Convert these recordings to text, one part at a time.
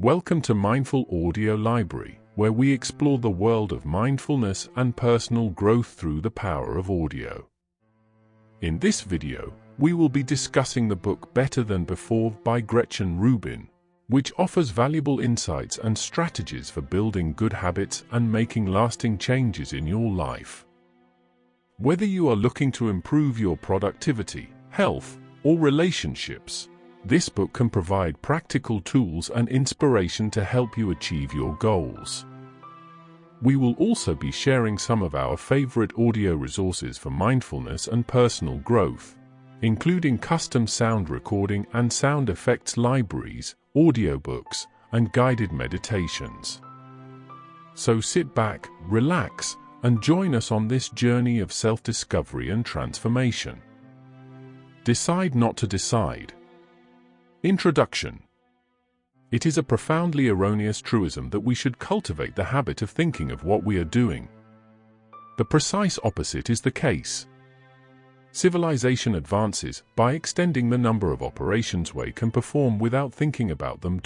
Welcome to Mindful Audio Library, where we explore the world of mindfulness and personal growth through the power of audio. In this video, we will be discussing the book Better Than Before by Gretchen Rubin, which offers valuable insights and strategies for building good habits and making lasting changes in your life. Whether you are looking to improve your productivity, health, or relationships, this book can provide practical tools and inspiration to help you achieve your goals. We will also be sharing some of our favorite audio resources for mindfulness and personal growth, including custom sound recording and sound effects libraries, audiobooks, and guided meditations. So sit back, relax, and join us on this journey of self-discovery and transformation. Decide not to decide. Introduction. It is a profoundly erroneous truism that we should cultivate the habit of thinking of what we are doing. The precise opposite is the case. Civilization advances by extending the number of operations we can perform without thinking about them.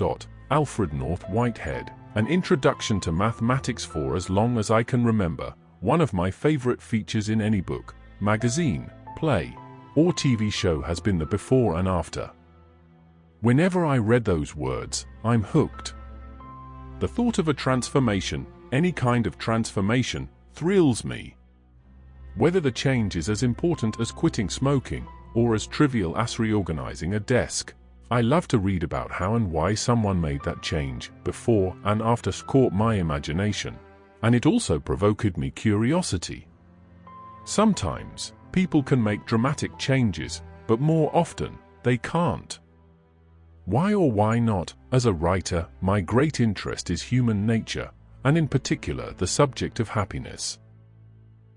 Alfred North Whitehead, An Introduction to Mathematics. For as long as I can remember, one of my favorite features in any book, magazine, play, or TV show has been the before and after. Whenever I read those words, I'm hooked. The thought of a transformation, any kind of transformation, thrills me. Whether the change is as important as quitting smoking, or as trivial as reorganizing a desk, I love to read about how and why someone made that change. Before and after caught my imagination, and it also provoked me curiosity. Sometimes, people can make dramatic changes, but more often, they can't. Why or why not? As a writer, my great interest is human nature, and in particular the subject of happiness.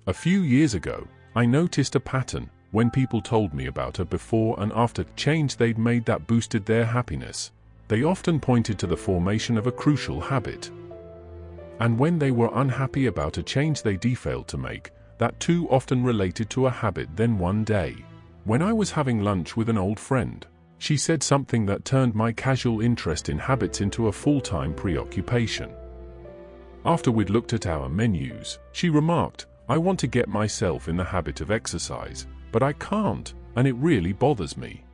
A few years ago, I noticed a pattern when people told me about a before and after change they'd made that boosted their happiness. They often pointed to the formation of a crucial habit. And when they were unhappy about a change they failed to make, that too often related to a habit. Then one day, when I was having lunch with an old friend, she said something that turned my casual interest in habits into a full-time preoccupation. After we'd looked at our menus, she remarked, "I want to get myself in the habit of exercise, but I can't, and it really bothers me."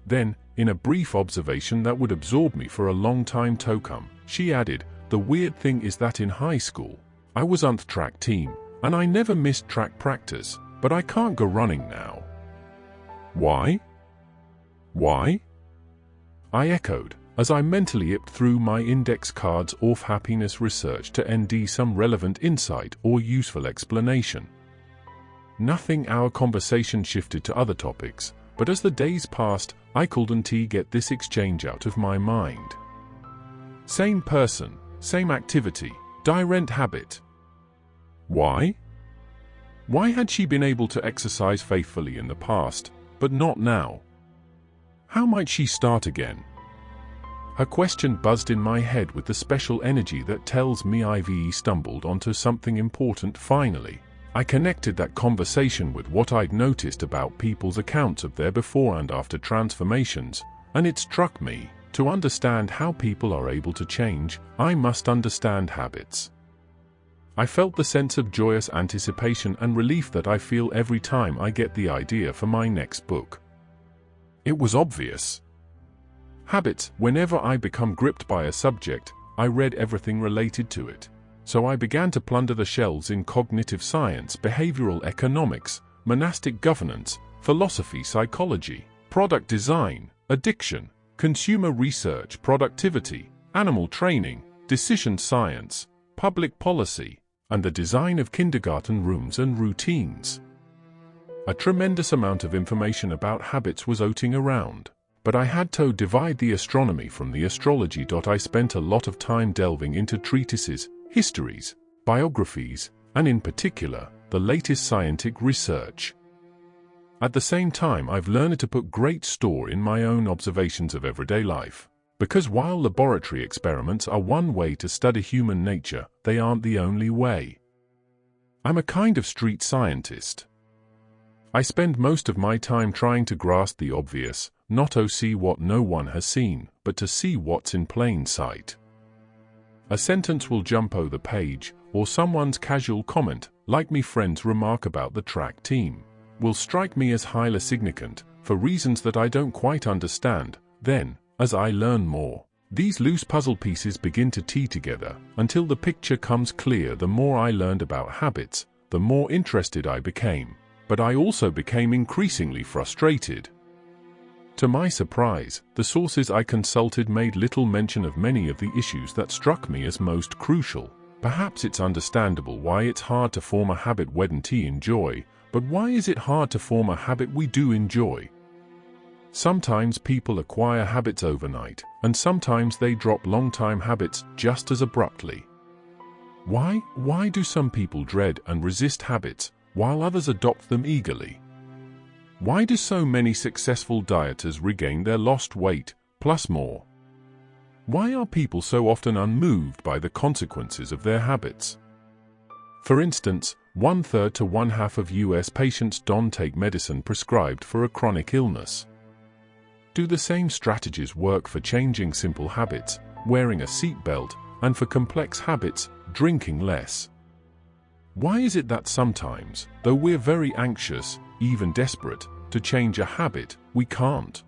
Then, in a brief observation that would absorb me for a long time to come, she added, "The weird thing is that in high school, I was on the track team, and I never missed track practice, but I can't go running now." Why? Why? I echoed, as I mentally ipped through my index cards of happiness research to nd some relevant insight or useful explanation. Nothing. Our conversation shifted to other topics, but as the days passed, I couldn't get this exchange out of my mind. Same person, same activity, different habit. Why? Why had she been able to exercise faithfully in the past, but not now? How might she start again? Her question buzzed in my head with the special energy that tells me I've stumbled onto something important. Finally, I connected that conversation with what I'd noticed about people's accounts of their before and after transformations, and it struck me, to understand how people are able to change, I must understand habits. I felt the sense of joyous anticipation and relief that I feel every time I get the idea for my next book. It was obvious. Habits. Whenever I become gripped by a subject, I read everything related to it. So I began to plunder the shelves in cognitive science, behavioral economics, monastic governance, philosophy, psychology, product design, addiction, consumer research, productivity, animal training, decision science, public policy, and the design of kindergarten rooms and routines. A tremendous amount of information about habits was floating around, but I had to divide the astronomy from the astrology. I spent a lot of time delving into treatises, histories, biographies, and in particular, the latest scientific research. At the same time, I've learned to put great store in my own observations of everyday life, because while laboratory experiments are one way to study human nature, they aren't the only way. I'm a kind of street scientist. I spend most of my time trying to grasp the obvious, not to see what no one has seen, but to see what's in plain sight. A sentence will jump over the page, or someone's casual comment, like me friend's remark about the track team, will strike me as highly significant, for reasons that I don't quite understand. Then, as I learn more, these loose puzzle pieces begin to tee together, until the picture comes clear. The more I learned about habits, the more interested I became, but I also became increasingly frustrated. To my surprise, the sources I consulted made little mention of many of the issues that struck me as most crucial. Perhaps it's understandable why it's hard to form a habit we don't enjoy, but why is it hard to form a habit we do enjoy? Sometimes people acquire habits overnight, and sometimes they drop long-time habits just as abruptly. Why do some people dread and resist habits, while others adopt them eagerly? Why do so many successful dieters regain their lost weight, plus more? Why are people so often unmoved by the consequences of their habits? For instance, 1/3 to 1/2 of US patients don't take medicine prescribed for a chronic illness. Do the same strategies work for changing simple habits, wearing a seatbelt, and for complex habits, drinking less? Why is it that sometimes, though we're very anxious, even desperate, to change a habit, we can't?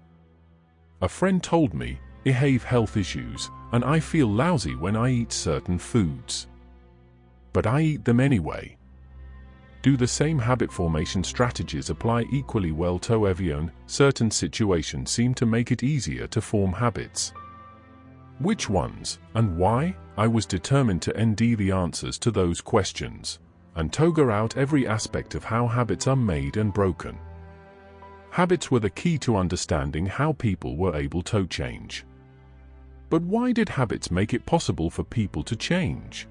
A friend told me, I have health issues, and I feel lousy when I eat certain foods. But I eat them anyway. Do the same habit formation strategies apply equally well to everyone? Certain situations seem to make it easier to form habits. Which ones, and why? I was determined to find the answers to those questions, and figure out every aspect of how habits are made and broken. Habits were the key to understanding how people were able to change. But why did habits make it possible for people to change?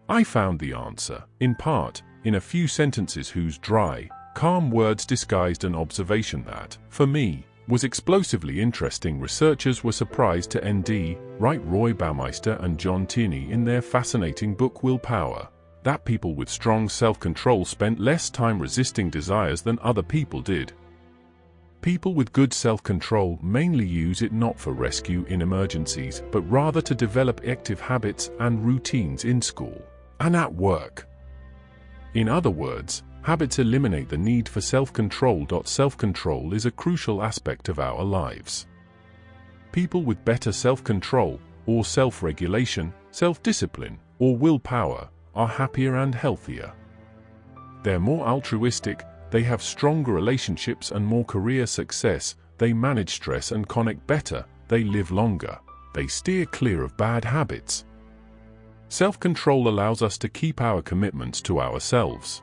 I found the answer, in part, in a few sentences whose dry, calm words disguised an observation that, for me, was explosively interesting. Researchers were surprised to write Roy Baumeister and John Tierney in their fascinating book Willpower, that people with strong self-control spent less time resisting desires than other people did. People with good self-control mainly use it not for rescue in emergencies, but rather to develop active habits and routines in school and at work. In other words, habits eliminate the need for self-control. Self-control is a crucial aspect of our lives. People with better self-control, or self-regulation, self-discipline, or willpower, are happier and healthier. They're more altruistic, they have stronger relationships and more career success, they manage stress and connect better, they live longer, they steer clear of bad habits. Self-control allows us to keep our commitments to ourselves.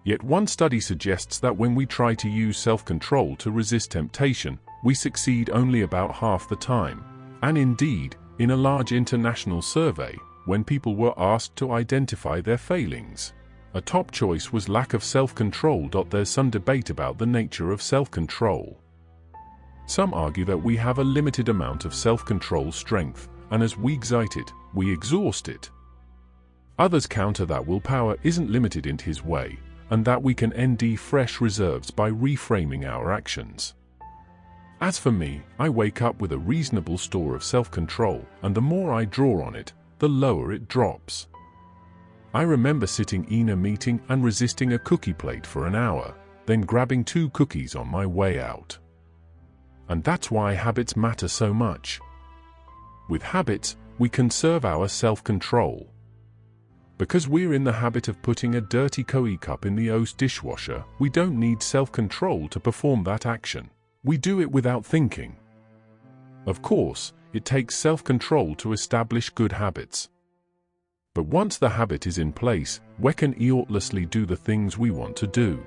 Yet one study suggests that when we try to use self-control to resist temptation, we succeed only about half the time. And indeed, in a large international survey, when people were asked to identify their failings, a top choice was lack of self-control. There's some debate about the nature of self-control. Some argue that we have a limited amount of self-control strength, and as we exert it, we exhaust it. Others counter that willpower isn't limited in his way, and that we can end fresh reserves by reframing our actions. As for me, I wake up with a reasonable store of self-control, and the more I draw on it, the lower it drops. I remember sitting in a meeting and resisting a cookie plate for an hour, then grabbing 2 cookies on my way out. And that's why habits matter so much. With habits, we conserve our self-control. Because we're in the habit of putting a dirty coffee cup in the dishwasher, we don't need self-control to perform that action. We do it without thinking. Of course, it takes self-control to establish good habits. But once the habit is in place, we can effortlessly do the things we want to do.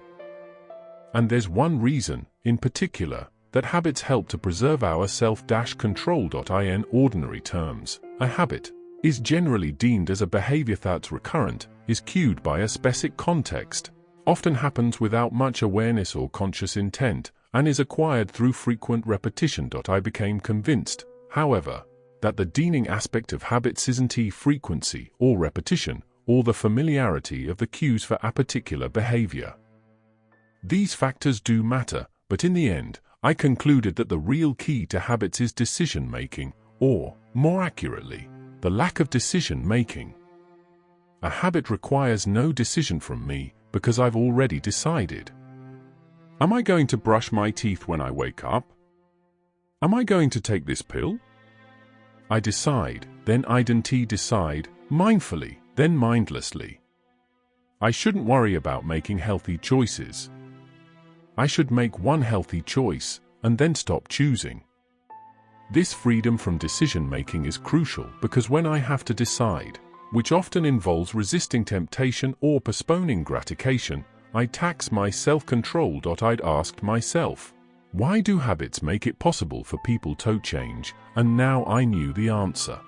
And there's one reason, in particular, that habits help to preserve our self-control. In ordinary terms, a habit is generally deemed as a behavior that's recurrent, is cued by a specific context, often happens without much awareness or conscious intent, and is acquired through frequent repetition. I became convinced, however, that the deaning aspect of habits isn't frequency or repetition, or the familiarity of the cues for a particular behavior. These factors do matter, but in the end, I concluded that the real key to habits is decision-making, or, more accurately, the lack of decision-making. A habit requires no decision from me because I've already decided. Am I going to brush my teeth when I wake up? Am I going to take this pill? I decide, then decide, mindfully, then mindlessly. I shouldn't worry about making healthy choices. I should make one healthy choice, and then stop choosing. This freedom from decision-making is crucial because when I have to decide, which often involves resisting temptation or postponing gratification, I tax my self-control. I'd asked myself, why do habits make it possible for people to change? And now I knew the answer.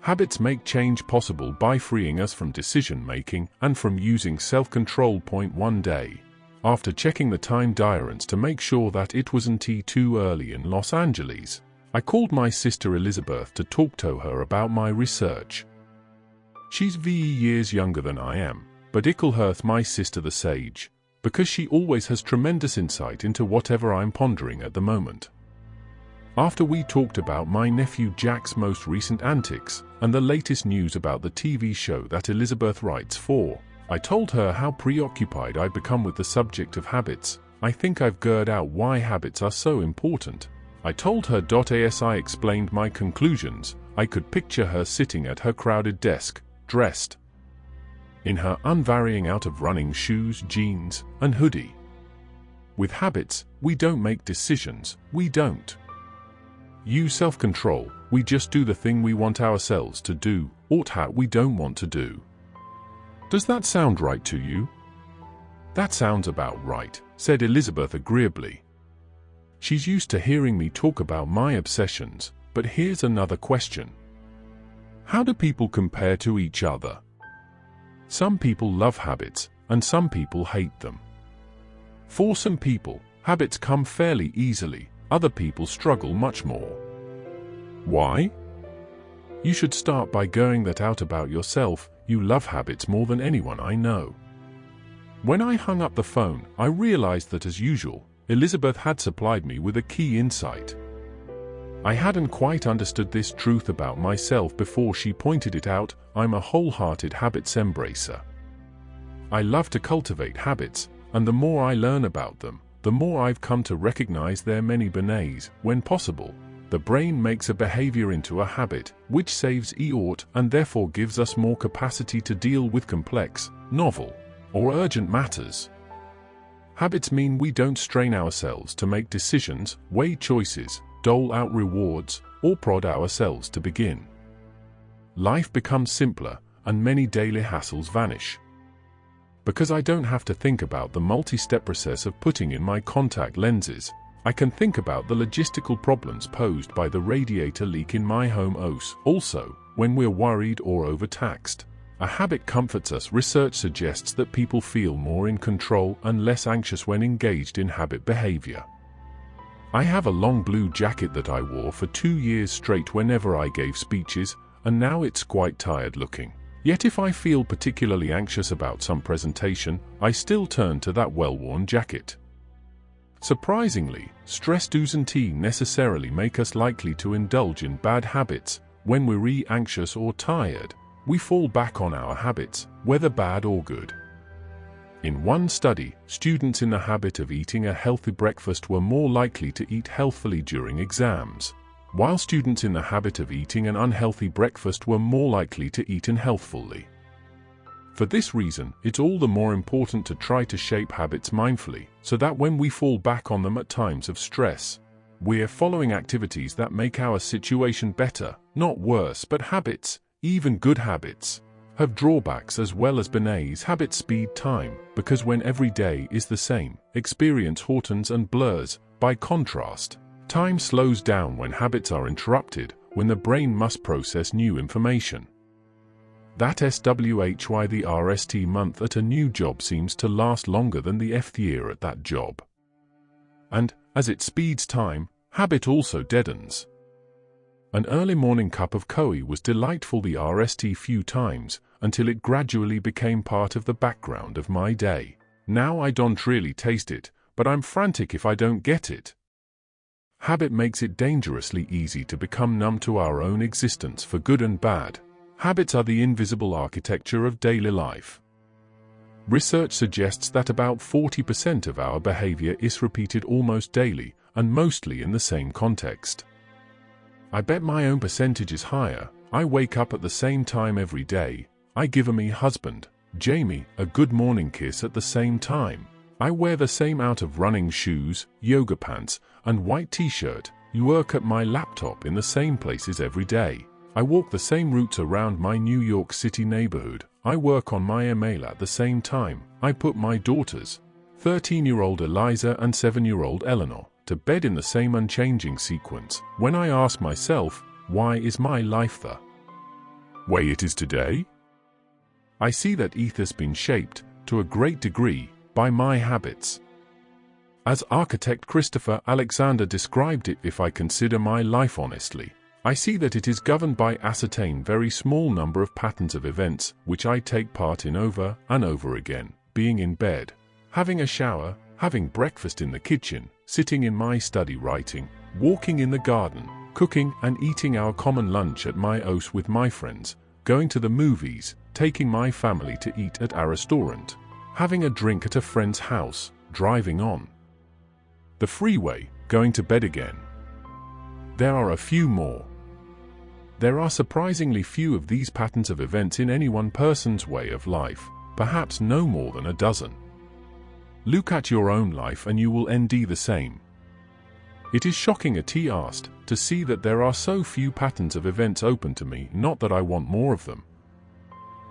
Habits make change possible by freeing us from decision-making and from using self-control. One day, after checking the time difference to make sure that it wasn't too early in Los Angeles, I called my sister Elizabeth to talk to her about my research. She's years younger than I am, but I call her my sister the sage, because she always has tremendous insight into whatever I'm pondering at the moment. After we talked about my nephew Jack's most recent antics and the latest news about the TV show that Elizabeth writes for, I told her how preoccupied I'd become with the subject of habits. I think I've figured out why habits are so important. I told her. As I explained my conclusions, I could picture her sitting at her crowded desk, dressed in her unvarying out of running shoes, jeans, and hoodie. With habits, we don't make decisions, we don't use self-control, we just do the thing we want ourselves to do, or we don't want to do. Does that sound right to you? That sounds about right, said Elizabeth agreeably. She's used to hearing me talk about my obsessions, but here's another question. How do people compare to each other? Some people love habits, and some people hate them. For some people, habits come fairly easily, other people struggle much more. Why? You should start by going that out about yourself. You love habits more than anyone I know. When I hung up the phone, I realized that as usual, Elizabeth had supplied me with a key insight. I hadn't quite understood this truth about myself before she pointed it out. I'm a wholehearted habits embracer. I love to cultivate habits, and the more I learn about them, the more I've come to recognize their many benefits. When possible, the brain makes a behavior into a habit, which saves effort and therefore gives us more capacity to deal with complex, novel, or urgent matters. Habits mean we don't strain ourselves to make decisions, weigh choices, dole out rewards, or prod ourselves to begin. Life becomes simpler, and many daily hassles vanish. Because I don't have to think about the multi-step process of putting in my contact lenses, I can think about the logistical problems posed by the radiator leak in my home. Also, when we're worried or overtaxed, a habit comforts us. Research suggests that people feel more in control and less anxious when engaged in habit behavior. I have a long blue jacket that I wore for 2 years straight whenever I gave speeches, and now it's quite tired looking. Yet if I feel particularly anxious about some presentation, I still turn to that well-worn jacket. Surprisingly, stress doesn't necessarily make us likely to indulge in bad habits. When we're anxious or tired, we fall back on our habits, whether bad or good. In one study, students in the habit of eating a healthy breakfast were more likely to eat healthfully during exams, while students in the habit of eating an unhealthy breakfast were more likely to eat unhealthfully. For this reason, it's all the more important to try to shape habits mindfully, so that when we fall back on them at times of stress, we're following activities that make our situation better, not worse. But habits, even good habits, have drawbacks as well as benefits. Habits speed time, because when every day is the same, experience shortens and blurs. By contrast, time slows down when habits are interrupted, when the brain must process new information. That SWHY the RST month at a new job seems to last longer than the Fth year at that job. And, as it speeds time, habit also deadens. An early morning cup of coffee was delightful the RST few times, until it gradually became part of the background of my day. Now I don't really taste it, but I'm frantic if I don't get it. Habit makes it dangerously easy to become numb to our own existence for good and bad. Habits are the invisible architecture of daily life. Research suggests that about 40% of our behavior is repeated almost daily, and mostly in the same context. I bet my own percentage is higher. I wake up at the same time every day. I give me husband, Jamie, a good morning kiss at the same time. I wear the same out of running shoes, yoga pants, and white t-shirt. You work at my laptop in the same places every day. I walk the same routes around my New York City neighborhood. I work on my email at the same time. I put my daughters, 13-year-old Eliza and 7-year-old Eleanor, to bed in the same unchanging sequence. When I ask myself, why is my life the way it is today? I see that it has been shaped, to a great degree, by my habits. As architect Christopher Alexander described it, if I consider my life honestly, I see that it is governed by ascertain very small number of patterns of events which I take part in over and over again. Being in bed, having a shower, having breakfast in the kitchen, sitting in my study writing, walking in the garden, cooking and eating our common lunch at my house with my friends, going to the movies, taking my family to eat at our restaurant, having a drink at a friend's house, driving on the freeway, going to bed again. There are a few more. There are surprisingly few of these patterns of events in any one person's way of life, perhaps no more than a dozen. Look at your own life and you will end the same. It is shocking, he asked, to see that there are so few patterns of events open to me, not that I want more of them.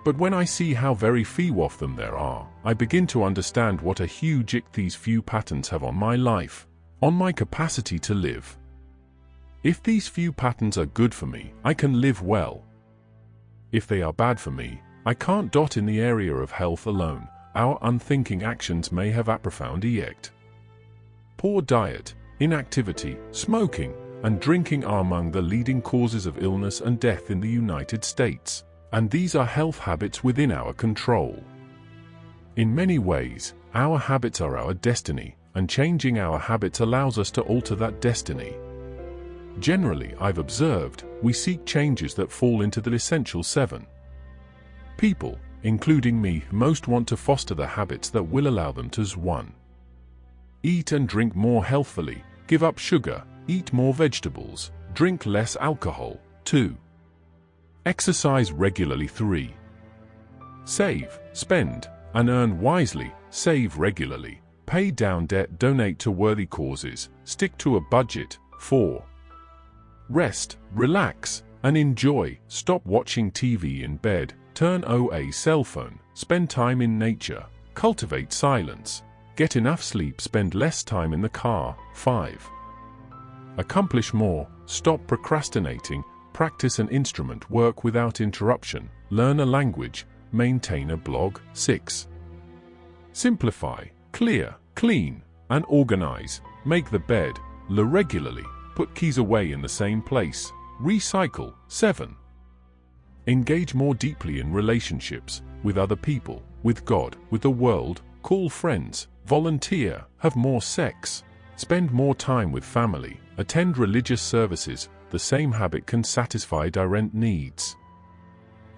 But when I see how very few of them there are, I begin to understand what a huge impact these few patterns have on my life, on my capacity to live. If these few patterns are good for me, I can live well. If they are bad for me, I can't. In the area of health alone, our unthinking actions may have a profound effect. Poor diet, inactivity, smoking, and drinking are among the leading causes of illness and death in the United States, and these are health habits within our control. In many ways, our habits are our destiny, and changing our habits allows us to alter that destiny. Generally, I've observed, we seek changes that fall into the essential 7. People, including me, most want to foster the habits that will allow them to 1. Eat and drink more healthfully, give up sugar, eat more vegetables, drink less alcohol. 2. Exercise regularly. 3. Save, spend, and earn wisely, save regularly, pay down debt, donate to worthy causes, stick to a budget. 4. Rest, relax, and enjoy, stop watching TV in bed, turn off a cell phone, spend time in nature, cultivate silence, get enough sleep, spend less time in the car. 5. Accomplish more, stop procrastinating, practice an instrument, work without interruption, learn a language, maintain a blog. 6. Simplify, clear, clean, and organize, make the bed, regularly, put keys away in the same place, recycle. 7. Engage more deeply in relationships, with other people, with God, with the world, call friends, volunteer, have more sex, spend more time with family, attend religious services. The same habit can satisfy direct needs.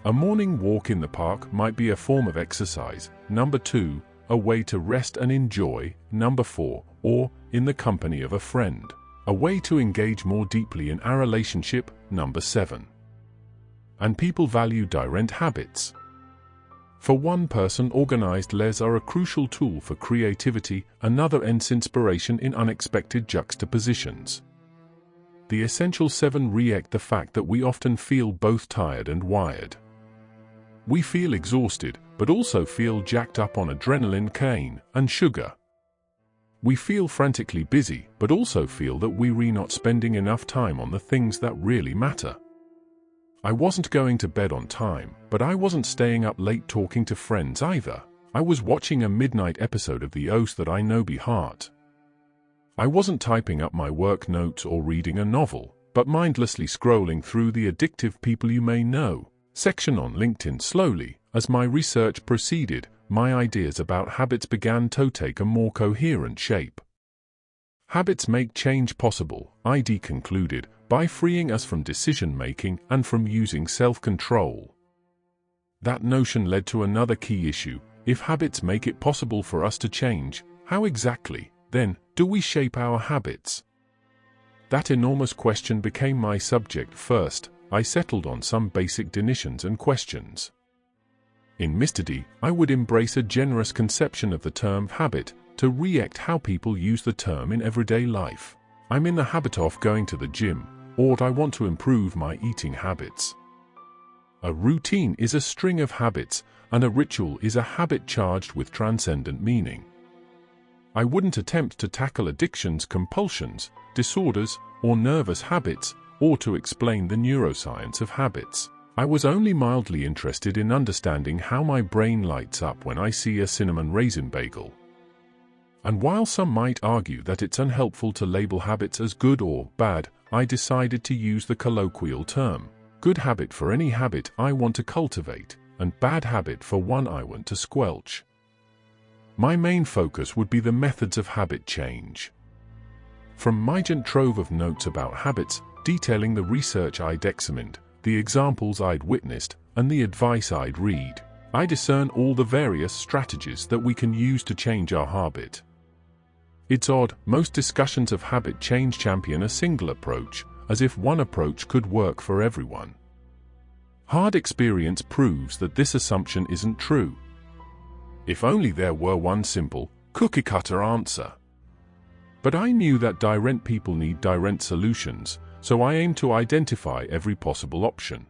A morning walk in the park might be a form of exercise. 2. A way to rest and enjoy. 4. Or, in the company of a friend, a way to engage more deeply in our relationship. 7. And people value direct habits. For one person, organized lives are a crucial tool for creativity, another ends inspiration in unexpected juxtapositions. The essential 7 react the fact that we often feel both tired and wired. We feel exhausted, but also feel jacked up on adrenaline, caffeine, and sugar. We feel frantically busy, but also feel that we're not spending enough time on the things that really matter. I wasn't going to bed on time, but I wasn't staying up late talking to friends either. I was watching a midnight episode of the Oath that I know by heart. I wasn't typing up my work notes or reading a novel, but mindlessly scrolling through the addictive people you may know section on LinkedIn. Slowly, as my research proceeded, my ideas about habits began to take a more coherent shape. Habits make change possible, ID concluded, by freeing us from decision-making and from using self-control. That notion led to another key issue. If habits make it possible for us to change, how exactly, then, do we shape our habits? That enormous question became my subject. First, I settled on some basic definitions and questions. In Mr. D, I would embrace a generous conception of the term habit, to re-act how people use the term in everyday life. I'm in the habit of going to the gym, or I want to improve my eating habits. A routine is a string of habits, and a ritual is a habit charged with transcendent meaning. I wouldn't attempt to tackle addictions, compulsions, disorders, or nervous habits, or to explain the neuroscience of habits. I was only mildly interested in understanding how my brain lights up when I see a cinnamon raisin bagel. And while some might argue that it's unhelpful to label habits as good or bad, I decided to use the colloquial term, good habit for any habit I want to cultivate, and bad habit for one I want to squelch. My main focus would be the methods of habit change. From my giant trove of notes about habits, detailing the research I'd examined, the examples I'd witnessed, and the advice I'd read, I discern all the various strategies that we can use to change our habit. It's odd, most discussions of habit change champion a single approach, as if one approach could work for everyone. Hard experience proves that this assumption isn't true. If only there were one simple, cookie-cutter answer. But I knew that different people need different solutions, so I aimed to identify every possible option.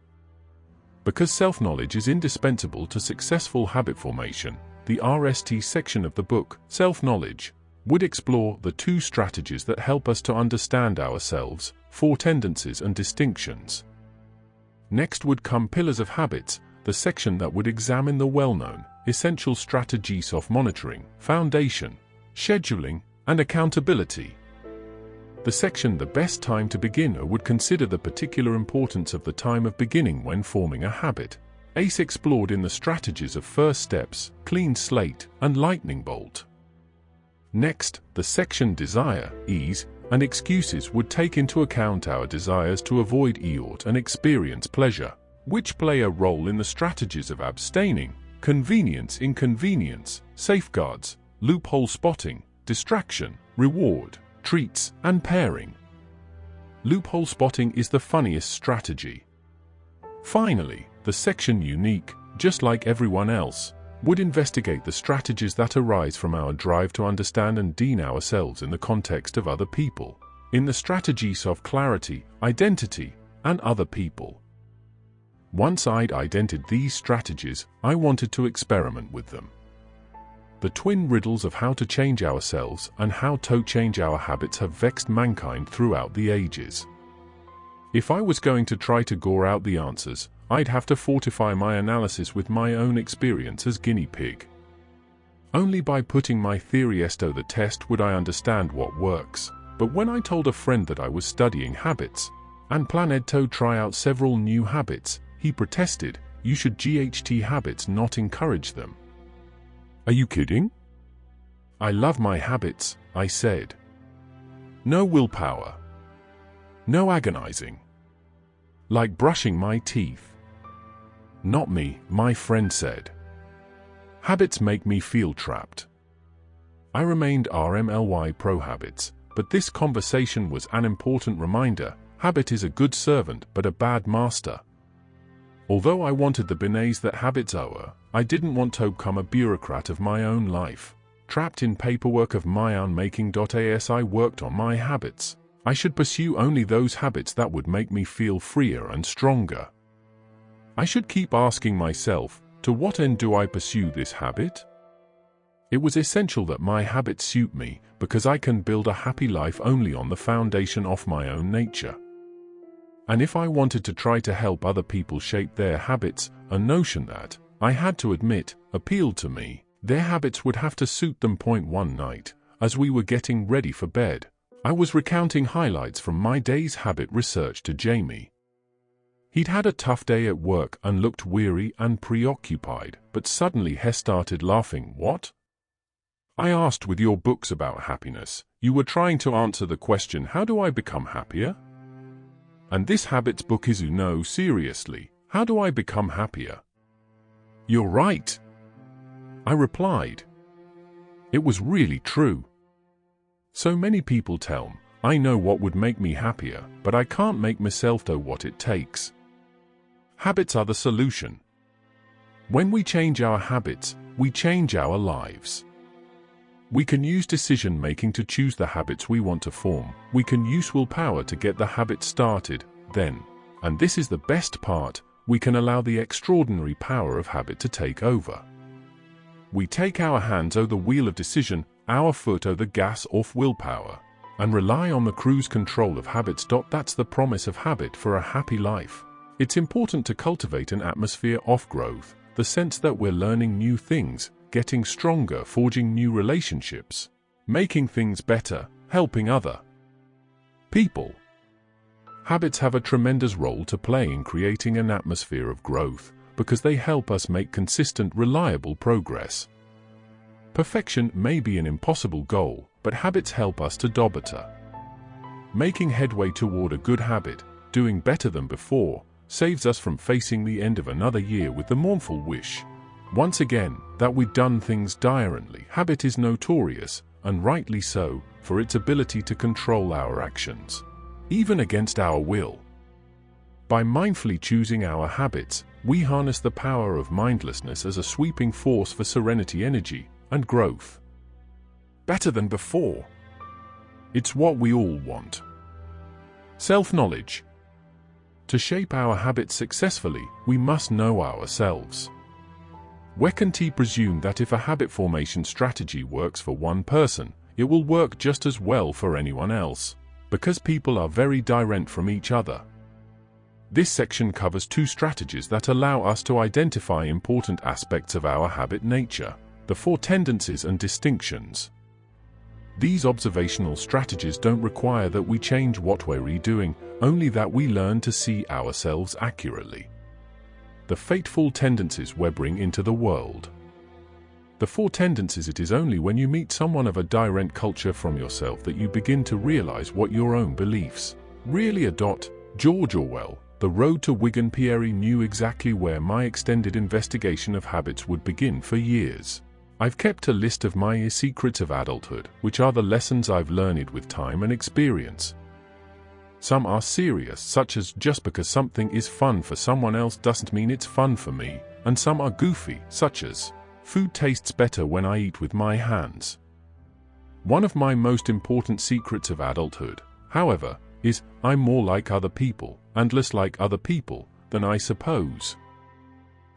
Because self-knowledge is indispensable to successful habit formation, the RST section of the book, Self-Knowledge, would explore the two strategies that help us to understand ourselves, 4 tendencies and distinctions. Next would come Pillars of Habits, the section that would examine the well-known, essential strategies of monitoring, foundation, scheduling, and accountability. The section The Best Time to Begin would consider the particular importance of the time of beginning when forming a habit. ACE explored in the strategies of first steps, clean slate, and lightning bolt. Next, the section Desire, Ease, and Excuses would take into account our desires to avoid ease and experience pleasure, which play a role in the strategies of abstaining, convenience, inconvenience, safeguards, loophole spotting, distraction, reward, treats, and pairing. Loophole spotting is the funniest strategy. Finally, the section Unique, just like everyone else, would investigate the strategies that arise from our drive to understand and deem ourselves in the context of other people, in the strategies of clarity, identity, and other people. Once I'd identified these strategies, I wanted to experiment with them. The twin riddles of how to change ourselves and how to change our habits have vexed mankind throughout the ages. If I was going to try to gore out the answers, I'd have to fortify my analysis with my own experience as guinea pig. Only by putting my theories to the test would I understand what works. But when I told a friend that I was studying habits, and planned to try out several new habits, he protested, "You should GHT habits, not encourage them." "Are you kidding?" "I love my habits," I said. "No willpower. No agonizing. Like brushing my teeth." "Not me," my friend said. "Habits make me feel trapped." I remained RMLY pro habits, but this conversation was an important reminder. Habit is a good servant but a bad master. Although I wanted the beignets that habits owe, I didn't want to become a bureaucrat of my own life, trapped in paperwork of my own making. As I worked on my habits, I should pursue only those habits that would make me feel freer and stronger. I should keep asking myself, to what end do I pursue this habit? It was essential that my habits suit me, because I can build a happy life only on the foundation of my own nature. And if I wanted to try to help other people shape their habits, a notion that, I had to admit, appealed to me, their habits would have to suit them. One night, as we were getting ready for bed, I was recounting highlights from my day's habit research to Jamie. He'd had a tough day at work and looked weary and preoccupied, but suddenly he started laughing. "What?" I asked. "With your books about happiness, You were trying to answer the question, how do I become happier? And this habits book is no, seriously, how do I become happier? You're right, I replied. It was really true. So many people tell me, I know what would make me happier, but I can't make myself do what it takes. Habits are the solution. When we change our habits, we change our lives. We can use decision-making to choose the habits we want to form. We can use willpower to get the habit started. Then, and this is the best part, we can allow the extraordinary power of habit to take over. We take our hands off the wheel of decision, our foot off the gas of willpower, and rely on the cruise control of habits. That's the promise of habit for a happy life. It's important to cultivate an atmosphere of growth, the sense that we're learning new things, getting stronger, forging new relationships, making things better, helping other people. Habits have a tremendous role to play in creating an atmosphere of growth, because they help us make consistent, reliable progress. Perfection may be an impossible goal, but habits help us to do better. Making headway toward a good habit, doing better than before, saves us from facing the end of another year with the mournful wish, once again, that we'd done things differently. Habit is notorious, and rightly so, for its ability to control our actions, even against our will. By mindfully choosing our habits, we harness the power of mindlessness as a sweeping force for serenity, energy, and growth. Better than before. It's what we all want. Self-knowledge. To shape our habits successfully, we must know ourselves. We can presume that if a habit formation strategy works for one person, it will work just as well for anyone else, because people are very different from each other. This section covers 2 strategies that allow us to identify important aspects of our habit nature, the 4 tendencies and distinctions. These observational strategies don't require that we change what we're doing, only that we learn to see ourselves accurately. The fateful tendencies we bring into the world. The 4 tendencies. It is only when you meet someone of a different culture from yourself that you begin to realize what your own beliefs really are. George Orwell, The Road to Wigan. Pierre knew exactly where my extended investigation of habits would begin for years. I've kept a list of my secrets of adulthood, which are the lessons I've learned with time and experience. Some are serious, such as just because something is fun for someone else doesn't mean it's fun for me, and some are goofy, such as food tastes better when I eat with my hands. One of my most important secrets of adulthood, however, is I'm more like other people, and less like other people, than I suppose.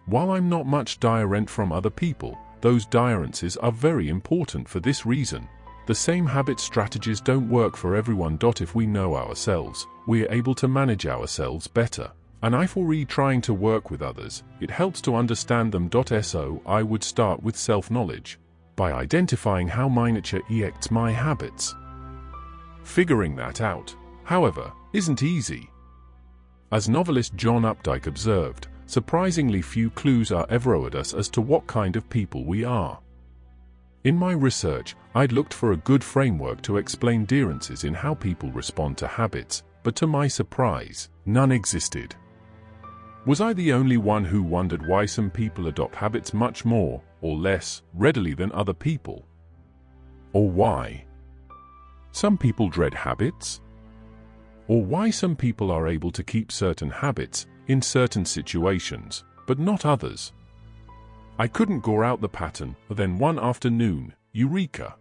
While I'm not much different from other people, those differences are very important for this reason. The same habit strategies don't work for everyone. If we know ourselves, we are able to manage ourselves better. And if we're trying to work with others, it helps to understand them. So I would start with self-knowledge, by identifying how my nature affects my habits. Figuring that out, however, isn't easy. As novelist John Updike observed, surprisingly few clues are ever owed us as to what kind of people we are. In my research, I'd looked for a good framework to explain differences in how people respond to habits, but to my surprise, none existed. Was I the only one who wondered why some people adopt habits much more, or less, readily than other people? Or why some people dread habits? Or why some people are able to keep certain habits in certain situations, but not others? I couldn't go out the pattern. Then one afternoon, eureka!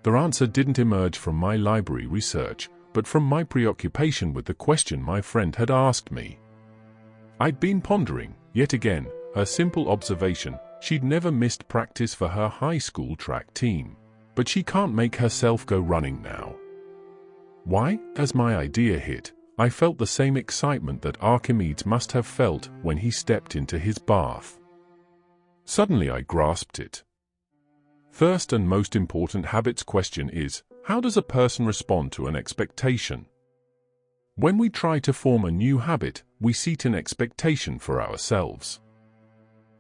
The answer didn't emerge from my library research, but from my preoccupation with the question my friend had asked me. I'd been pondering, yet again, her simple observation: she'd never missed practice for her high school track team, but she can't make herself go running now. Why? As my idea hit, I felt the same excitement that Archimedes must have felt when he stepped into his bath. Suddenly I grasped it. First and most important habits question is, how does a person respond to an expectation? When we try to form a new habit, we set an expectation for ourselves.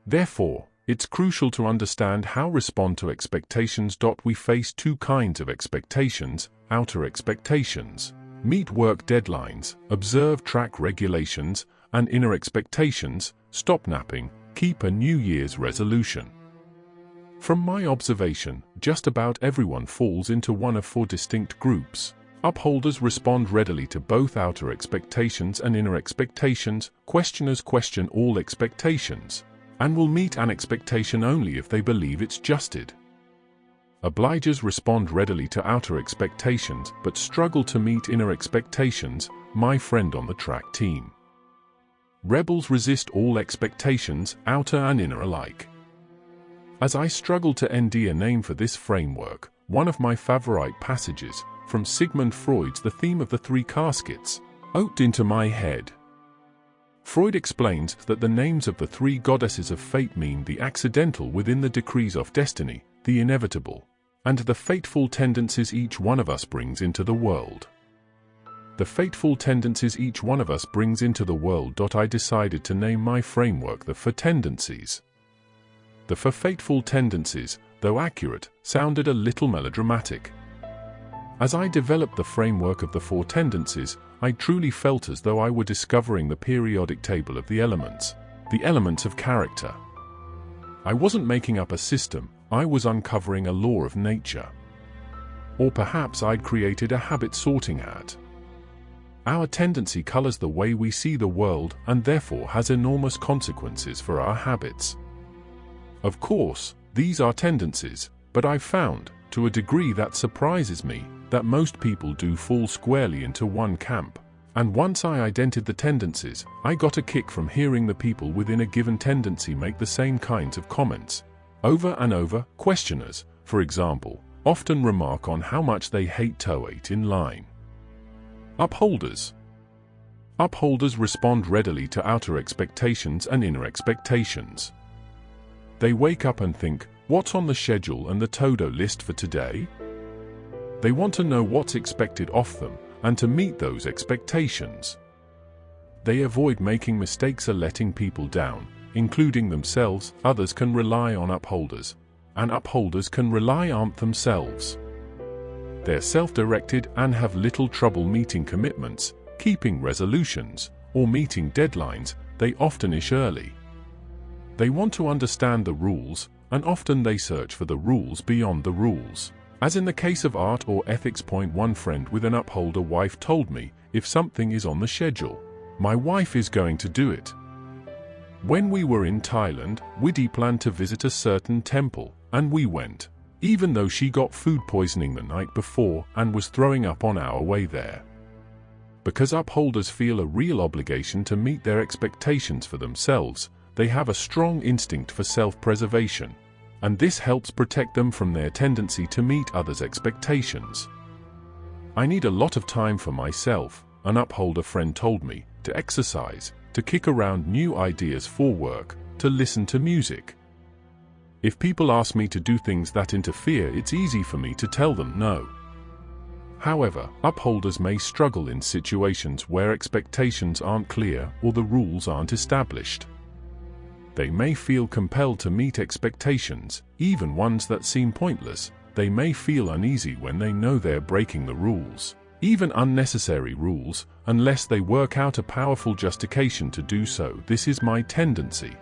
Therefore, it's crucial to understand how to respond to expectations. We face two kinds of expectations: outer expectations, meet work deadlines, observe track regulations, and inner expectations, stop napping, keep a New Year's resolution. From my observation, just about everyone falls into one of four distinct groups. Upholders respond readily to both outer expectations and inner expectations. Questioners question all expectations, and will meet an expectation only if they believe it's justed. Obligers respond readily to outer expectations, but struggle to meet inner expectations, my friend on the track team. Rebels resist all expectations, outer and inner alike. As I struggle to end a name for this framework, one of my favorite passages, from Sigmund Freud's The Theme of the Three Caskets, opened into my head. Freud explains that the names of the three goddesses of fate mean the accidental within the decrees of destiny, the inevitable, and the fateful tendencies each one of us brings into the world. The fateful tendencies each one of us brings into the world. I decided to name my framework the 4 tendencies. The 4 fateful tendencies, though accurate, sounded a little melodramatic. As I developed the framework of the 4 tendencies, I truly felt as though I were discovering the periodic table of the elements of character. I wasn't making up a system, I was uncovering a law of nature. Or perhaps I'd created a habit sorting hat. Our tendency colors the way we see the world and therefore has enormous consequences for our habits. Of course, these are tendencies, but I've found, to a degree that surprises me, that most people do fall squarely into one camp. And once I identified the tendencies, I got a kick from hearing the people within a given tendency make the same kinds of comments. Over and over. Questioners, for example, often remark on how much they hate toe 8 in line. Upholders respond readily to outer expectations and inner expectations. They wake up and think, what's on the schedule and the to-do list for today? They want to know what's expected of them, and to meet those expectations. They avoid making mistakes or letting people down, including themselves. Others can rely on upholders, and upholders can rely on themselves. They're self-directed and have little trouble meeting commitments, keeping resolutions, or meeting deadlines. They often issue early. They want to understand the rules, and often they search for the rules beyond the rules. As in the case of art or ethics. One friend with an upholder wife told me, if something is on the schedule, my wife is going to do it. When we were in Thailand, we'd planned to visit a certain temple, and we went, even though she got food poisoning the night before and was throwing up on our way there. Because upholders feel a real obligation to meet their expectations for themselves, they have a strong instinct for self-preservation, and this helps protect them from their tendency to meet others' expectations. I need a lot of time for myself, an upholder friend told me, to exercise, to kick around new ideas for work, to listen to music. If people ask me to do things that interfere, it's easy for me to tell them no. However, upholders may struggle in situations where expectations aren't clear or the rules aren't established. They may feel compelled to meet expectations, even ones that seem pointless. They may feel uneasy when they know they're breaking the rules, even unnecessary rules, unless they work out a powerful justification to do so. This is my tendency.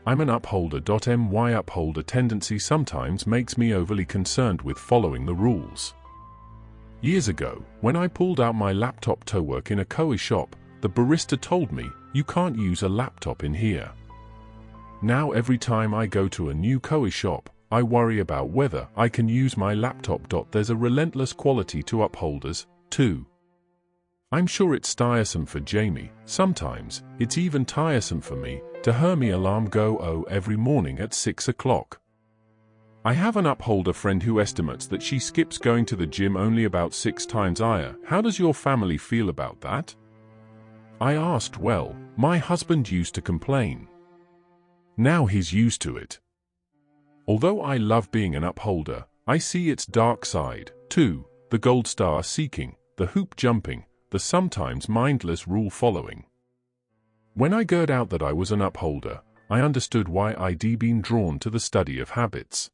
I'm an upholder. My upholder tendency sometimes makes me overly concerned with following the rules. Years ago, when I pulled out my laptop to work in a coffee shop, the barista told me, "You can't use a laptop in here." Now every time I go to a new coffee shop, I worry about whether I can use my laptop. There's a relentless quality to upholders, too. I'm sure it's tiresome for Jamie. Sometimes, it's even tiresome for me, to hear my alarm go every morning at 6 o'clock. I have an upholder friend who estimates that she skips going to the gym only about 6 times a year. How does your family feel about that? I asked. Well, my husband used to complain. Now he's used to it. Although I love being an upholder, I see its dark side, too, the gold star seeking, the hoop jumping, the sometimes mindless rule following. When I figured out that I was an upholder, I understood why I'd been drawn to the study of habits.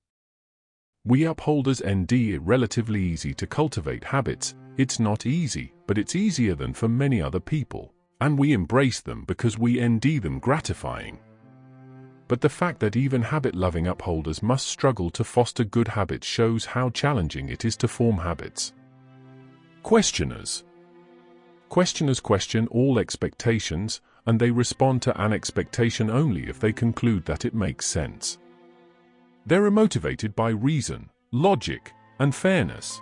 We upholders find it relatively easy to cultivate habits. It's not easy, but it's easier than for many other people, and we embrace them because we find them gratifying. But the fact that even habit-loving upholders must struggle to foster good habits shows how challenging it is to form habits. Questioners. Questioners question all expectations, and they respond to an expectation only if they conclude that it makes sense. They're motivated by reason, logic, and fairness.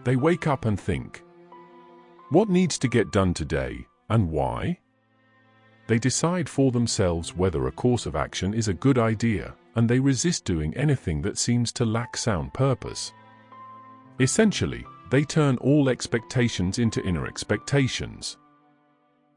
They wake up and think, what needs to get done today, and why? They decide for themselves whether a course of action is a good idea, and they resist doing anything that seems to lack sound purpose. Essentially, they turn all expectations into inner expectations.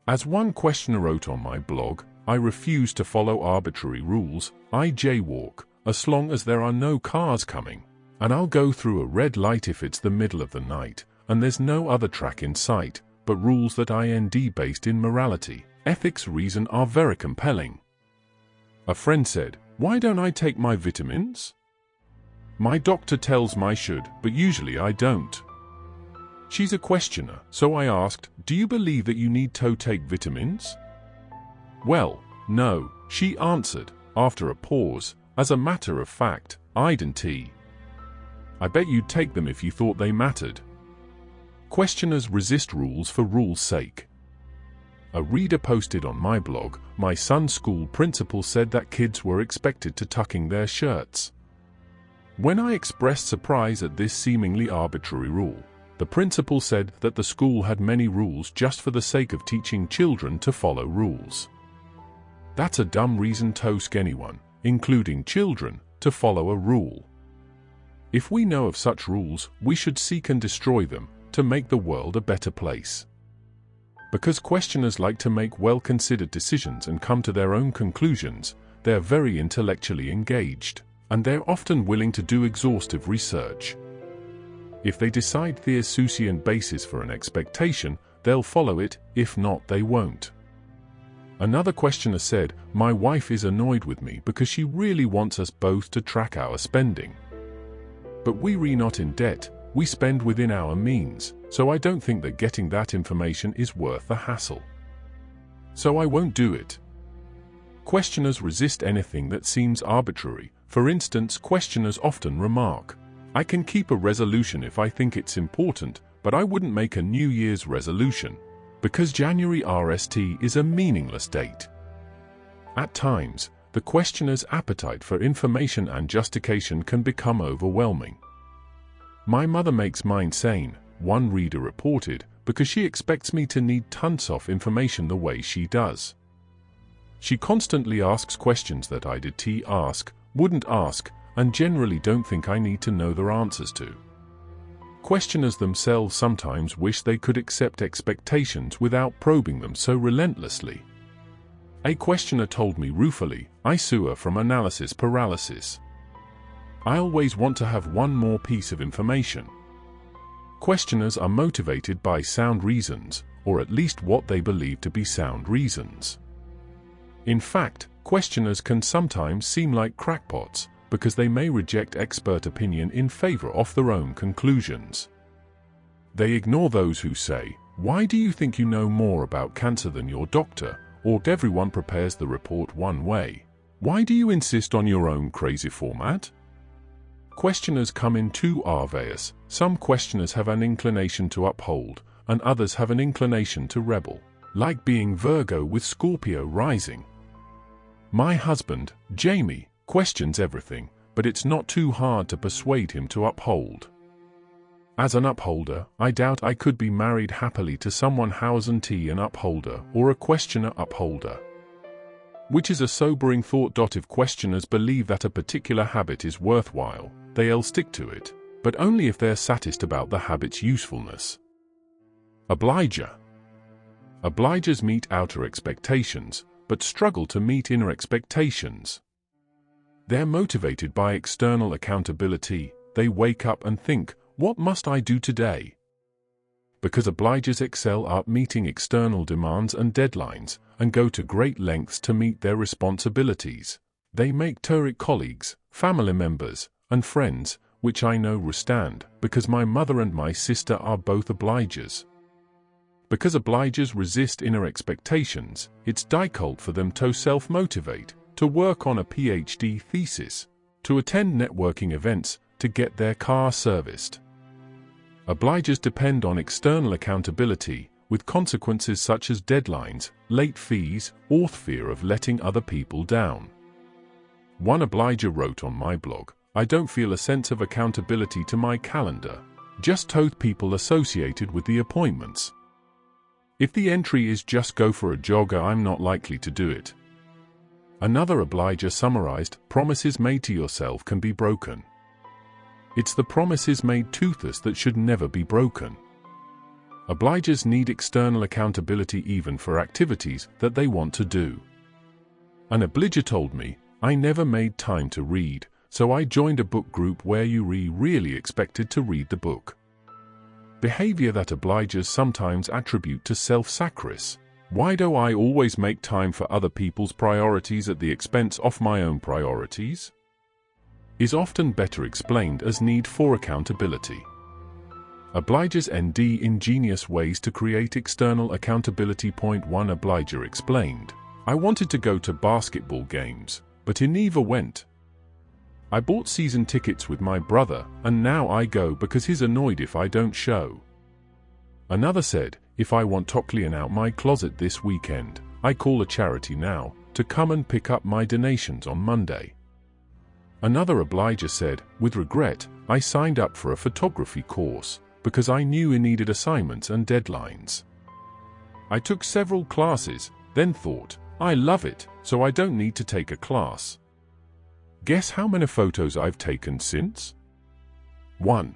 As one questioner wrote on my blog, I refuse to follow arbitrary rules. I jaywalk, as long as there are no cars coming, and I'll go through a red light if it's the middle of the night, and there's no other track in sight. But rules that IND based in morality, ethics, reason are very compelling. A friend said, why don't I take my vitamins? My doctor tells me I should, but usually I don't. She's a questioner, so I asked, do you believe that you need to take vitamins? Well, no, she answered, after a pause, as a matter of fact, I don't. I bet you'd take them if you thought they mattered. Questioners resist rules for rules' sake. A reader posted on my blog, my son's school principal said that kids were expected to tuck in their shirts. When I expressed surprise at this seemingly arbitrary rule, the principal said that the school had many rules just for the sake of teaching children to follow rules. That's a dumb reason to ask anyone, including children, to follow a rule. If we know of such rules, we should seek and destroy them, to make the world a better place. Because questioners like to make well-considered decisions and come to their own conclusions, they're very intellectually engaged, and they're often willing to do exhaustive research. If they decide the insufficient basis for an expectation, they'll follow it, if not they won't. Another questioner said, my wife is annoyed with me because she really wants us both to track our spending. But we're not in debt. We spend within our means, so I don't think that getting that information is worth the hassle. So I won't do it. Questioners resist anything that seems arbitrary. For instance, questioners often remark, I can keep a resolution if I think it's important, but I wouldn't make a New Year's resolution, because January RST is a meaningless date. At times, the questioner's appetite for information and justification can become overwhelming. My mother makes mine sane, one reader reported, because she expects me to need tons of information the way she does. She constantly asks questions that I wouldn't ask, and generally don't think I need to know their answers to. Questioners themselves sometimes wish they could accept expectations without probing them so relentlessly. A questioner told me ruefully, I suffer from analysis paralysis. I always want to have one more piece of information. Questioners are motivated by sound reasons, or at least what they believe to be sound reasons. In fact, questioners can sometimes seem like crackpots, because they may reject expert opinion in favor of their own conclusions. They ignore those who say, why do you think you know more about cancer than your doctor, or everyone prepares the report one way? Why do you insist on your own crazy format? Questioners come in two various. Some questioners have an inclination to uphold, and others have an inclination to rebel, like being Virgo with Scorpio rising. My husband, Jamie, questions everything, but it's not too hard to persuade him to uphold. As an upholder, I doubt I could be married happily to someone who's an upholder or a questioner upholder. Which is a sobering thought. If questioners believe that a particular habit is worthwhile, they'll stick to it, but only if they're satisfied about the habit's usefulness. Obliger. Obligers meet outer expectations, but struggle to meet inner expectations. They're motivated by external accountability. They wake up and think, what must I do today? because obligers excel at meeting external demands and deadlines, and go to great lengths to meet their responsibilities. They make terrific colleagues, family members, and friends, which I know withstand, because my mother and my sister are both obligers. Because obligers resist inner expectations, it's difficult for them to self-motivate, to work on a PhD thesis, to attend networking events, to get their car serviced. Obligers depend on external accountability, with consequences such as deadlines, late fees, or fear of letting other people down. One obliger wrote on my blog, "I don't feel a sense of accountability to my calendar, just told people associated with the appointments. If the entry is just go for a jogger, I'm not likely to do it." Another obliger summarized, "Promises made to yourself can be broken. It's the promises made to us that should never be broken." Obligers need external accountability even for activities that they want to do. An obliger told me, "I never made time to read, so I joined a book group where you really expected to read the book." Behavior that obligers sometimes attribute to self-sacrifice. Why do I always make time for other people's priorities at the expense of my own priorities? Is often better explained as need for accountability. Obligers need ingenious ways to create external accountability. Point 1 Obliger explained, "I wanted to go to basketball games, but I never went. I bought season tickets with my brother, and now I go because he's annoyed if I don't show." Another said, "If I want to clean out my closet this weekend, I call a charity now to come and pick up my donations on Monday." Another obliger said, "With regret, I signed up for a photography course because I knew I needed assignments and deadlines. I took several classes, then thought, I love it, so I don't need to take a class. Guess how many photos I've taken since? 1.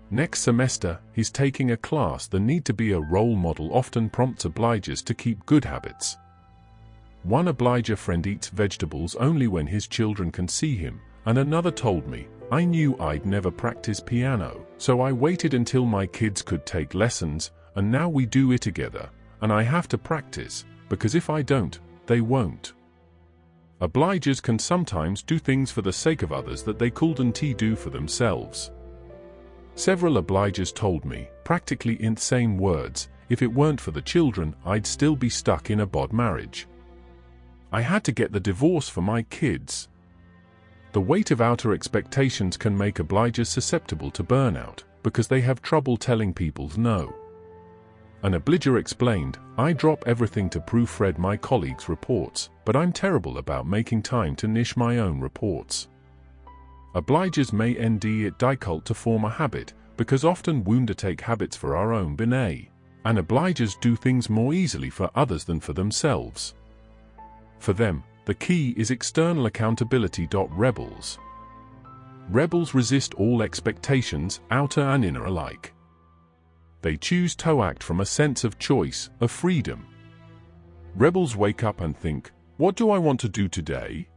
Next semester, he's taking a class. The need to be a role model often prompts obligers to keep good habits. One obliger friend eats vegetables only when his children can see him, and another told me, "I knew I'd never practice piano, so I waited until my kids could take lessons, and now we do it together, and I have to practice, because if I don't, they won't." Obligers can sometimes do things for the sake of others that they couldn't do for themselves. Several obligers told me, practically in the same words, "If it weren't for the children, I'd still be stuck in a bad marriage. I had to get the divorce for my kids." The weight of outer expectations can make obligers susceptible to burnout, because they have trouble telling people no. An obliger explained, "I drop everything to proofread my colleagues' reports, but I'm terrible about making time to niche my own reports." Obligers may end it difficult to form a habit, because often we undertake habits for our own benefit, and obligers do things more easily for others than for themselves. For them, the key is external accountability. Rebels. Rebels resist all expectations, outer and inner alike. They choose to act from a sense of choice, of freedom. Rebels wake up and think, "What do I want to do today?"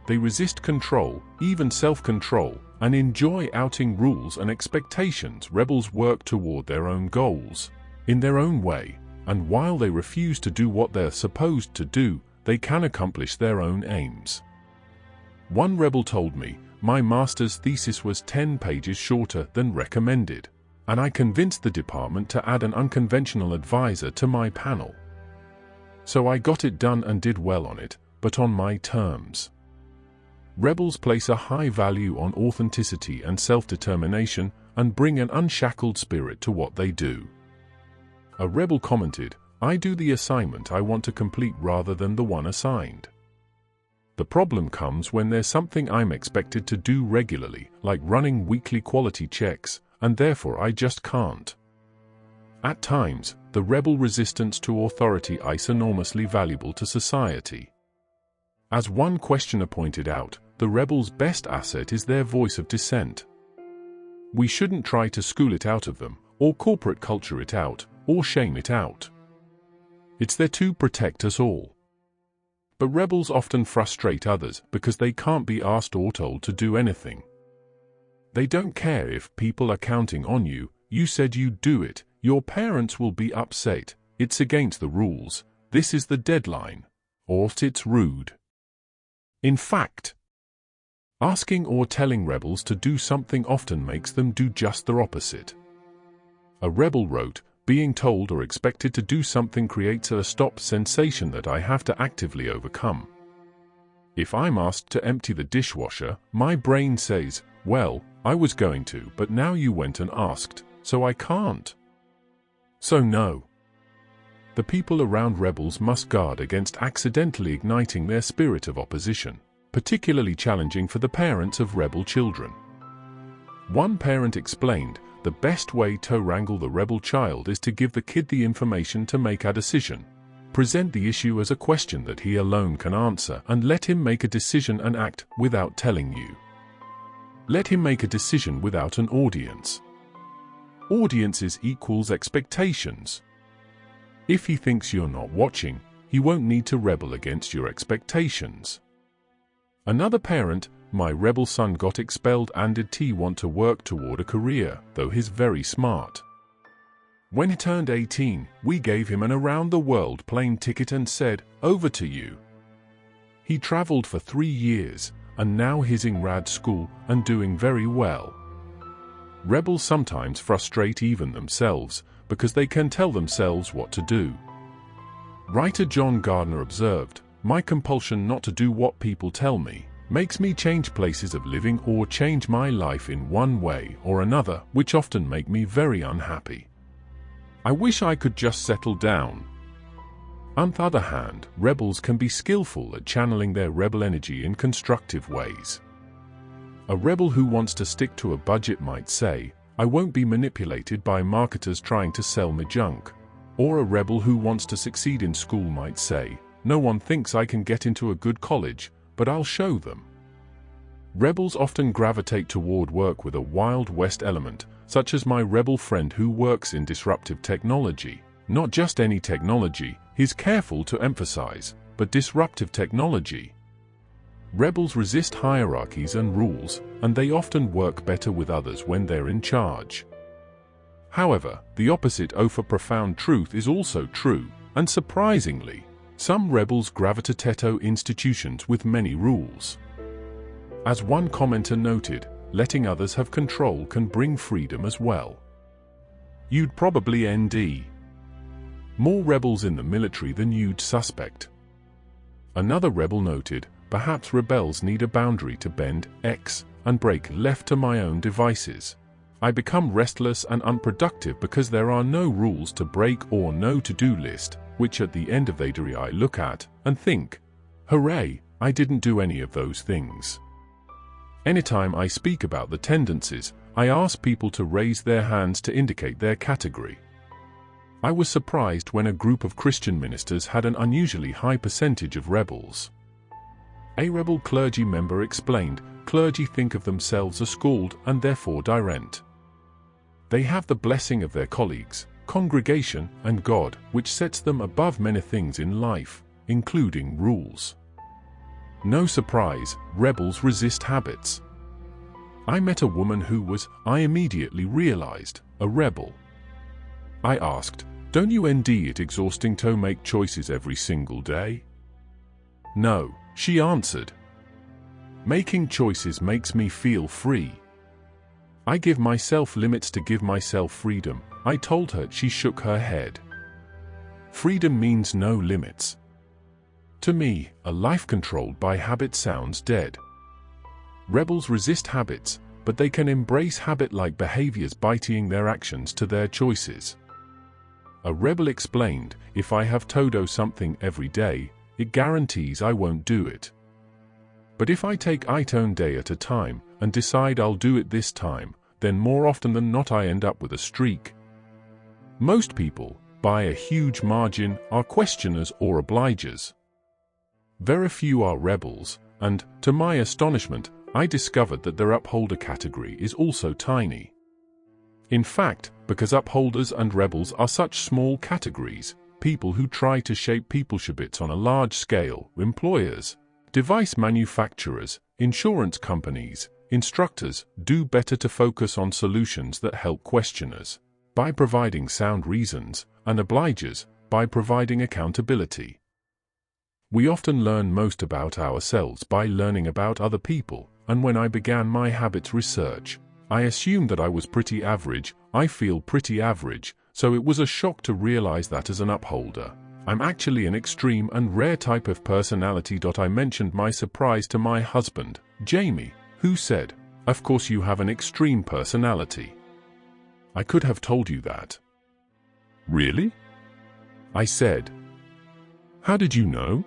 They resist control, even self-control, and enjoy outing rules and expectations. Rebels work toward their own goals, in their own way, and while they refuse to do what they're supposed to do, they can accomplish their own aims. One rebel told me, "My master's thesis was 10 pages shorter than recommended, and I convinced the department to add an unconventional advisor to my panel. So I got it done and did well on it, but on my terms." Rebels place a high value on authenticity and self-determination, and bring an unshackled spirit to what they do. A rebel commented, "I do the assignment I want to complete rather than the one assigned. The problem comes when there's something I'm expected to do regularly, like running weekly quality checks, and therefore I just can't." At times, the rebel resistance to authority is enormously valuable to society. As one questioner pointed out, the rebel's best asset is their voice of dissent. We shouldn't try to school it out of them, or corporate culture it out, or shame it out. It's there to protect us all. But rebels often frustrate others because they can't be asked or told to do anything. They don't care if people are counting on you, you said you'd do it, your parents will be upset, it's against the rules, this is the deadline, or it's rude. In fact, asking or telling rebels to do something often makes them do just the opposite. A rebel wrote, being told or expected to do something creates a stop sensation that I have to actively overcome. If I'm asked to empty the dishwasher, my brain says, well, I was going to, but now you went and asked, so I can't. So no. The people around rebels must guard against accidentally igniting their spirit of opposition, particularly challenging for the parents of rebel children. One parent explained, the best way to wrangle the rebel child is to give the kid the information to make a decision. Present the issue as a question that he alone can answer and let him make a decision and act without telling you. Let him make a decision without an audience. Audiences equals expectations. If he thinks you're not watching, he won't need to rebel against your expectations. Another parent, my rebel son got expelled and did he want to work toward a career, though he's very smart. When he turned 18, we gave him an around-the-world plane ticket and said, over to you. He traveled for 3 years, and now he's in grad school and doing very well. Rebels sometimes frustrate even themselves, because they can tell themselves what to do. Writer John Gardner observed, my compulsion not to do what people tell me makes me change places of living or change my life in one way or another, which often make me very unhappy. I wish I could just settle down. On the other hand, rebels can be skillful at channeling their rebel energy in constructive ways. A rebel who wants to stick to a budget might say, I won't be manipulated by marketers trying to sell me junk. Or a rebel who wants to succeed in school might say, no one thinks I can get into a good college, but I'll show them. Rebels often gravitate toward work with a Wild West element, such as my rebel friend who works in disruptive technology. Not just any technology, he's careful to emphasize, but disruptive technology. Rebels resist hierarchies and rules, and they often work better with others when they're in charge. However, the opposite of a profound truth is also true, and surprisingly, some rebels gravitate to institutions with many rules. As one commenter noted, letting others have control can bring freedom as well. You'd probably ND more rebels in the military than you'd suspect. Another rebel noted, perhaps rebels need a boundary to bend X and break left to my own devices. I become restless and unproductive because there are no rules to break or no to-do list, which at the end of the day I look at and think, hooray, I didn't do any of those things. Anytime I speak about the tendencies, I ask people to raise their hands to indicate their category. I was surprised when a group of Christian ministers had an unusually high percentage of rebels. A rebel clergy member explained, clergy think of themselves as schooled and therefore direct. They have the blessing of their colleagues, congregation, and God, which sets them above many things in life, including rules. No surprise, rebels resist habits. I met a woman who was, I immediately realized, a rebel. I asked, don't you ND it exhausting to make choices every single day? No, she answered. Making choices makes me feel free. I give myself limits to give myself freedom, I told her. She shook her head. Freedom means no limits. To me, a life controlled by habit sounds dead. Rebels resist habits, but they can embrace habit-like behaviors by tying their actions to their choices. A rebel explained, if I have to do something every day, it guarantees I won't do it. But if I take it one day at a time and decide I'll do it this time, then more often than not I end up with a streak. Most people, by a huge margin, are questioners or obligers. Very few are rebels, and, to my astonishment, I discovered that their upholder category is also tiny. In fact, because upholders and rebels are such small categories, people who try to shape people's habits on a large scale, employers, device manufacturers, insurance companies, instructors do better to focus on solutions that help questioners by providing sound reasons, and obligers by providing accountability. We often learn most about ourselves by learning about other people, and when I began my habits research, I assumed that I was pretty average. I feel pretty average, so it was a shock to realize that as an upholder, I'm actually an extreme and rare type of personality. I mentioned my surprise to my husband, Jamie, who said, "Of course you have an extreme personality. I could have told you that." "Really?" I said. "How did you know?"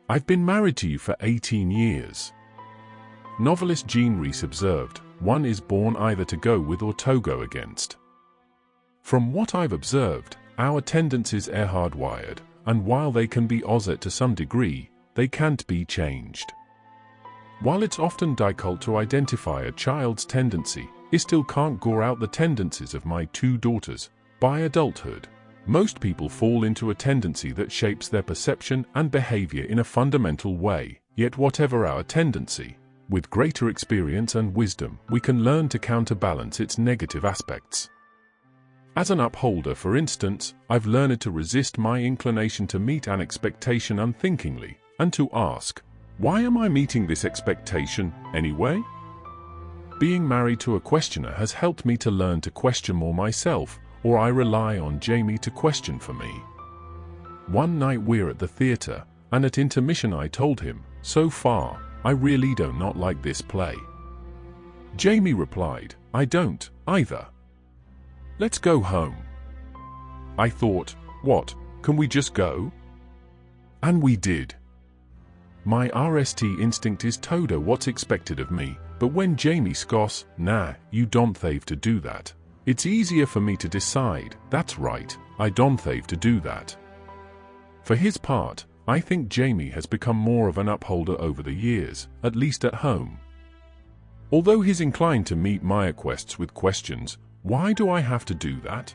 "I've been married to you for 18 years. Novelist Jean Rhys observed, "One is born either to go with or to go against." From what I've observed, our tendencies are hardwired, and while they can be offset to some degree, they can't be changed. While it's often difficult to identify a child's tendency, it still can't gore out the tendencies of my two daughters. By adulthood, most people fall into a tendency that shapes their perception and behavior in a fundamental way, yet whatever our tendency, with greater experience and wisdom, we can learn to counterbalance its negative aspects. As an upholder, for instance, I've learned to resist my inclination to meet an expectation unthinkingly, and to ask, why am I meeting this expectation anyway? Being married to a questioner has helped me to learn to question more myself, or I rely on Jamie to question for me. One night we're at the theater, and at intermission I told him, "So far, I really do not like this play." Jamie replied, "I don't, either. Let's go home." I thought, what, can we just go? And we did. My RST instinct is to do what's expected of me, but when Jamie scoffs, "Nah, you don't have to do that," it's easier for me to decide, that's right, I don't have to do that. For his part, I think Jamie has become more of an upholder over the years, at least at home. Although he's inclined to meet my requests with questions, "Why do I have to do that?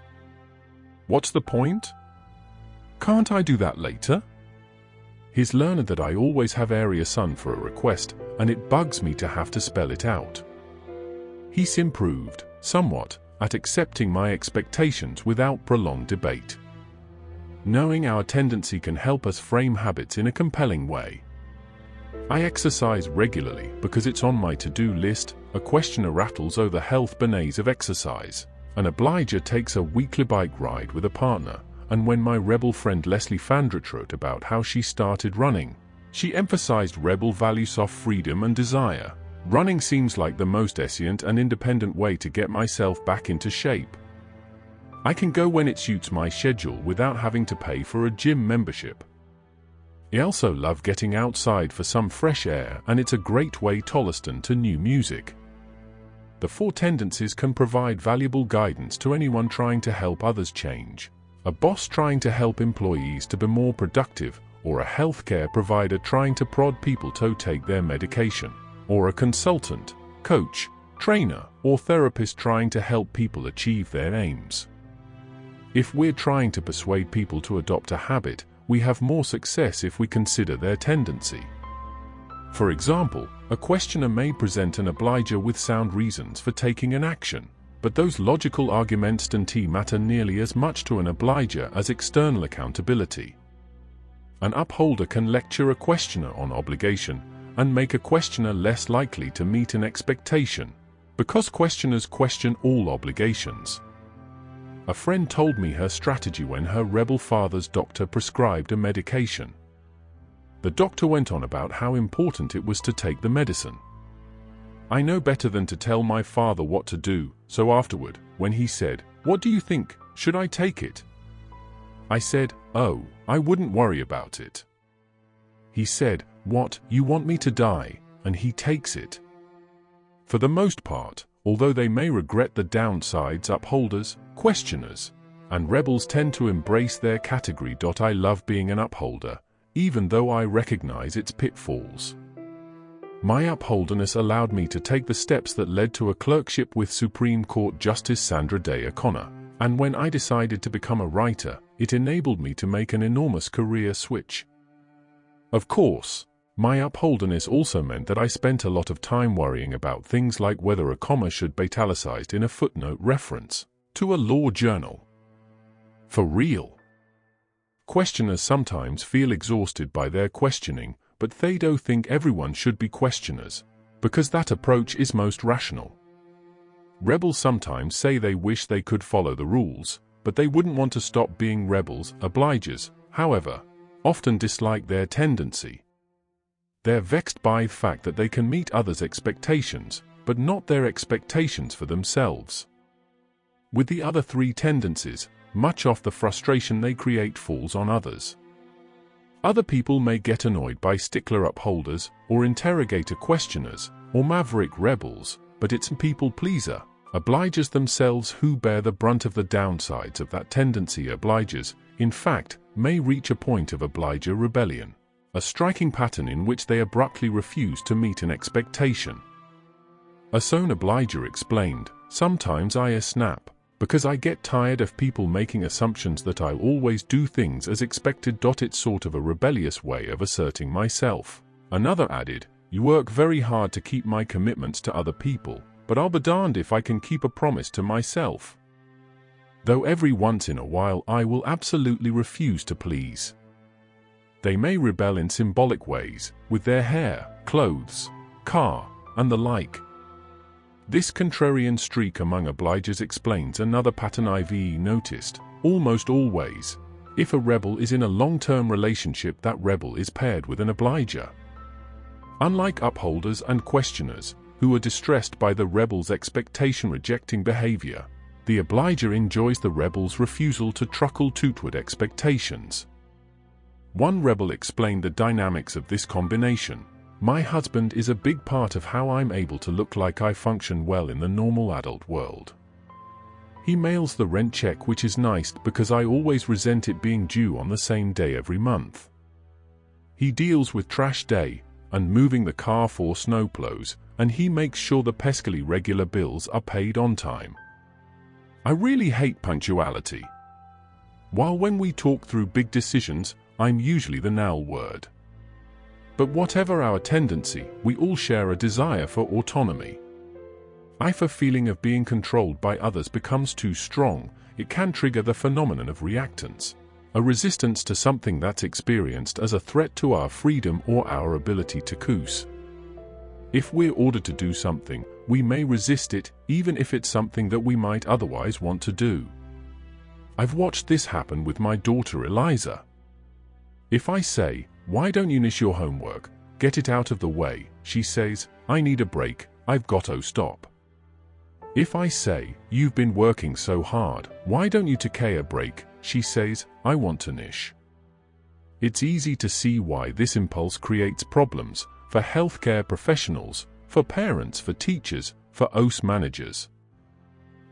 What's the point? Can't I do that later?" He's learned that I always have area sun for a request, and it bugs me to have to spell it out. He's improved, somewhat, at accepting my expectations without prolonged debate. Knowing our tendency can help us frame habits in a compelling way. I exercise regularly because it's on my to-do list. A questioner rattles over health benefits of exercise. An obliger takes a weekly bike ride with a partner. And when my rebel friend Leslie Fandrich wrote about how she started running, she emphasized rebel values of freedom and desire. Running seems like the most efficient and independent way to get myself back into shape. I can go when it suits my schedule without having to pay for a gym membership. I also love getting outside for some fresh air, and it's a great way to listen to new music. The four tendencies can provide valuable guidance to anyone trying to help others change. A boss trying to help employees to be more productive, or a healthcare provider trying to prod people to take their medication, or a consultant, coach, trainer, or therapist trying to help people achieve their aims. If we're trying to persuade people to adopt a habit, we have more success if we consider their tendency. For example, a questioner may present an obliger with sound reasons for taking an action, but those logical arguments don't matter nearly as much to an obliger as external accountability. An upholder can lecture a questioner on obligation and make a questioner less likely to meet an expectation, because questioners question all obligations. A friend told me her strategy when her rebel father's doctor prescribed a medication. The doctor went on about how important it was to take the medicine. "I know better than to tell my father what to do," so afterward, when he said, "What do you think, should I take it?" I said, "Oh, I wouldn't worry about it." He said, "What, you want me to die?" and he takes it. For the most part, although they may regret the downsides, upholders, questioners, and rebels tend to embrace their category. I love being an upholder, even though I recognize its pitfalls. My upholderness allowed me to take the steps that led to a clerkship with Supreme Court Justice Sandra Day O'Connor, and when I decided to become a writer, it enabled me to make an enormous career switch. Of course, My upholderness also meant that I spent a lot of time worrying about things like whether a comma should be italicized in a footnote reference to a law journal. For real. Questioners sometimes feel exhausted by their questioning, but they don't think everyone should be questioners, because that approach is most rational. Rebels sometimes say they wish they could follow the rules, but they wouldn't want to stop being rebels. Obligers, however, often dislike their tendency. They're vexed by the fact that they can meet others' expectations, but not their expectations for themselves. With the other three tendencies, much of the frustration they create falls on others. Other people may get annoyed by stickler upholders, or interrogator questioners, or maverick rebels, but it's people-pleaser, obligers themselves who bear the brunt of the downsides of that tendency. Obligers, in fact, may reach a point of obliger rebellion, a striking pattern in which they abruptly refuse to meet an expectation. A Sohn obliger explained, "Sometimes I snap, because I get tired of people making assumptions that I'll always do things as expected. It's sort of a rebellious way of asserting myself." Another added, "You work very hard to keep my commitments to other people, but I'll be darned if I can keep a promise to myself. Though every once in a while I will absolutely refuse to please." They may rebel in symbolic ways, with their hair, clothes, car, and the like. This contrarian streak among obligers explains another pattern I've noticed. Almost always, if a rebel is in a long-term relationship, that rebel is paired with an obliger. Unlike upholders and questioners, who are distressed by the rebel's expectation-rejecting behavior, the obliger enjoys the rebel's refusal to truckle toward expectations. One rebel explained the dynamics of this combination. "My husband is a big part of how I'm able to look like I function well in the normal adult world. He mails the rent check, which is nice because I always resent it being due on the same day every month. He deals with trash day and moving the car for snowplows, and he makes sure the pescally regular bills are paid on time. I really hate punctuality. While when we talk through big decisions, I'm usually the now word." But whatever our tendency, we all share a desire for autonomy. If a feeling of being controlled by others becomes too strong, it can trigger the phenomenon of reactance, a resistance to something that's experienced as a threat to our freedom or our ability to choose. If we're ordered to do something, we may resist it, even if it's something that we might otherwise want to do. I've watched this happen with my daughter Eliza. If I say, "Why don't you finish your homework? Get it out of the way," she says, "I need a break, I've got to stop." If I say, "You've been working so hard, why don't you take a break?" she says, "I want to nish." It's easy to see why this impulse creates problems for healthcare professionals, for parents, for teachers, for OS managers.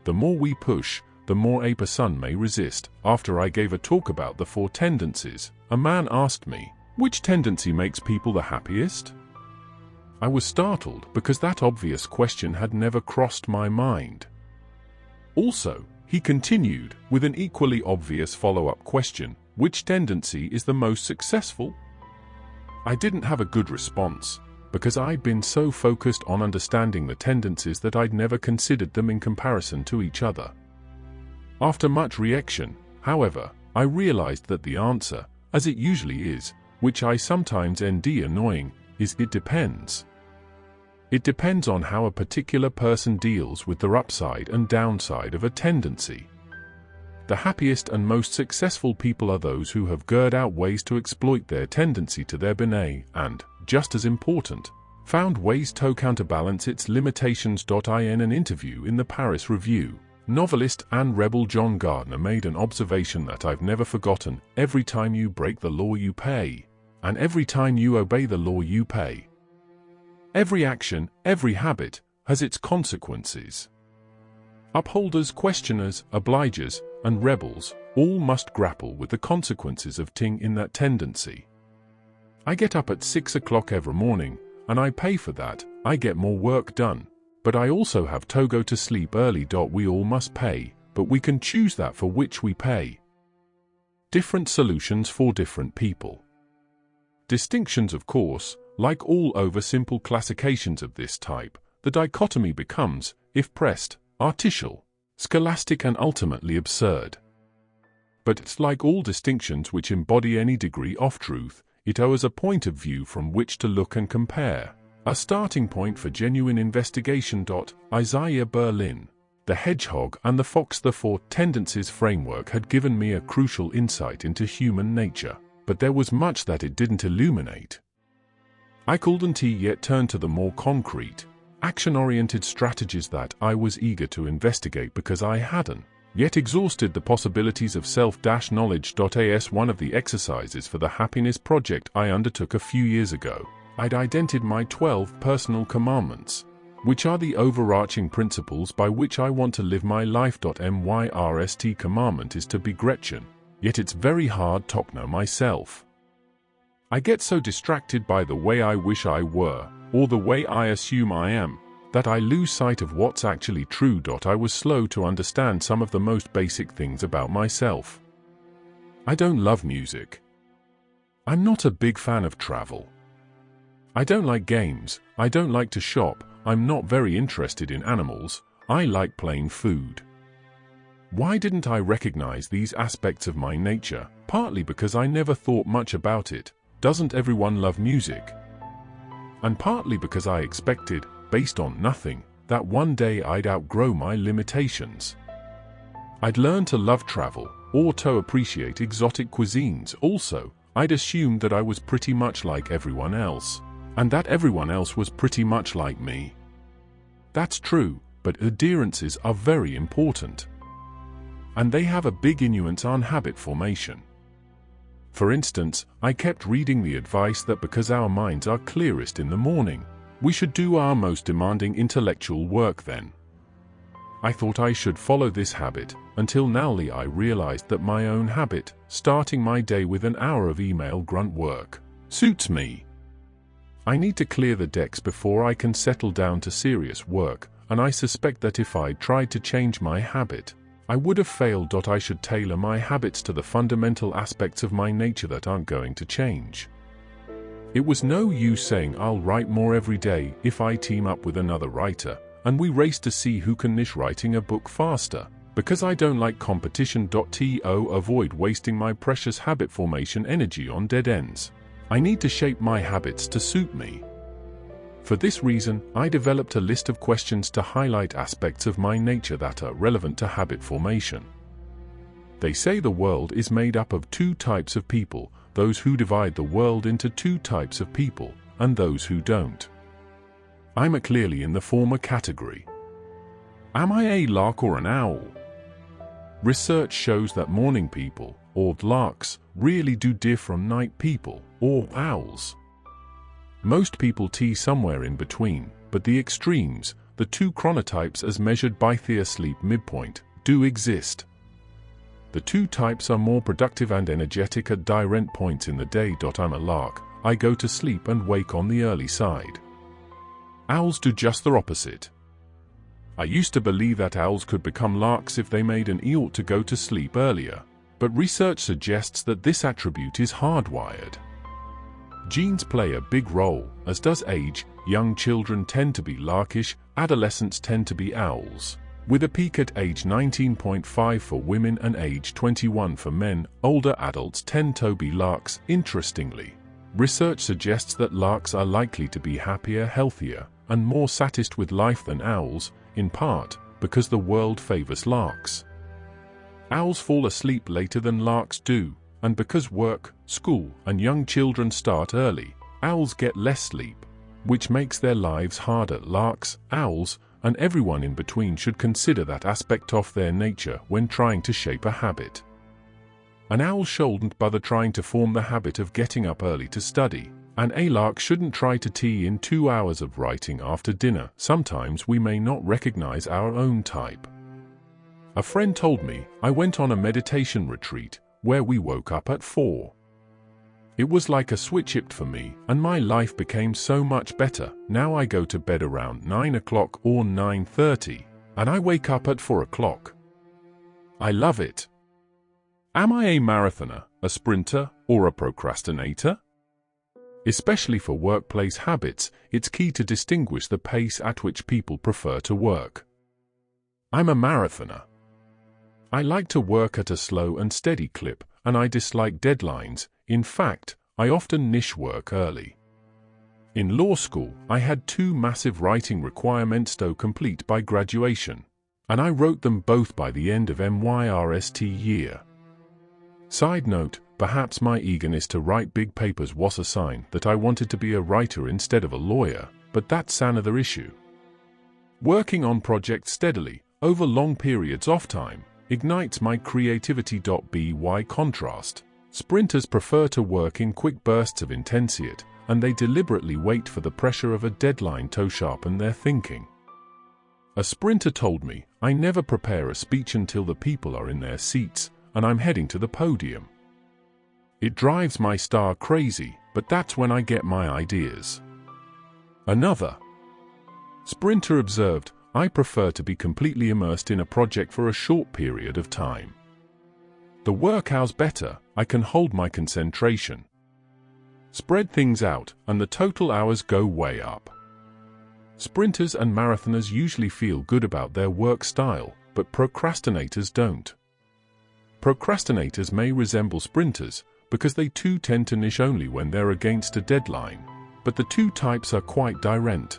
The more we push, the more a person may resist. After I gave a talk about the 4 tendencies, a man asked me, "Which tendency makes people the happiest?" I was startled because that obvious question had never crossed my mind. Also, he continued with an equally obvious follow-up question, "Which tendency is the most successful?" I didn't have a good response, because I'd been so focused on understanding the tendencies that I'd never considered them in comparison to each other. After much reaction, however, I realized that the answer, as it usually is, which I sometimes find annoying, is it depends. It depends on how a particular person deals with the upside and downside of a tendency. The happiest and most successful people are those who have figured out ways to exploit their tendency to their benefit and, just as important, found ways to counterbalance its limitations. In an interview in the Paris Review, novelist and rebel John Gardner made an observation that I've never forgotten: every time you break the law you pay, and every time you obey the law you pay. Every action, every habit, has its consequences. Upholders, questioners, obligers, and rebels all must grapple with the consequences of ting in that tendency. I get up at 6 o'clock every morning, and I pay for that. I get more work done. But I also have to go to sleep early. We all must pay, but we can choose that for which we pay. Different solutions for different people. Distinctions, of course, Like all oversimple classifications of this type, the dichotomy becomes, if pressed, artificial, scholastic and ultimately absurd. But it's like all distinctions which embody any degree of truth, it owes a point of view from which to look and compare. A starting point for genuine investigation. Isaiah Berlin. The Hedgehog and the Fox. The Four Tendencies framework had given me a crucial insight into human nature, but there was much that it didn't illuminate. I couldn't yet turn to the more concrete, action-oriented strategies that I was eager to investigate because I hadn't yet exhausted the possibilities of self-knowledge. As one of the exercises for the Happiness Project I undertook a few years ago, I'd identified my 12 personal commandments, which are the overarching principles by which I want to live my life. Myrst commandment is to be Gretchen, yet it's very hard to know myself. I get so distracted by the way I wish I were, or the way I assume I am, that I lose sight of what's actually true. I was slow to understand some of the most basic things about myself. I don't love music. I'm not a big fan of travel. I don't like games, I don't like to shop, I'm not very interested in animals, I like plain food. Why didn't I recognize these aspects of my nature? Partly because I never thought much about it. Doesn't everyone love music? And partly because I expected, based on nothing, that one day I'd outgrow my limitations. I'd learn to love travel, or to appreciate exotic cuisines. Also, I'd assumed that I was pretty much like everyone else, and that everyone else was pretty much like me. That's true, but adherences are very important. And they have a big influence on habit formation. For instance, I kept reading the advice that because our minds are clearest in the morning, we should do our most demanding intellectual work then. I thought I should follow this habit, until nowly I realized that my own habit, starting my day with an hour of email grunt work, suits me. I need to clear the decks before I can settle down to serious work, and I suspect that if I tried to change my habit, I would have failed. I should tailor my habits to the fundamental aspects of my nature that aren't going to change. It was no use saying I'll write more every day if I team up with another writer, and we race to see who can finish writing a book faster, because I don't like competition. To avoid wasting my precious habit formation energy on dead ends, I need to shape my habits to suit me. For this reason, I developed a list of questions to highlight aspects of my nature that are relevant to habit formation. They say the world is made up of two types of people, those who divide the world into two types of people, and those who don't. I'm clearly in the former category. Am I a lark or an owl? Research shows that morning people, or larks, really do differ from night people, or owls. Most people tee somewhere in between, but the extremes, the two chronotypes as measured by their sleep midpoint, do exist. The two types are more productive and energetic at different points in the day. I'm a lark, I go to sleep and wake on the early side. Owls do just the opposite. I used to believe that owls could become larks if they made an effort to go to sleep earlier, but research suggests that this attribute is hardwired. Genes play a big role, as does age. Young children tend to be larkish, adolescents tend to be owls, with a peak at age 19.5 for women and age 21 for men. Older adults tend to be larks. Interestingly, research suggests that larks are likely to be happier, healthier, and more satisfied with life than owls, in part because the world favors larks. Owls fall asleep later than larks do, and because work, school, and young children start early, owls get less sleep, which makes their lives harder. Larks, owls, and everyone in between should consider that aspect of their nature when trying to shape a habit. An owl shouldn't bother trying to form the habit of getting up early to study, and a lark shouldn't try to tee in 2 hours of writing after dinner. Sometimes we may not recognize our own type. A friend told me I went on a meditation retreat where we woke up at 4. It was like a switch flipped for me, and my life became so much better. Now I go to bed around 9 o'clock or 9:30, and I wake up at 4 o'clock. I love it. Am I a marathoner, a sprinter, or a procrastinator? Especially for workplace habits, it's key to distinguish the pace at which people prefer to work. I'm a marathoner. I like to work at a slow and steady clip, and I dislike deadlines. In fact, I often niche work early. In law school, I had 2 massive writing requirements to complete by graduation, and I wrote them both by the end of MYRST year. Side note, perhaps my eagerness to write big papers was a sign that I wanted to be a writer instead of a lawyer, but that's another issue. Working on projects steadily, over long periods of time, ignites my creativity. By contrast, sprinters prefer to work in quick bursts of intensity, and they deliberately wait for the pressure of a deadline to sharpen their thinking. A sprinter told me, "I never prepare a speech until the people are in their seats, and I'm heading to the podium." It drives my star crazy, but that's when I get my ideas. Another sprinter observed, "I prefer to be completely immersed in a project for a short period of time. The work hours better, I can hold my concentration. Spread things out, and the total hours go way up." Sprinters and marathoners usually feel good about their work style, but procrastinators don't. Procrastinators may resemble sprinters, because they too tend to niche only when they're against a deadline, but the 2 types are quite different.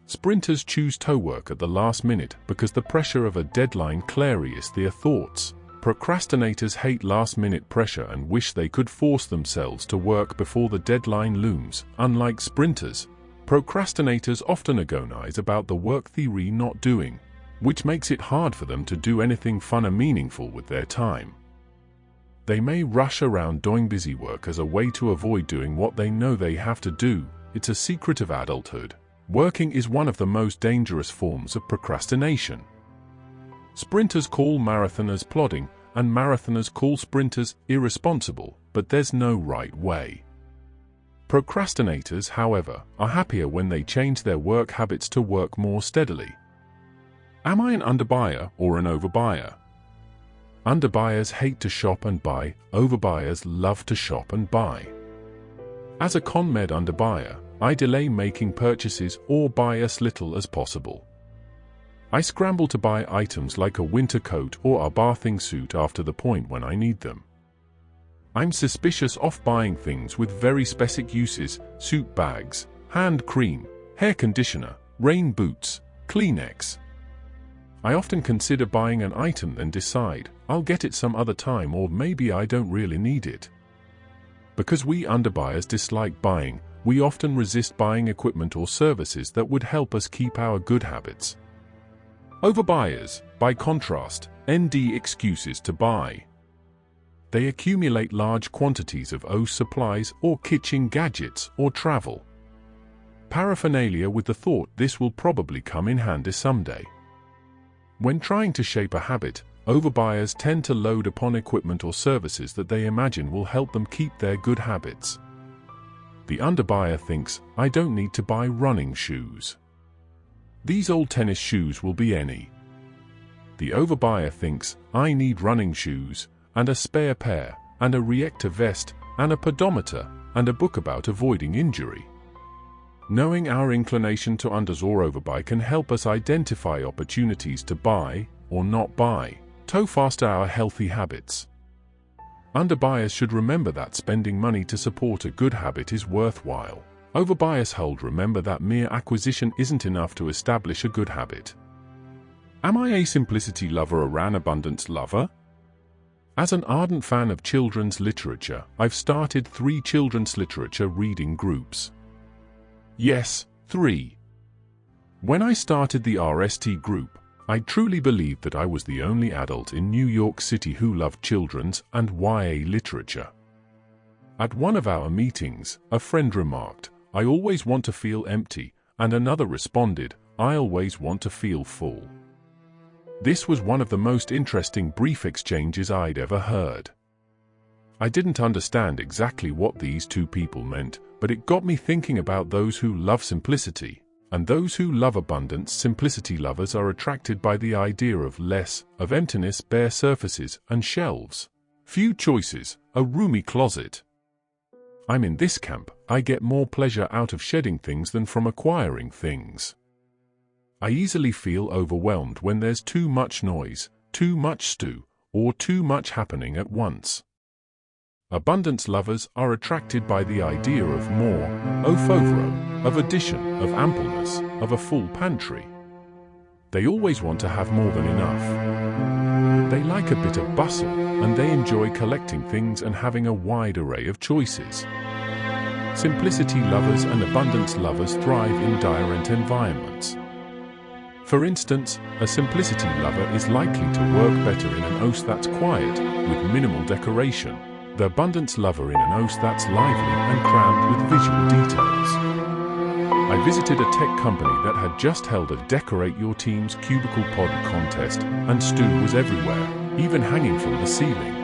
Sprinters choose to work at the last minute because the pressure of a deadline clarifies their thoughts. Procrastinators hate last-minute pressure and wish they could force themselves to work before the deadline looms. Unlike sprinters, procrastinators often agonize about the work they're not doing, which makes it hard for them to do anything fun or meaningful with their time. They may rush around doing busy work as a way to avoid doing what they know they have to do. It's a secret of adulthood. Working is one of the most dangerous forms of procrastination. Sprinters call marathoners plodding, and marathoners call sprinters irresponsible, but there's no right way. Procrastinators, however, are happier when they change their work habits to work more steadily. Am I an underbuyer or an overbuyer? Underbuyers hate to shop and buy, overbuyers love to shop and buy. As a ConMed underbuyer, I delay making purchases or buy as little as possible. I scramble to buy items like a winter coat or a bathing suit after the point when I need them. I'm suspicious of buying things with very specific uses: suit bags, hand cream, hair conditioner, rain boots, Kleenex. I often consider buying an item and decide, I'll get it some other time, or maybe I don't really need it. Because we underbuyers dislike buying, we often resist buying equipment or services that would help us keep our good habits. Overbuyers, by contrast, ND excuses to buy. They accumulate large quantities of supplies or kitchen gadgets or travel paraphernalia with the thought this will probably come in handy someday. When trying to shape a habit, overbuyers tend to load upon equipment or services that they imagine will help them keep their good habits. The underbuyer thinks, I don't need to buy running shoes. These old tennis shoes will be any. The overbuyer thinks, I need running shoes, and a spare pair, and a reactor vest, and a pedometer, and a book about avoiding injury. Knowing our inclination to unders or overbuy can help us identify opportunities to buy, or not buy, to foster our healthy habits. Underbuyers should remember that spending money to support a good habit is worthwhile. Overbuyers hold remember that mere acquisition isn't enough to establish a good habit. Am I a simplicity lover or an abundance lover? As an ardent fan of children's literature, I've started 3 children's literature reading groups. Yes, 3. When I started the RST group, I truly believed that I was the only adult in New York City who loved children's and YA literature. At one of our meetings, a friend remarked, I always want to feel empty, and another responded, I always want to feel full. This was one of the most interesting brief exchanges I'd ever heard. I didn't understand exactly what these 2 people meant, but it got me thinking about those who love simplicity, and those who love abundance. Simplicity lovers are attracted by the idea of less, of emptiness, bare surfaces, and shelves. Few choices, a roomy closet. I'm in this camp. I get more pleasure out of shedding things than from acquiring things. I easily feel overwhelmed when there's too much noise, too much stew, or too much happening at once. Abundance lovers are attracted by the idea of more, au fauvre, of addition, of ampleness, of a full pantry. They always want to have more than enough. They like a bit of bustle, and they enjoy collecting things and having a wide array of choices. Simplicity lovers and abundance lovers thrive in direct environments. For instance, a simplicity lover is likely to work better in an house that's quiet, with minimal decoration. The abundance lover in an house that's lively and crammed with visual details. I visited a tech company that had just held a Decorate Your Team's Cubicle Pod contest, and stew was everywhere, even hanging from the ceiling.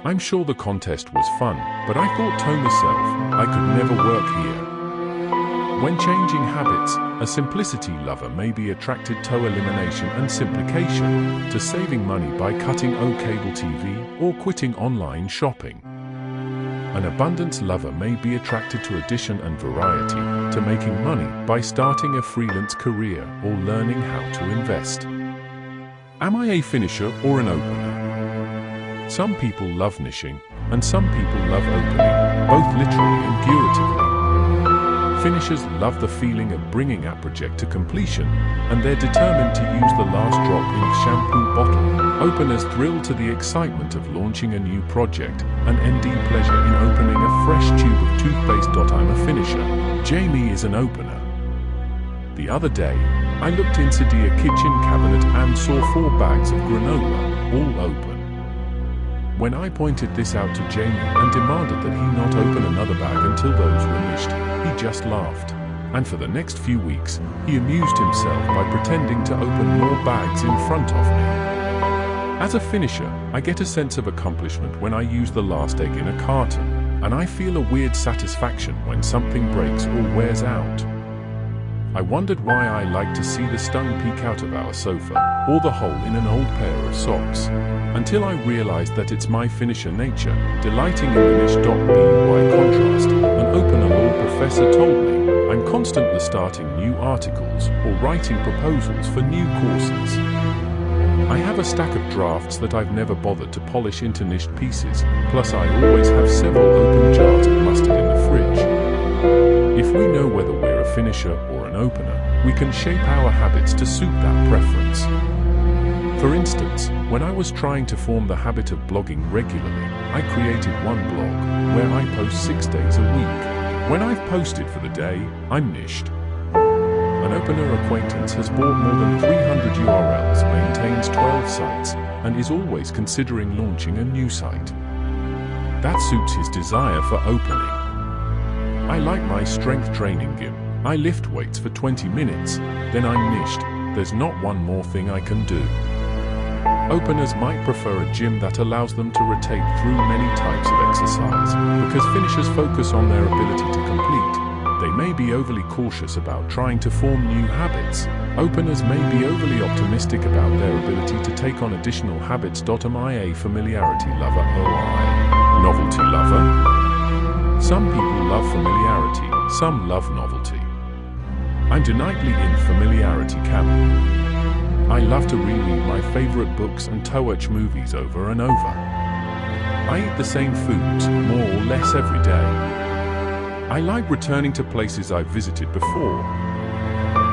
I'm sure the contest was fun, but I thought to myself, I could never work here. When changing habits, a simplicity lover may be attracted to elimination and simplification, to saving money by cutting cable TV or quitting online shopping. An abundance lover may be attracted to addition and variety, to making money by starting a freelance career or learning how to invest. Am I a finisher or an opener? Some people love finishing, and some people love opening, both literally and figuratively. Finishers love the feeling of bringing a project to completion, and they're determined to use the last drop in the shampoo bottle. Openers thrill to the excitement of launching a new project, and ND pleasure in opening a fresh tube of toothpaste. I'm a finisher. Jamie is an opener. The other day, I looked inside a kitchen cabinet and saw 4 bags of granola, all open. When I pointed this out to Jamie and demanded that he not open another bag until those were finished, he just laughed. And for the next few weeks, he amused himself by pretending to open more bags in front of me. As a finisher, I get a sense of accomplishment when I use the last egg in a carton, and I feel a weird satisfaction when something breaks or wears out. I wondered why I like to see the stung peek out of our sofa, or the hole in an old pair of socks, until I realized that it's my finisher nature, delighting in the niche. By contrast, an opener law professor told me, I'm constantly starting new articles or writing proposals for new courses. I have a stack of drafts that I've never bothered to polish into niched pieces, plus I always have several open jars of mustard in the fridge. If we know whether we're a finisher or an opener, we can shape our habits to suit that preference. For instance, when I was trying to form the habit of blogging regularly, I created one blog where I post 6 days a week. When I've posted for the day, I'm niched. An opener acquaintance has bought more than 300 URLs, maintains 12 sites, and is always considering launching a new site. That suits his desire for opening. I like my strength training gym. I lift weights for 20 minutes, then I'm niched. There's not one more thing I can do. Openers might prefer a gym that allows them to rotate through many types of exercise, because finishers focus on their ability to complete. They may be overly cautious about trying to form new habits. Openers may be overly optimistic about their ability to take on additional habits. Am I a familiarity lover or a novelty lover? Some people love familiarity, some love novelty. I'm definitely in familiarity camp. I love to reread my favorite books and to watch movies over and over. I eat the same foods, more or less every day. I like returning to places I've visited before.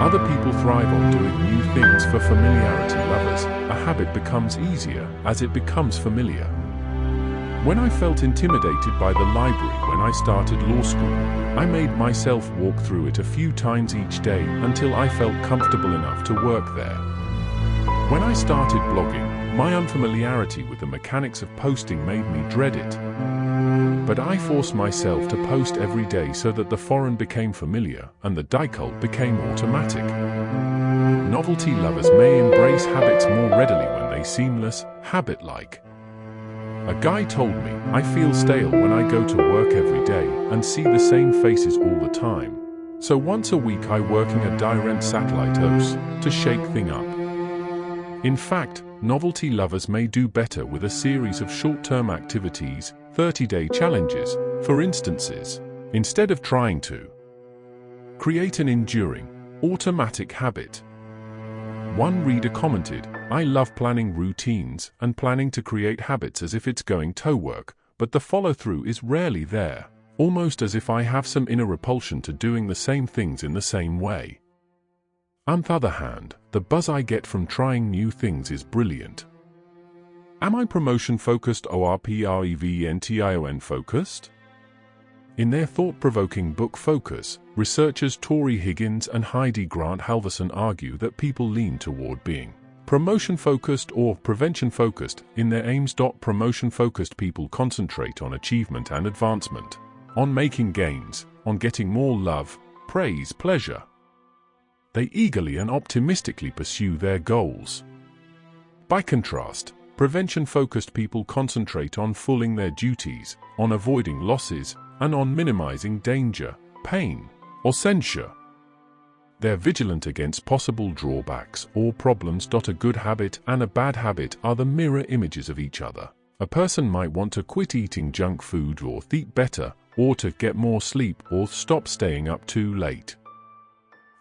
Other people thrive on doing new things. For familiarity lovers, a habit becomes easier as it becomes familiar. When I felt intimidated by the library when I started law school, I made myself walk through it a few times each day until I felt comfortable enough to work there. When I started blogging, my unfamiliarity with the mechanics of posting made me dread it. But I forced myself to post every day so that the foreign became familiar and the default became automatic. Novelty lovers may embrace habits more readily when they seamless, habit-like. A guy told me, I feel stale when I go to work every day and see the same faces all the time. So once a week I work in a direct satellite house to shake things up. In fact, novelty lovers may do better with a series of short-term activities 30-day challenges, for instances, instead of trying to create an enduring, automatic habit. One reader commented, "I love planning routines and planning to create habits as if it's going to work, but the follow-through is rarely there, almost as if I have some inner repulsion to doing the same things in the same way. On the other hand, the buzz I get from trying new things is brilliant." Am I promotion-focused or prevention-focused? In their thought-provoking book Focus, researchers Tori Higgins and Heidi Grant Halverson argue that people lean toward being promotion-focused or prevention-focused in their aims. Promotion-focused people concentrate on achievement and advancement, on making gains, on getting more love, praise, pleasure. They eagerly and optimistically pursue their goals. By contrast, prevention-focused people concentrate on fulfilling their duties, on avoiding losses, and on minimizing danger, pain, or censure. They're vigilant against possible drawbacks or problems. A good habit and a bad habit are the mirror images of each other. A person might want to quit eating junk food or eat better, or to get more sleep or stop staying up too late.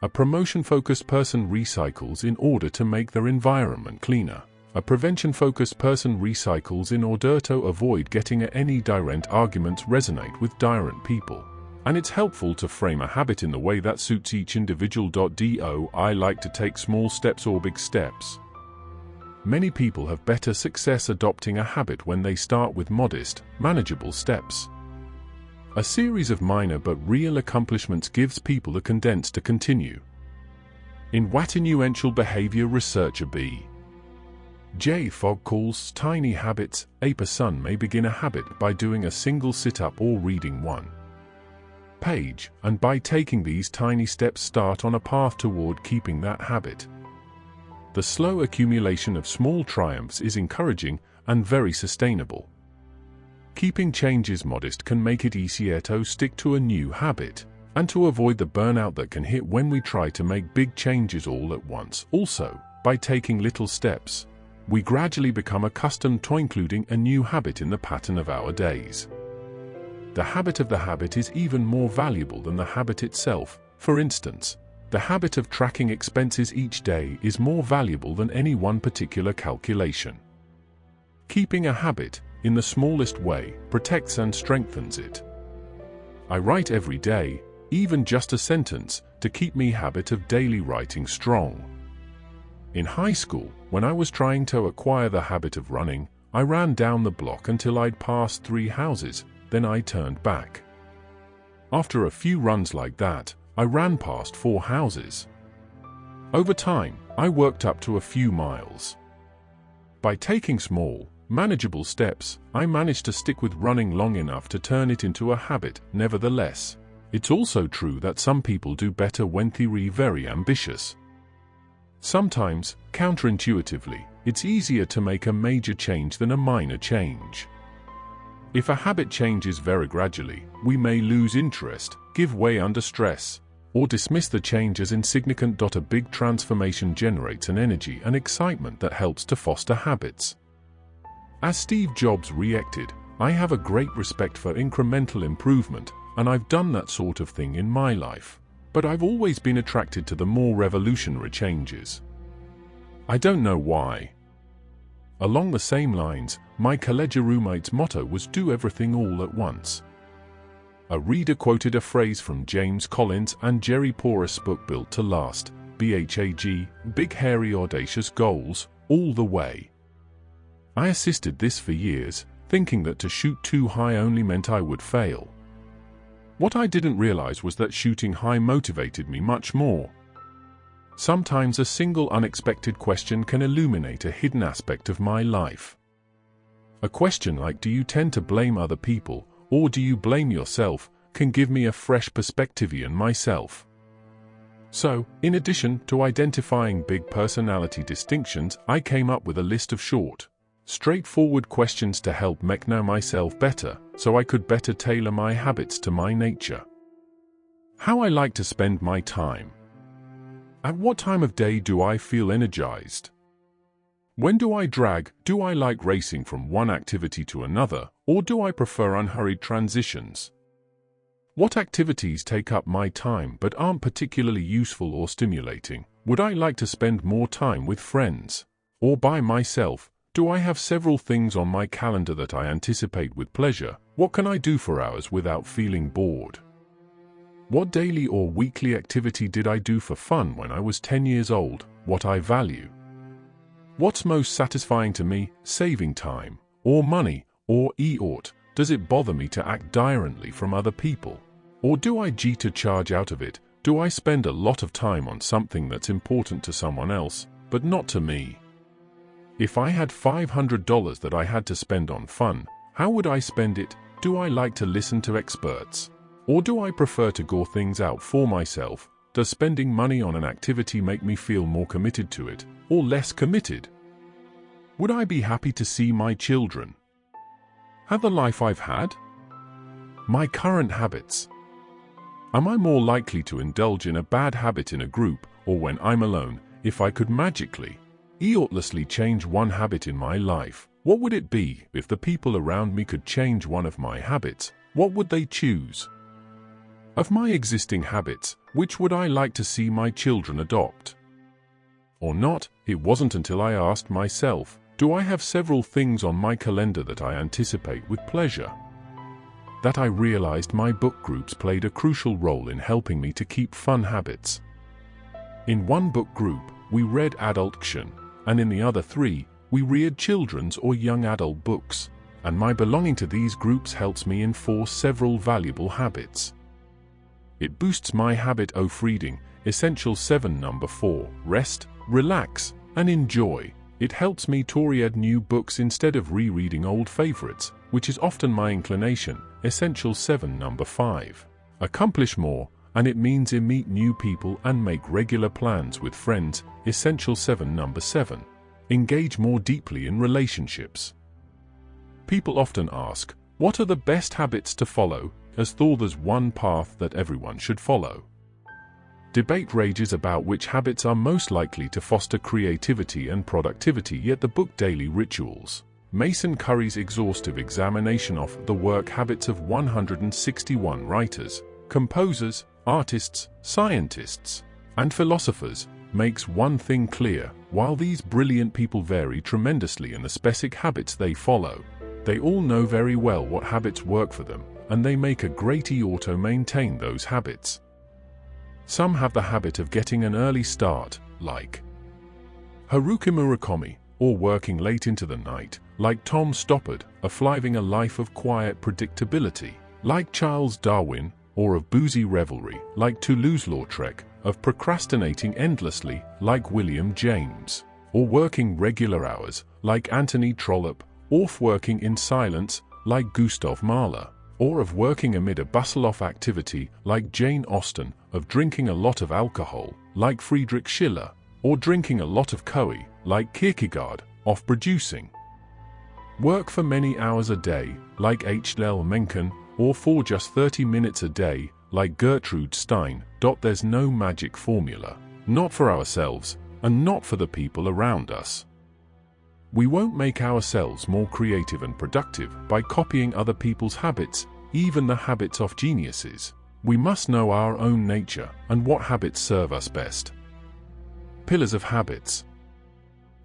A promotion-focused person recycles in order to make their environment cleaner. A prevention-focused person recycles in order to avoid getting any direct arguments resonate with direct people. And it's helpful to frame a habit in the way that suits each individual. I like to take small steps or big steps. Many people have better success adopting a habit when they start with modest, manageable steps. A series of minor but real accomplishments gives people the confidence to continue. In what influential behavior researcher B.J. Fogg calls tiny habits, a person may begin a habit by doing a single sit-up or reading one page, and by taking these tiny steps start on a path toward keeping that habit. The slow accumulation of small triumphs is encouraging and very sustainable. Keeping changes modest can make it easier to stick to a new habit, and to avoid the burnout that can hit when we try to make big changes all at once. Also, by taking little steps, we gradually become accustomed to including a new habit in the pattern of our days. The habit of the habit is even more valuable than the habit itself. For instance, the habit of tracking expenses each day is more valuable than any one particular calculation. Keeping a habit, in the smallest way, protects and strengthens it. I write every day, even just a sentence, to keep my habit of daily writing strong. In high school, when I was trying to acquire the habit of running, I ran down the block until I'd passed 3 houses, then I turned back. After a few runs like that, I ran past 4 houses. Over time, I worked up to a few miles. By taking small, manageable steps, I managed to stick with running long enough to turn it into a habit. Nevertheless, it's also true that some people do better when they're very ambitious. Sometimes, counterintuitively, it's easier to make a major change than a minor change. If a habit changes very gradually, we may lose interest, give way under stress, or dismiss the change as insignificant. A big transformation generates an energy and excitement that helps to foster habits. As Steve Jobs reacted, I have a great respect for incremental improvement, and I've done that sort of thing in my life. But I've always been attracted to the more revolutionary changes. I don't know why. Along the same lines, my college roommate's motto was "do everything all at once." A reader quoted a phrase from James Collins and Jerry Porras' book Built to Last, BHAG, Big Hairy Audacious Goals, All the Way. I assisted this for years, thinking that to shoot too high only meant I would fail. What I didn't realize was that shooting high motivated me much more. Sometimes a single unexpected question can illuminate a hidden aspect of my life. A question like "do you tend to blame other people, or do you blame yourself?" can give me a fresh perspective on myself. So, in addition to identifying big personality distinctions, I came up with a list of short, straightforward questions to help make know myself better, so I could better tailor my habits to my nature. How I like to spend my time. At what time of day do I feel energized? When do I drag? Do I like racing from one activity to another, Or do I prefer unhurried transitions? What activities take up my time but aren't particularly useful or stimulating? Would I like to spend more time with friends? Or by myself? Do I have several things on my calendar that I anticipate with pleasure? What can I do for hours without feeling bored? What daily or weekly activity did I do for fun when I was 10 years old? What I value? What's most satisfying to me? Saving time, or money, or ought? Does it bother me to act differently from other people? Or do I to charge out of it? Do I spend a lot of time on something that's important to someone else, but not to me? If I had $500 that I had to spend on fun, how would I spend it? Do I like to listen to experts? Or do I prefer to gore things out for myself? Does spending money on an activity make me feel more committed to it, or less committed? Would I be happy to see my children have the life I've had? My current habits. Am I more likely to indulge in a bad habit in a group, or when I'm alone? If I could magically, effortlessly change one habit in my life, what would it be? If the people around me could change one of my habits, what would they choose? Of my existing habits, which would I like to see my children adopt? Or not? It wasn't until I asked myself, do I have several things on my calendar that I anticipate with pleasure, that I realized my book groups played a crucial role in helping me to keep fun habits. In one book group, we read adult fiction, and in the other three, we read children's or young adult books, and my belonging to these groups helps me enforce several valuable habits. It boosts my habit of reading, Essential 7 number 4, rest, relax, and enjoy. It helps me to read new books instead of rereading old favorites, which is often my inclination, Essential 7 number 5. Accomplish more, and it means I meet new people and make regular plans with friends, Essential 7 number 7. Engage more deeply in relationships. People often ask, what are the best habits to follow, as though there's one path that everyone should follow. Debate rages about which habits are most likely to foster creativity and productivity, yet the book Daily Rituals, Mason Curry's exhaustive examination of the work habits of 161 writers, composers, artists, scientists, and philosophers, makes one thing clear: while these brilliant people vary tremendously in the specific habits they follow, they all know very well what habits work for them, and they make a great effort to maintain those habits. Some have the habit of getting an early start, like Haruki Murakami, or working late into the night, like Tom Stoppard, of living a life of quiet predictability, like Charles Darwin, or of boozy revelry, like Toulouse-Lautrec, of procrastinating endlessly, like William James, or working regular hours, like Anthony Trollope, or working in silence, like Gustav Mahler, or of working amid a bustle of activity, like Jane Austen, of drinking a lot of alcohol, like Friedrich Schiller, or drinking a lot of coffee, like Kierkegaard, of producing work for many hours a day, like H.L. Mencken, or for just 30 minutes a day, like Gertrude Stein. There's no magic formula, not for ourselves, and not for the people around us. We won't make ourselves more creative and productive by copying other people's habits, even the habits of geniuses. We must know our own nature and what habits serve us best. Pillars of habits.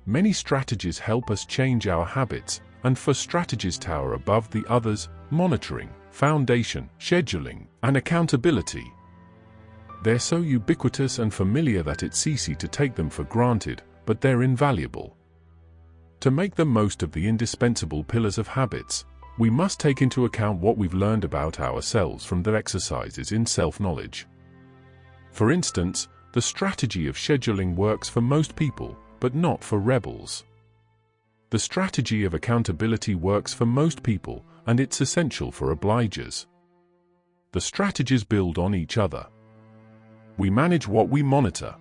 Many strategies help us change our habits, and for strategies tower above the others: monitoring, foundation, scheduling, and accountability. They're so ubiquitous and familiar that it's easy to take them for granted, but they're invaluable. To make the most of the indispensable pillars of habits, we must take into account what we've learned about ourselves from their exercises in self-knowledge. For instance, the strategy of scheduling works for most people, but not for rebels. The strategy of accountability works for most people, and it's essential for obligers. The strategies build on each other. We manage what we monitor.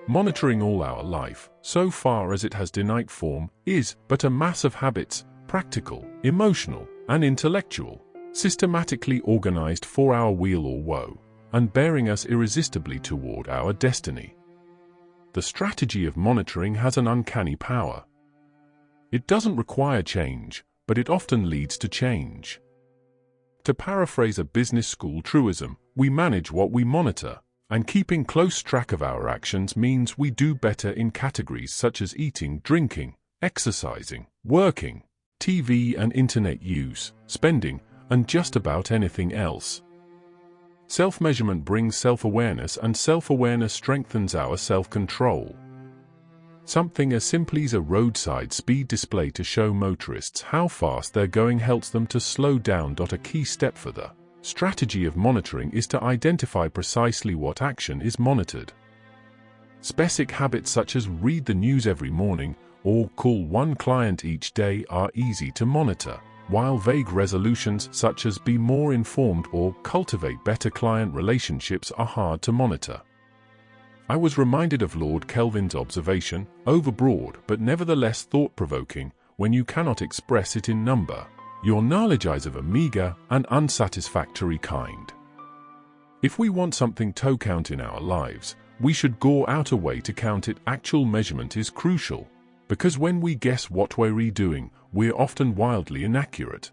Monitoring all our life, so far as it has denied form, is but a mass of habits, practical, emotional, and intellectual, systematically organized for our weal or woe, and bearing us irresistibly toward our destiny. The strategy of monitoring has an uncanny power. It doesn't require change, but it often leads to change. To paraphrase a business school truism, we manage what we monitor, and keeping close track of our actions means we do better in categories such as eating, drinking, exercising, working, TV and internet use, spending, and just about anything else. Self-measurement brings self-awareness, and self-awareness strengthens our self-control. Something as simple as a roadside speed display to show motorists how fast they're going helps them to slow down. A key step for the strategy of monitoring is to identify precisely what action is monitored. Specific habits such as read the news every morning or call one client each day are easy to monitor, while vague resolutions such as be more informed or cultivate better client relationships are hard to monitor. I was reminded of Lord Kelvin's observation, overbroad but nevertheless thought-provoking: when you cannot express it in number, your knowledge is of a meager and unsatisfactory kind. If we want something to count in our lives, we should go out a way to count it. Actual measurement is crucial, because when we guess what we're doing, we're often wildly inaccurate.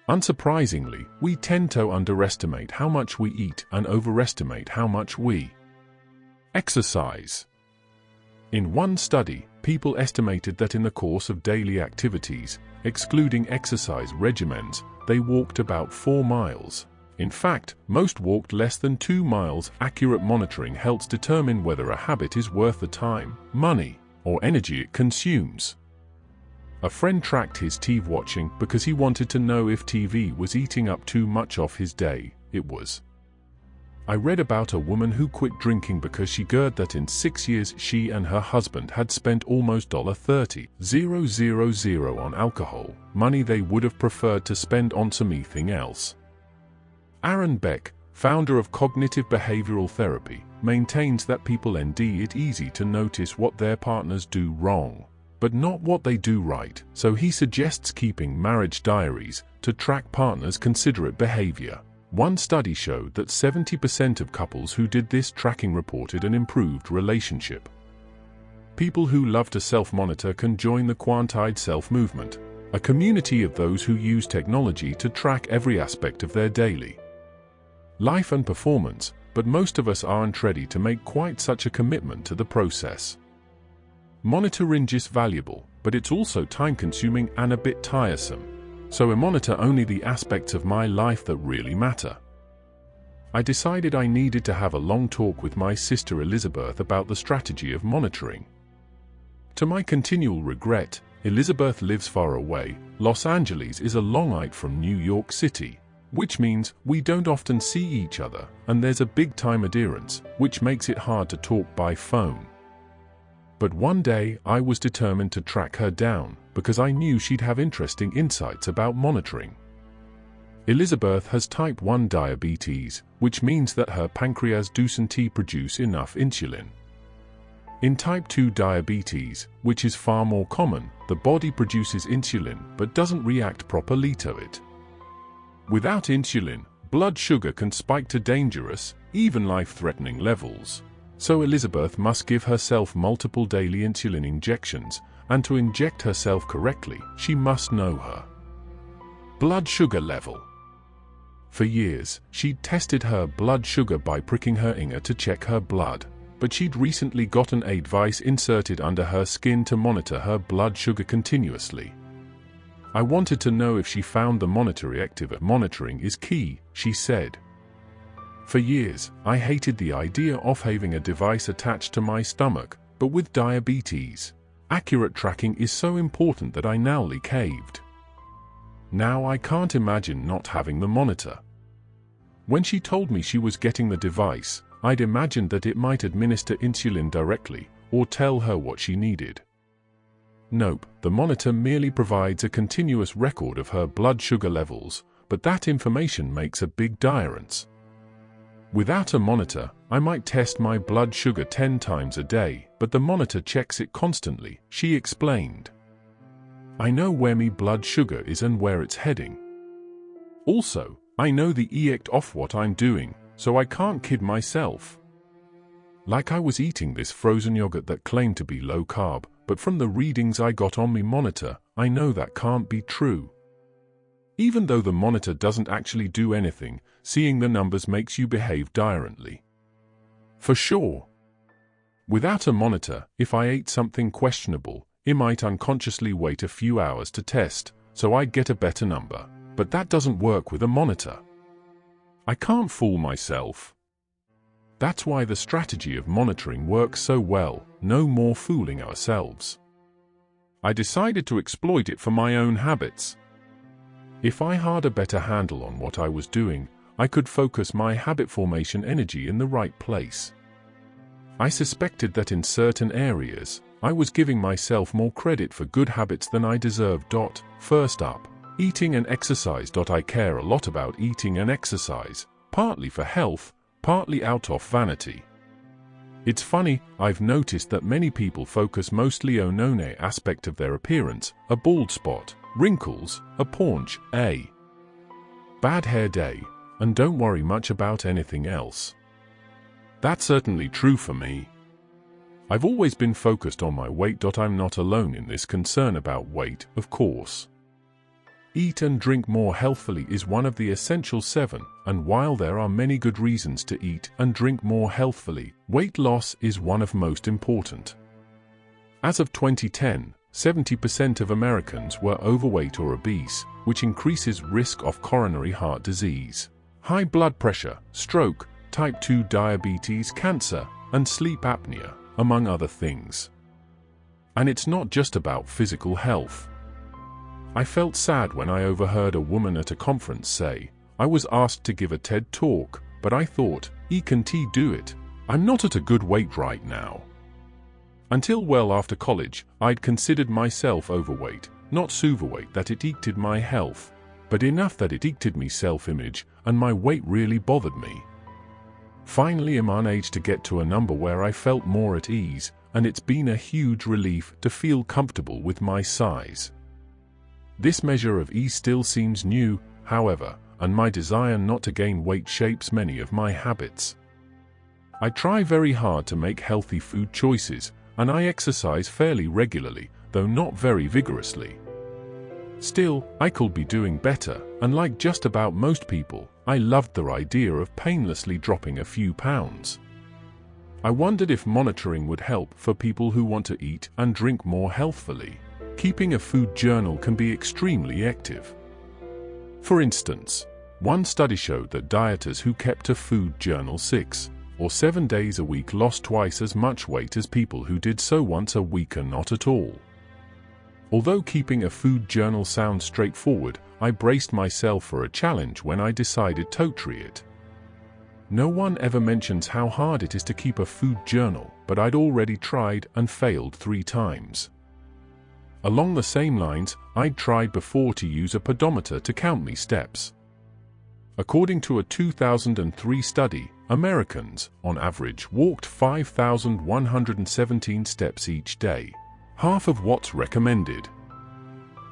Unsurprisingly, we tend to underestimate how much we eat and overestimate how much we exercise. In one study, people estimated that in the course of daily activities, excluding exercise regimens, they walked about 4 miles. In fact, most walked less than 2 miles. Accurate monitoring helps determine whether a habit is worth the time, money, or energy it consumes. A friend tracked his TV watching because he wanted to know if TV was eating up too much of his day. It was. I read about a woman who quit drinking because she heard that in 6 years she and her husband had spent almost $30,000 on alcohol, money they would have preferred to spend on something else. Aaron Beck, founder of cognitive behavioral therapy, maintains that people indeed it easy to notice what their partners do wrong, but not what they do right, so he suggests keeping marriage diaries to track partners' considerate behavior. One study showed that 70% of couples who did this tracking reported an improved relationship. People who love to self-monitor can join the Quantide Self movement, a community of those who use technology to track every aspect of their daily life and performance, but most of us aren't ready to make quite such a commitment to the process. Monitoring is valuable, but it's also time-consuming and a bit tiresome. So I monitor only the aspects of my life that really matter. I decided I needed to have a long talk with my sister Elizabeth about the strategy of monitoring. To my continual regret, Elizabeth lives far away. Los Angeles is a long night from New York City, which means we don't often see each other, and there's a big time adherence, which makes it hard to talk by phone. But one day I was determined to track her down, because I knew she'd have interesting insights about monitoring. Elizabeth has type 1 diabetes, which means that her pancreas doesn't produce enough insulin. In type 2 diabetes, which is far more common, the body produces insulin but doesn't react properly to it. Without insulin, blood sugar can spike to dangerous, even life-threatening levels. So Elizabeth must give herself multiple daily insulin injections, and to inject herself correctly, she must know her blood sugar level. For years, she'd tested her blood sugar by pricking her finger to check her blood, but she'd recently gotten a device inserted under her skin to monitor her blood sugar continuously. I wanted to know if she found the monitor active. Monitoring is key, she said. For years, I hated the idea of having a device attached to my stomach, but with diabetes, accurate tracking is so important that I nearly caved. Now I can't imagine not having the monitor. When she told me she was getting the device, I'd imagined that it might administer insulin directly, or tell her what she needed. Nope, the monitor merely provides a continuous record of her blood sugar levels, but that information makes a big difference. Without a monitor, I might test my blood sugar 10 times a day, but the monitor checks it constantly, she explained. I know where my blood sugar is and where it's heading. Also, I know the effect of what I'm doing, so I can't kid myself. Like I was eating this frozen yogurt that claimed to be low carb, but from the readings I got on my monitor, I know that can't be true. Even though the monitor doesn't actually do anything, seeing the numbers makes you behave differently. For sure. Without a monitor, if I ate something questionable, it might unconsciously wait a few hours to test, so I'd get a better number. But that doesn't work with a monitor. I can't fool myself. That's why the strategy of monitoring works so well, no more fooling ourselves. I decided to exploit it for my own habits. If I had a better handle on what I was doing, I could focus my habit formation energy in the right place. I suspected that in certain areas, I was giving myself more credit for good habits than I deserved. First up, eating and exercise. I care a lot about eating and exercise, partly for health, partly out of vanity. It's funny, I've noticed that many people focus mostly on one aspect of their appearance, a bald spot, wrinkles, a paunch, a bad hair day, and don't worry much about anything else. That's certainly true for me. I've always been focused on my weight. I'm not alone in this concern about weight, of course. Eat and drink more healthfully is one of the essential 7, and while there are many good reasons to eat and drink more healthfully, weight loss is one of most important. As of 2010, 70% of Americans were overweight or obese, which increases risk of coronary heart disease, high blood pressure, stroke, type 2 diabetes, cancer, and sleep apnea, among other things. And it's not just about physical health. I felt sad when I overheard a woman at a conference say, I was asked to give a TED talk, but I thought, can't do it. I'm not at a good weight right now. Until well after college, I'd considered myself overweight, not superweight that it eated my health, but enough that it eated me self-image, and my weight really bothered me. Finally, I'm on age to get to a number where I felt more at ease, and it's been a huge relief to feel comfortable with my size. This measure of ease still seems new, however, and my desire not to gain weight shapes many of my habits. I try very hard to make healthy food choices, and I exercise fairly regularly, though not very vigorously. Still, I could be doing better, and like just about most people, I loved the idea of painlessly dropping a few pounds. I wondered if monitoring would help for people who want to eat and drink more healthfully. Keeping a food journal can be extremely active. For instance, one study showed that dieters who kept a food journal 6 or 7 days a week lost twice as much weight as people who did so once a week or not at all. Although keeping a food journal sounds straightforward, I braced myself for a challenge when I decided to try it. No one ever mentions how hard it is to keep a food journal, but I'd already tried and failed 3 times. Along the same lines, I'd tried before to use a pedometer to count me steps. According to a 2003 study, Americans, on average, walked 5,117 steps each day, half of what's recommended.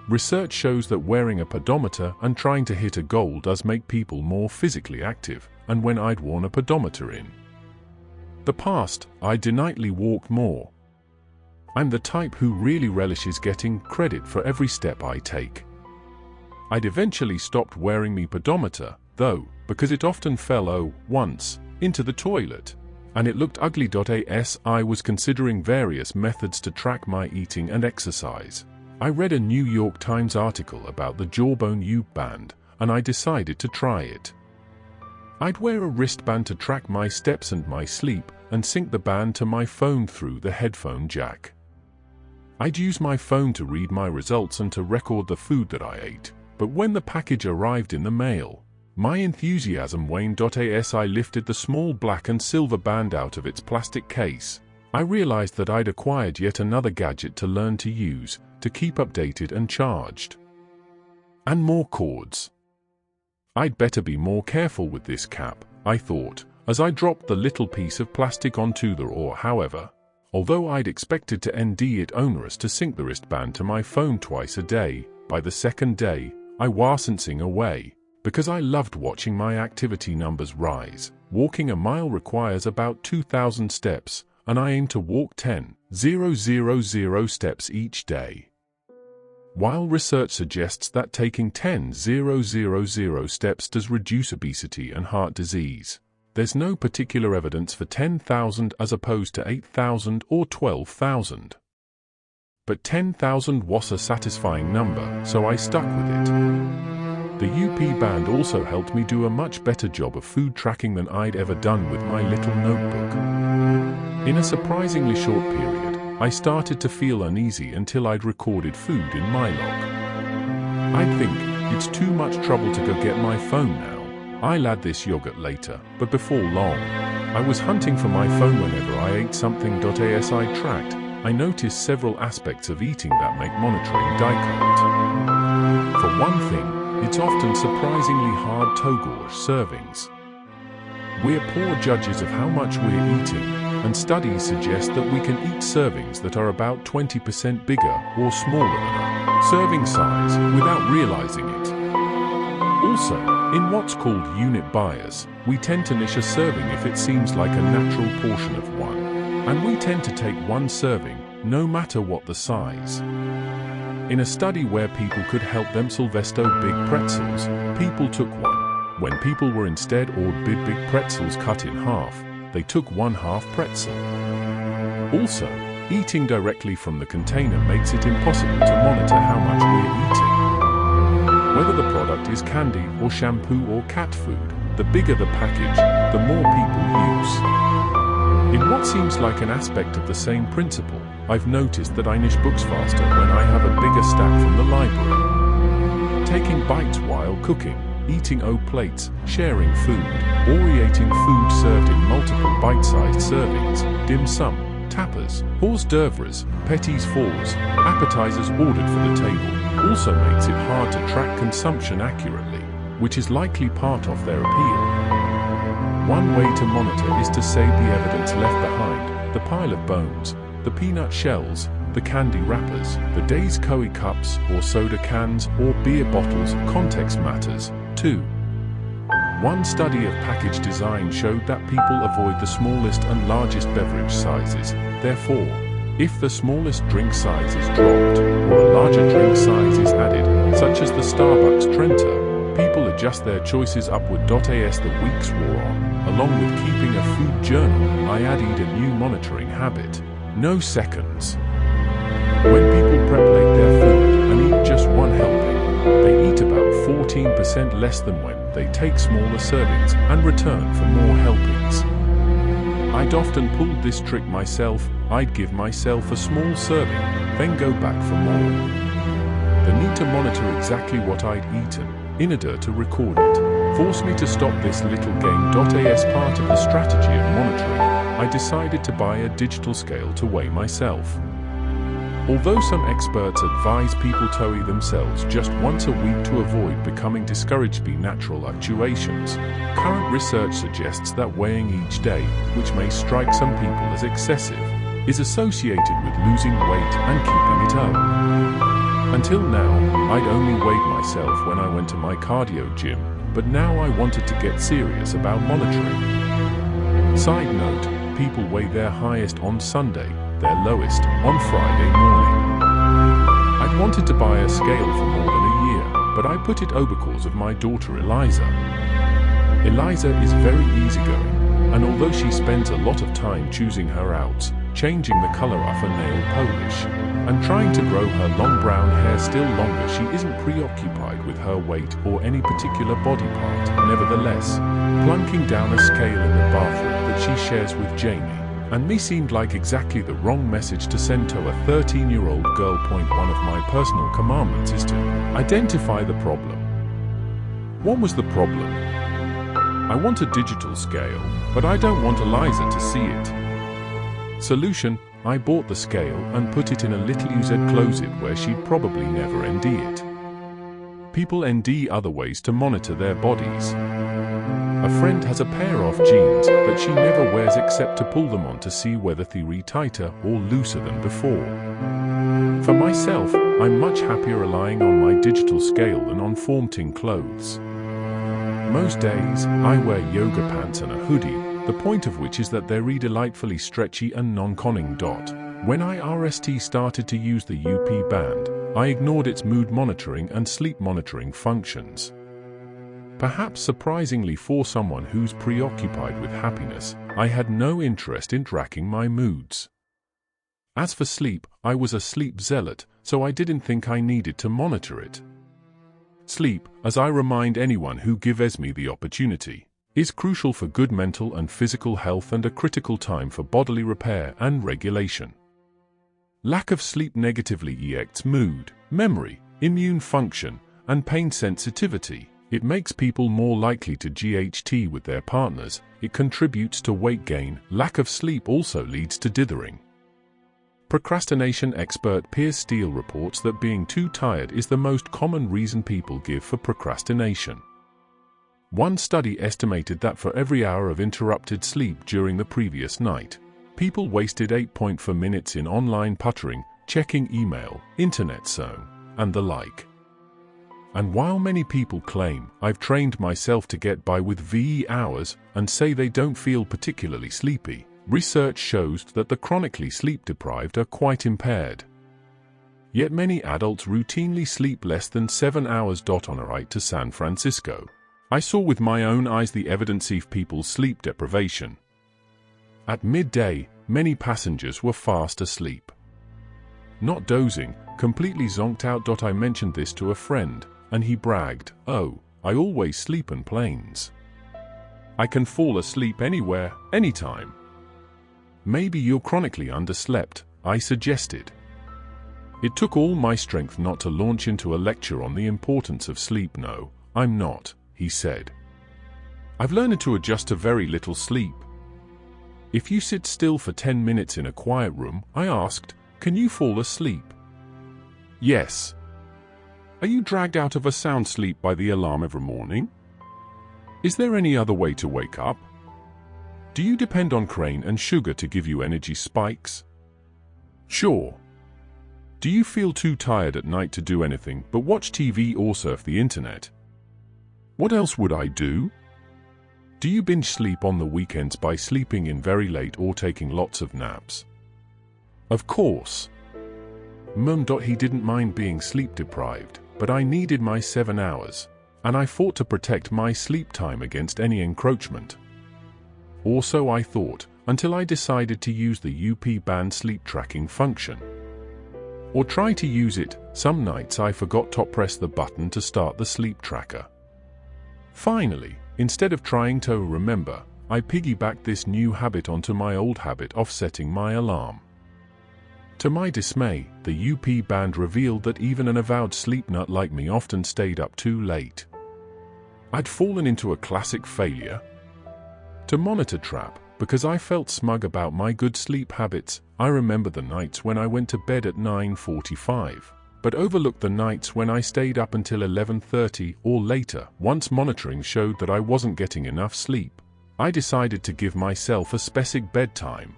Research shows that wearing a pedometer and trying to hit a goal does make people more physically active, and when I'd worn a pedometer in the past, I'd nightly walk more. I'm the type who really relishes getting credit for every step I take. I'd eventually stopped wearing my pedometer, though, because it often fell once into the toilet, and it looked ugly. I was considering various methods to track my eating and exercise. I read a New York Times article about the Jawbone U band, and I decided to try it. I'd wear a wristband to track my steps and my sleep, and sync the band to my phone through the headphone jack. I'd use my phone to read my results and to record the food that I ate, but when the package arrived in the mail, my enthusiasm waned. As I lifted the small black and silver band out of its plastic case, I realized that I'd acquired yet another gadget to learn to use, to keep updated and charged. And more cords. I'd better be more careful with this cap, I thought, as I dropped the little piece of plastic onto the floor. However, although I'd expected to end it onerous to sync the wristband to my phone twice a day, by the second day, I wasn't away, because I loved watching my activity numbers rise. Walking a mile requires about 2,000 steps, and I aim to walk 10,000 steps each day. While research suggests that taking 10,000 steps does reduce obesity and heart disease, there's no particular evidence for 10,000 as opposed to 8,000 or 12,000. But 10,000 was a satisfying number, so I stuck with it. The UP band also helped me do a much better job of food tracking than I'd ever done with my little notebook. In a surprisingly short period, I started to feel uneasy until I'd recorded food in my log. I'd think, it's too much trouble to go get my phone now. I'll add this yogurt later, but before long, I was hunting for my phone whenever I ate something. As I tracked, I noticed several aspects of eating that make monitoring difficult. For one thing, it's often surprisingly hard to gauge servings. We're poor judges of how much we're eating, and studies suggest that we can eat servings that are about 20% bigger or smaller than our serving size without realizing it. Also, in what's called unit bias, we tend to niche a serving if it seems like a natural portion of one, and we tend to take one serving, no matter what the size. In a study where people could help themselves big pretzels, people took one. When people were instead ordered big pretzels cut in half, they took 1/2 pretzel. Also, eating directly from the container makes it impossible to monitor how much we're eating. Whether the product is candy or shampoo or cat food, the bigger the package, the more people use. In what seems like an aspect of the same principle, I've noticed that I niche books faster when I have a bigger stack from the library. Taking bites while cooking, eating plates, sharing food, orienting food served in multiple bite-sized servings, dim sum, tapas, hors d'oeuvres, petits fours, appetizers ordered for the table, also makes it hard to track consumption accurately, which is likely part of their appeal. One way to monitor is to save the evidence left behind, the pile of bones, the peanut shells, the candy wrappers, the day's Coe cups or soda cans or beer bottles. Context matters, too. One study of package design showed that people avoid the smallest and largest beverage sizes. Therefore, if the smallest drink size is dropped, or a larger drink size is added, such as the Starbucks Trenta, people adjust their choices upward. As the weeks wore on, along with keeping a food journal, I added a new monitoring habit: no seconds. When people prep-plate their food and eat just one helping, they eat about 14% less than when they take smaller servings and return for more helpings. I'd often pulled this trick myself. I'd give myself a small serving, then go back for more. The need to monitor exactly what I'd eaten, in order to record it, forced me to stop this little game. As part of the strategy of monitoring, I decided to buy a digital scale to weigh myself. Although some experts advise people to weigh themselves just once a week to avoid becoming discouraged by natural fluctuations, current research suggests that weighing each day, which may strike some people as excessive, is associated with losing weight and keeping it up. Until now, I'd only weighed myself when I went to my cardio gym, but now I wanted to get serious about monitoring. Side note, people weigh their highest on Sunday, their lowest on Friday morning. I'd wanted to buy a scale for more than a year, but I put it over because of my daughter Eliza. Eliza is very easygoing, and although she spends a lot of time choosing her outs, changing the color of her nail polish, and trying to grow her long brown hair still longer, she isn't preoccupied with her weight or any particular body part. Nevertheless, plunking down a scale in the bathroom that she shares with Jamie and me seemed like exactly the wrong message to send to a 13-year-old girl. One of my personal commandments is to identify the problem. What was the problem? I want a digital scale, but I don't want Eliza to see it. Solution: I bought the scale and put it in a little used closet where she'd probably never ND it. People ND other ways to monitor their bodies. A friend has a pair of jeans that she never wears except to pull them on to see whether they're tighter or looser than before. For myself, I'm much happier relying on my digital scale than on formatting clothes. Most days, I wear yoga pants and a hoodie, the point of which is that they're delightfully stretchy and non-conning. When I started to use the UP band, I ignored its mood monitoring and sleep monitoring functions. Perhaps surprisingly for someone who's preoccupied with happiness, I had no interest in tracking my moods. As for sleep, I was a sleep zealot, so I didn't think I needed to monitor it. Sleep, as I remind anyone who gives me the opportunity, is crucial for good mental and physical health and a critical time for bodily repair and regulation. Lack of sleep negatively affects mood, memory, immune function, and pain sensitivity. It makes people more likely to GHT with their partners. It contributes to weight gain. Lack of sleep also leads to dithering. Procrastination expert Piers Steele reports that being too tired is the most common reason people give for procrastination. One study estimated that for every hour of interrupted sleep during the previous night, people wasted 8.4 minutes in online puttering, checking email, internet zone, and the like. And while many people claim, "I've trained myself to get by with VE hours," and say they don't feel particularly sleepy, research shows that the chronically sleep-deprived are quite impaired. Yet many adults routinely sleep less than 7 hours. On a ride to San Francisco, I saw with my own eyes the evidence of people's sleep deprivation. At midday, many passengers were fast asleep. Not dozing, completely zonked out. I mentioned this to a friend, and he bragged, "Oh, I always sleep on planes. I can fall asleep anywhere, anytime." "Maybe you're chronically underslept," I suggested. It took all my strength not to launch into a lecture on the importance of sleep. "No, I'm not," he said. "I've learned to adjust to very little sleep." "If you sit still for 10 minutes in a quiet room," I asked, "can you fall asleep?" "Yes." "Are you dragged out of a sound sleep by the alarm every morning? Is there any other way to wake up? Do you depend on crane and sugar to give you energy spikes?" "Sure." "Do you feel too tired at night to do anything but watch TV or surf the internet?" "What else would I do?" "Do you binge sleep on the weekends by sleeping in very late or taking lots of naps?" "Of course." He didn't mind being sleep deprived, but I needed my 7 hours, and I fought to protect my sleep time against any encroachment. Or so I thought, until I decided to use the UP band sleep tracking function. Or try to use it. Some nights I forgot to press the button to start the sleep tracker. Finally, instead of trying to remember, I piggybacked this new habit onto my old habit of setting my alarm. To my dismay, the UP band revealed that even an avowed sleep nut like me often stayed up too late. I'd fallen into a classic failure to monitor trap because I felt smug about my good sleep habits. I remember the nights when I went to bed at 9:45, but overlooked the nights when I stayed up until 11:30 or later. Once monitoring showed that I wasn't getting enough sleep, I decided to give myself a specific bedtime.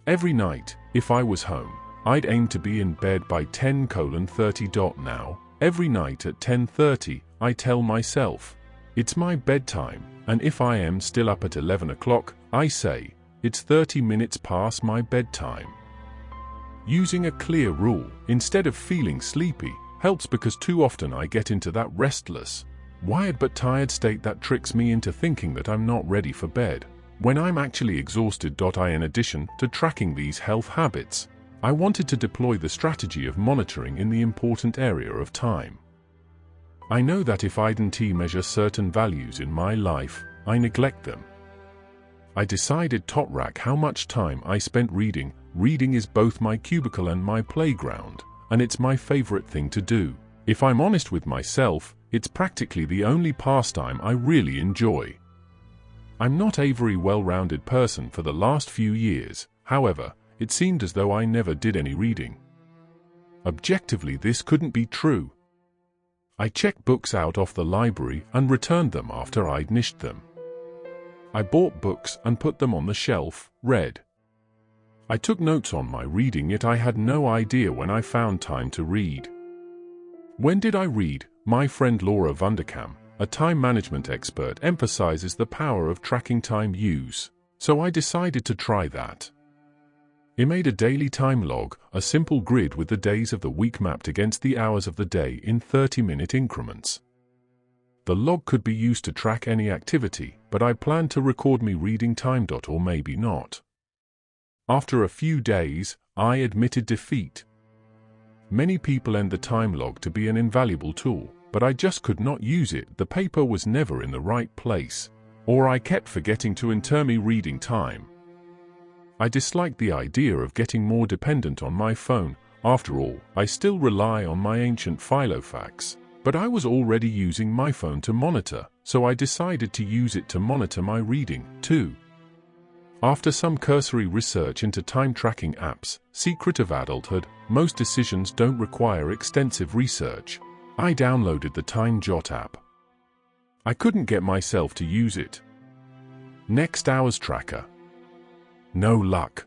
Every night, if I was home, I'd aim to be in bed by 10:30. Now, every night at 10:30, I tell myself, "It's my bedtime," and if I am still up at 11 o'clock, I say, "It's 30 minutes past my bedtime." Using a clear rule, instead of feeling sleepy, helps because too often I get into that restless, wired but tired state that tricks me into thinking that I'm not ready for bed, when I'm actually exhausted. In addition to tracking these health habits, I wanted to deploy the strategy of monitoring in the important area of time. I know that if I didn't measure certain values in my life, I neglect them. I decided to track how much time I spent reading. Reading is both my cubicle and my playground, and it's my favorite thing to do. If I'm honest with myself, it's practically the only pastime I really enjoy. I'm not a very well-rounded person for the last few years, however, it seemed as though I never did any reading. Objectively, this couldn't be true. I checked books out of the library and returned them after I'd finished them. I bought books and put them on the shelf, read. I took notes on my reading, yet I had no idea when I found time to read. When did I read? My friend Laura Vanderkam, a time management expert, emphasizes the power of tracking time use, so I decided to try that. I made a daily time log, a simple grid with the days of the week mapped against the hours of the day in 30-minute increments. The log could be used to track any activity, but I planned to record me reading time. Or maybe not. After a few days, I admitted defeat. Many people end the time log to be an invaluable tool, but I just could not use it. The paper was never in the right place, or I kept forgetting to enter me reading time. I disliked the idea of getting more dependent on my phone. After all, I still rely on my ancient Filofax, but I was already using my phone to monitor, so I decided to use it to monitor my reading, too. After some cursory research into time-tracking apps, secret of adulthood, most decisions don't require extensive research. I downloaded the Time Jot app. I couldn't get myself to use it. Next hours tracker. No luck.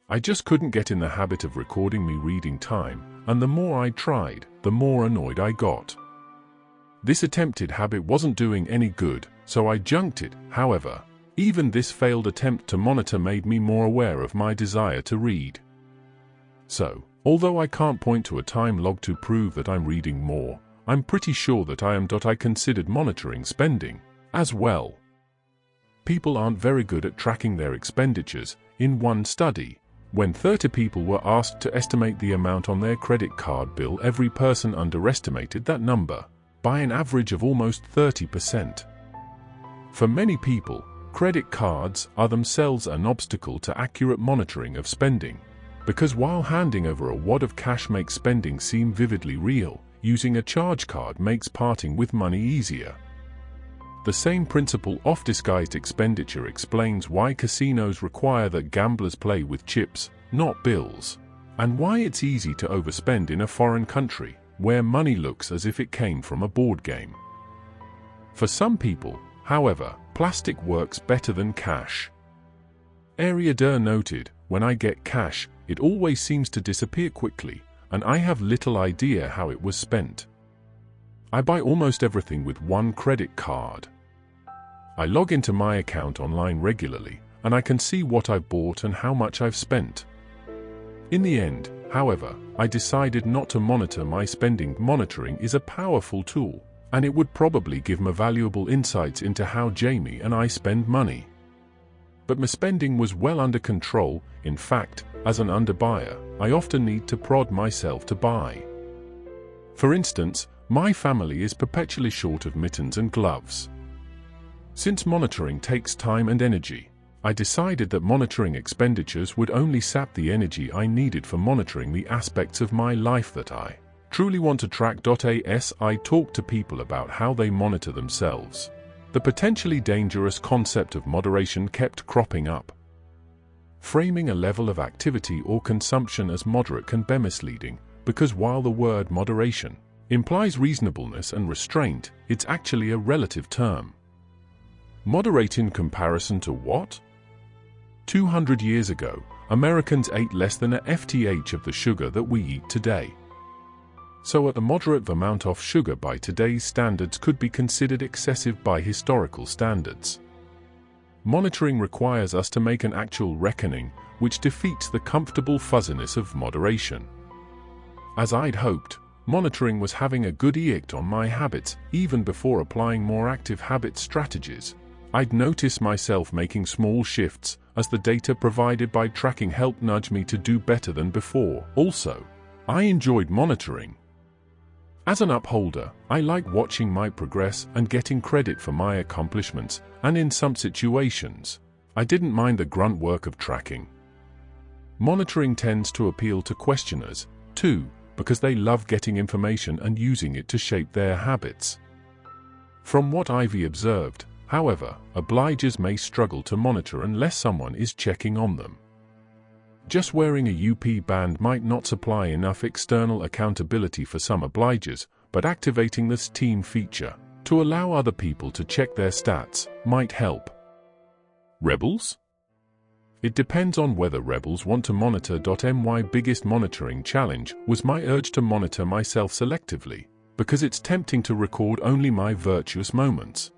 I just couldn't get in the habit of recording me reading time, and the more I tried, the more annoyed I got. This attempted habit wasn't doing any good, so I junked it. However, even this failed attempt to monitor made me more aware of my desire to read. So, although I can't point to a time log to prove that I'm reading more, I'm pretty sure that I considered monitoring spending as well. People aren't very good at tracking their expenditures. In one study, when 30 people were asked to estimate the amount on their credit card bill, every person underestimated that number by an average of almost 30%. For many people, credit cards are themselves an obstacle to accurate monitoring of spending, because while handing over a wad of cash makes spending seem vividly real, using a charge card makes parting with money easier. The same principle of disguised expenditure explains why casinos require that gamblers play with chips, not bills, and why it's easy to overspend in a foreign country, where money looks as if it came from a board game. For some people, however, plastic works better than cash. Ariader noted, "When I get cash, it always seems to disappear quickly, and I have little idea how it was spent. I buy almost everything with one credit card. I log into my account online regularly, and I can see what I've bought and how much I've spent." In the end, however, I decided not to monitor my spending. Monitoring is a powerful tool, and it would probably give me valuable insights into how Jamie and I spend money. But my spending was well under control. In fact, as an underbuyer, I often need to prod myself to buy. For instance, my family is perpetually short of mittens and gloves. Since monitoring takes time and energy, I decided that monitoring expenditures would only sap the energy I needed for monitoring the aspects of my life that I truly want to track. As I talked to people about how they monitor themselves, the potentially dangerous concept of moderation kept cropping up. Framing a level of activity or consumption as moderate can be misleading, because while the word moderation implies reasonableness and restraint, it's actually a relative term. Moderate in comparison to what? 200 years ago, Americans ate less than a FTH of the sugar that we eat today. So a moderate amount of sugar by today's standards could be considered excessive by historical standards. Monitoring requires us to make an actual reckoning, which defeats the comfortable fuzziness of moderation. As I'd hoped, monitoring was having a good effect on my habits. Even before applying more active habit strategies, I'd notice myself making small shifts, as the data provided by tracking helped nudge me to do better than before. Also, I enjoyed monitoring. As an upholder, I like watching my progress and getting credit for my accomplishments, and in some situations, I didn't mind the grunt work of tracking. Monitoring tends to appeal to questioners, too, because they love getting information and using it to shape their habits. From what I've observed, however, obligers may struggle to monitor unless someone is checking on them. Just wearing a UP band might not supply enough external accountability for some obligers, but activating this team feature to allow other people to check their stats might help. Rebels? It depends on whether rebels want to monitor. My biggest monitoring challenge was my urge to monitor myself selectively, because it's tempting to record only my virtuous moments.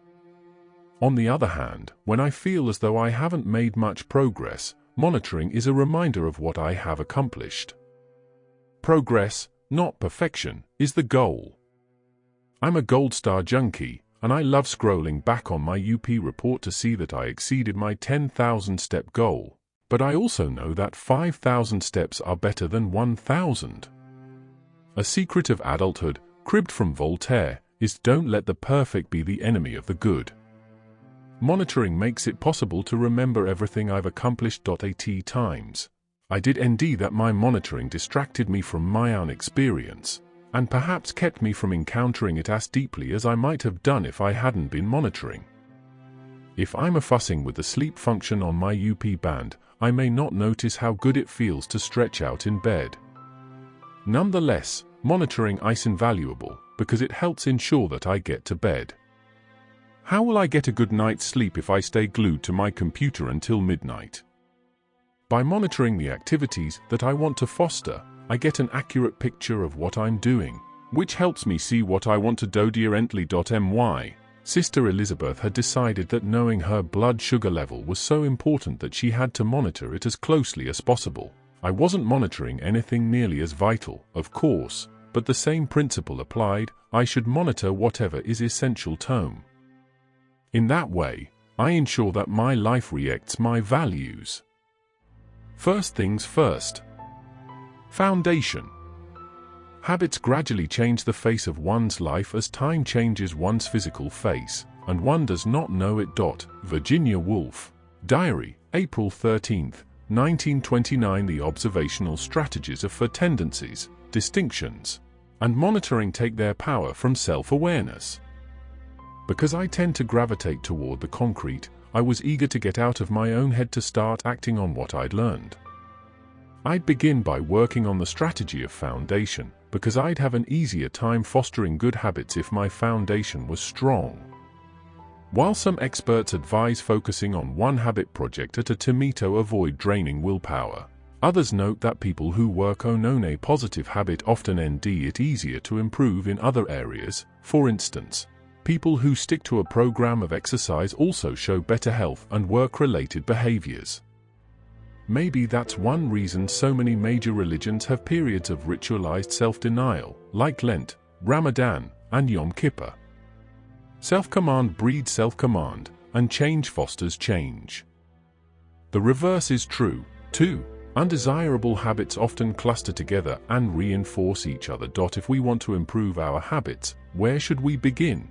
On the other hand, when I feel as though I haven't made much progress, monitoring is a reminder of what I have accomplished. Progress, not perfection, is the goal. I'm a gold star junkie, and I love scrolling back on my UP report to see that I exceeded my 10,000 step goal. But I also know that 5,000 steps are better than 1,000. A secret of adulthood, cribbed from Voltaire, is don't let the perfect be the enemy of the good. Monitoring makes it possible to remember everything I've accomplished. At times, I did indeed that my monitoring distracted me from my own experience, and perhaps kept me from encountering it as deeply as I might have done if I hadn't been monitoring. If I'm fussing with the sleep function on my UP band, I may not notice how good it feels to stretch out in bed. Nonetheless, monitoring is invaluable because it helps ensure that I get to bed. How will I get a good night's sleep if I stay glued to my computer until midnight? By monitoring the activities that I want to foster, I get an accurate picture of what I'm doing, which helps me see what I want to do differently. My sister Elizabeth had decided that knowing her blood sugar level was so important that she had to monitor it as closely as possible. I wasn't monitoring anything nearly as vital, of course, but the same principle applied. I should monitor whatever is essential to me. In that way, I ensure that my life reflects my values. First things first. Foundation. Habits gradually change the face of one's life as time changes one's physical face, and one does not know it. Virginia Woolf. Diary, April 13, 1929. The observational strategies for tendencies, distinctions, and monitoring take their power from self-awareness. Because I tend to gravitate toward the concrete, I was eager to get out of my own head to start acting on what I'd learned. I'd begin by working on the strategy of foundation, because I'd have an easier time fostering good habits if my foundation was strong. While some experts advise focusing on one habit project at a time to avoid draining willpower, others note that people who work on a positive habit often find it easier to improve in other areas. For instance, people who stick to a program of exercise also show better health and work-related behaviors. Maybe that's one reason so many major religions have periods of ritualized self-denial, like Lent, Ramadan, and Yom Kippur. Self-command breeds self-command, and change fosters change. The reverse is true, too. Undesirable habits often cluster together and reinforce each other. If we want to improve our habits, where should we begin?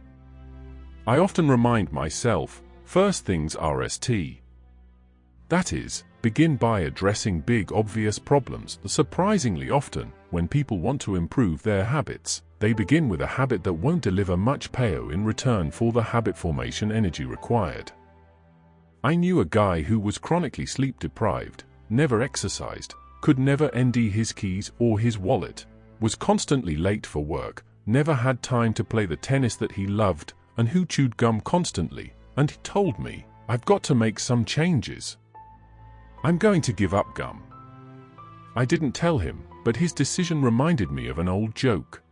I often remind myself, first things first. That is, begin by addressing big obvious problems. Surprisingly often, when people want to improve their habits, they begin with a habit that won't deliver much payoff in return for the habit formation energy required. I knew a guy who was chronically sleep deprived, never exercised, could never empty his keys or his wallet, was constantly late for work, never had time to play the tennis that he loved, and who chewed gum constantly, and he told me, "I've got to make some changes. I'm going to give up gum." I didn't tell him, but his decision reminded me of an old joke.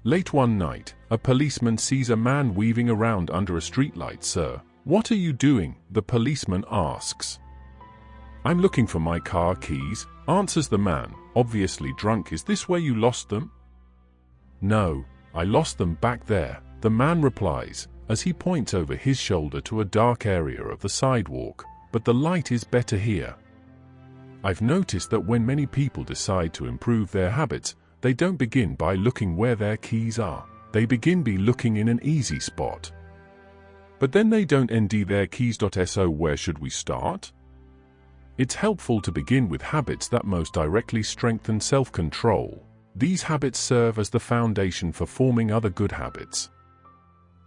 Late one night, a policeman sees a man weaving around under a streetlight. "Sir, what are you doing?" the policeman asks. "I'm looking for my car keys," answers the man, obviously drunk. "Is this where you lost them?" "No, I lost them back there," the man replies, as he points over his shoulder to a dark area of the sidewalk, "but the light is better here." I've noticed that when many people decide to improve their habits, they don't begin by looking where their keys are. They begin by looking in an easy spot. But then they don't empty their keys. So where should we start? It's helpful to begin with habits that most directly strengthen self-control. These habits serve as the foundation for forming other good habits.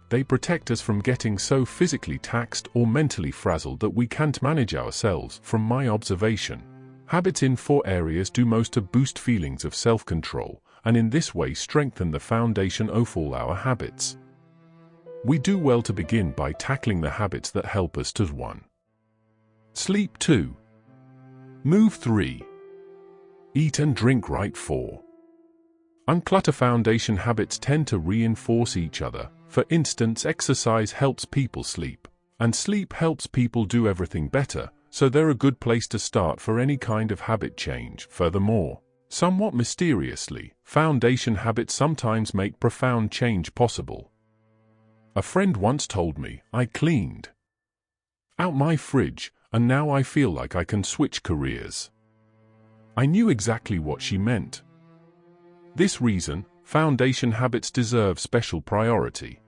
They protect us from getting so physically taxed or mentally frazzled that we can't manage ourselves. From my observation, habits in 4 areas do most to boost feelings of self-control, and in this way strengthen the foundation of all our habits. We do well to begin by tackling the habits that help us to 1. Sleep 2. Move 3. Eat and drink right 4. Unclutter foundation habits tend to reinforce each other. For instance, exercise helps people sleep, and sleep helps people do everything better, so they're a good place to start for any kind of habit change. Furthermore, somewhat mysteriously, foundation habits sometimes make profound change possible. A friend once told me, "I cleaned out my fridge, and now I feel like I can switch careers." I knew exactly what she meant. This reason, foundation habits deserve special priority.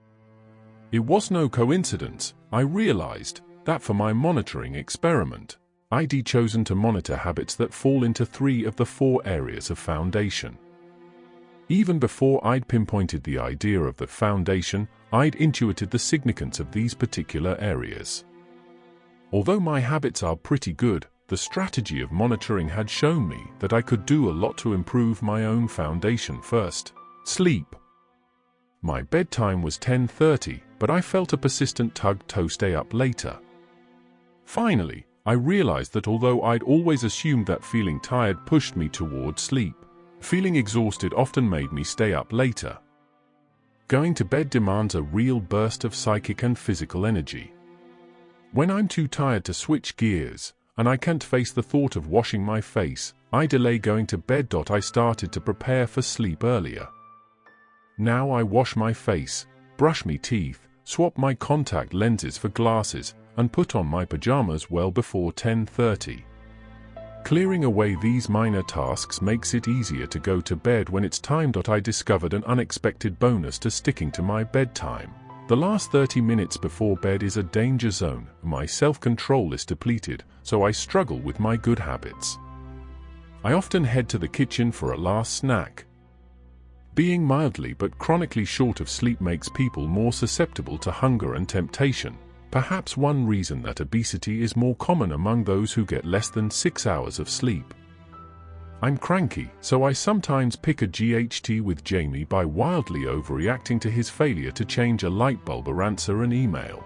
It was no coincidence, I realized, that for my monitoring experiment, I'd chosen to monitor habits that fall into 3 of the 4 areas of foundation. Even before I'd pinpointed the idea of the foundation, I'd intuited the significance of these particular areas. Although my habits are pretty good, the strategy of monitoring had shown me that I could do a lot to improve my own foundation. First, sleep. My bedtime was 10:30, but I felt a persistent tug to stay up later. Finally, I realized that although I'd always assumed that feeling tired pushed me toward sleep, feeling exhausted often made me stay up later. Going to bed demands a real burst of psychic and physical energy. When I'm too tired to switch gears, and I can't face the thought of washing my face, I delay going to bed. I started to prepare for sleep earlier. Now I wash my face, brush my teeth, swap my contact lenses for glasses, and put on my pajamas well before 10:30. Clearing away these minor tasks makes it easier to go to bed when it's time. I discovered an unexpected bonus to sticking to my bedtime. The last 30 minutes before bed is a danger zone. My self-control is depleted, so I struggle with my good habits. I often head to the kitchen for a last snack. Being mildly but chronically short of sleep makes people more susceptible to hunger and temptation. Perhaps one reason that obesity is more common among those who get less than 6 hours of sleep. I'm cranky, so I sometimes pick a GHT with Jamie by wildly overreacting to his failure to change a light bulb or answer an email.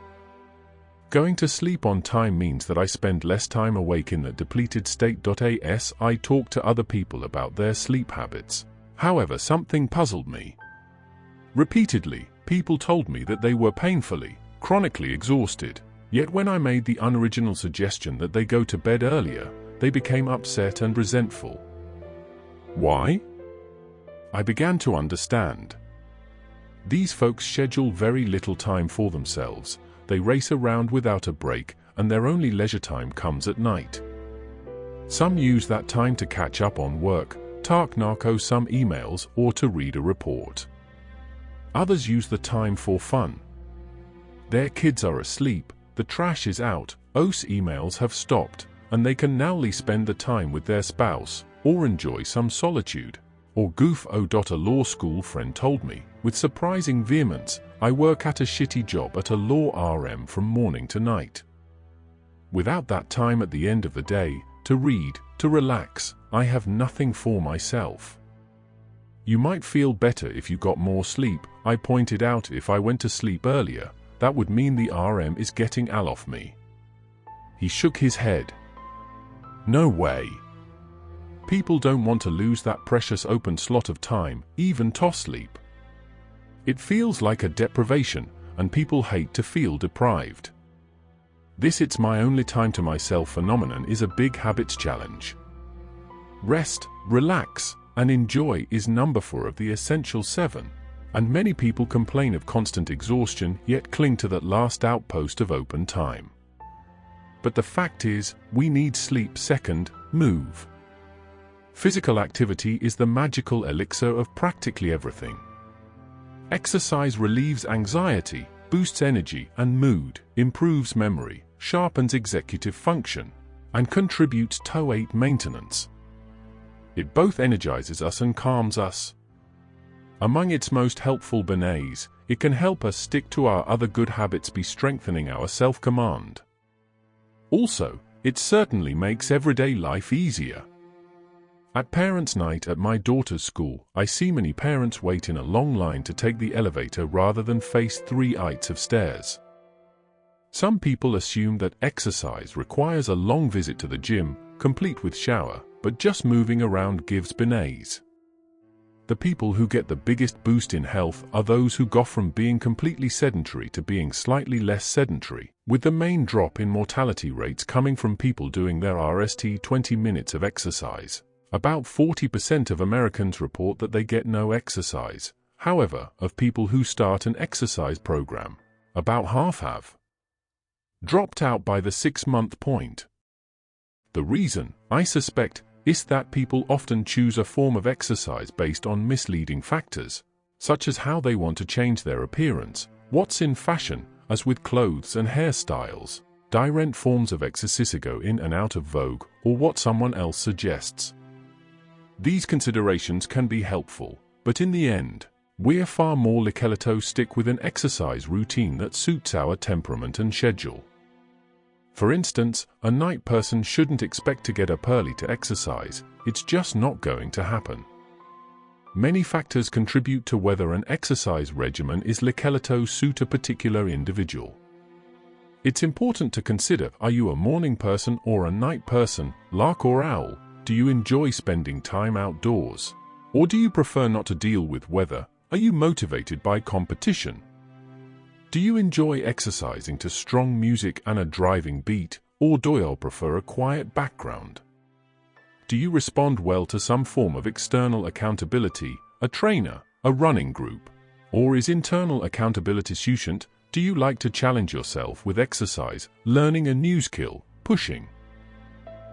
Going to sleep on time means that I spend less time awake in the depleted state. As I talk to other people about their sleep habits, however, something puzzled me. Repeatedly, people told me that they were painfully, chronically exhausted, yet when I made the unoriginal suggestion that they go to bed earlier, they became upset and resentful. Why? I began to understand. These folks schedule very little time for themselves. They race around without a break, and their only leisure time comes at night. Some use that time to catch up on work, narco some emails, or to read a report. Others use the time for fun. Their kids are asleep, the trash is out, emails have stopped, and they can nowly spend the time with their spouse, or enjoy some solitude, or goof. A law school friend told me, with surprising vehemence, I work at a shitty job at a law RM from morning to night. Without that time at the end of the day, to read, to relax, I have nothing for myself. You might feel better if you got more sleep, I pointed out. If I went to sleep earlier, that would mean the RM is getting all off me. He shook his head. No way. People don't want to lose that precious open slot of time, even to sleep. It feels like a deprivation, and people hate to feel deprived. This "it's my only time to myself" phenomenon is a big habits challenge. Rest, relax, and enjoy is number 4 of the essential 7, and many people complain of constant exhaustion yet cling to that last outpost of open time. But the fact is, we need sleep. Second, move. Physical activity is the magical elixir of practically everything. Exercise relieves anxiety, boosts energy and mood, improves memory, sharpens executive function, and contributes to weight maintenance. It both energizes us and calms us. Among its most helpful benefits, it can help us stick to our other good habits by strengthening our self-command. Also, it certainly makes everyday life easier. At Parents' Night at my daughter's school, I see many parents wait in a long line to take the elevator rather than face 3 flights of stairs. Some people assume that exercise requires a long visit to the gym, complete with shower, but just moving around gives benefits. the people who get the biggest boost in health are those who go from being completely sedentary to being slightly less sedentary, with the main drop in mortality rates coming from people doing their 20 minutes of exercise. About 40% of Americans report that they get no exercise. However, of people who start an exercise program, about half have dropped out by the 6-month point. The reason, I suspect, is that people often choose a form of exercise based on misleading factors, such as how they want to change their appearance, what's in fashion, as with clothes and hairstyles, direct forms of exercise go in and out of vogue, or what someone else suggests. These considerations can be helpful, but in the end, we're far more likely to stick with an exercise routine that suits our temperament and schedule. For instance, a night person shouldn't expect to get up early to exercise. It's just not going to happen. Many factors contribute to whether an exercise regimen is likely to suit a particular individual. It's important to consider, are you a morning person or a night person, lark or owl? Do you enjoy spending time outdoors? Or do you prefer not to deal with weather? Are you motivated by competition? Do you enjoy exercising to strong music and a driving beat, or do you prefer a quiet background? Do you respond well to some form of external accountability, a trainer, a running group? Or is internal accountability sufficient? Do you like to challenge yourself with exercise, learning a new skill, pushing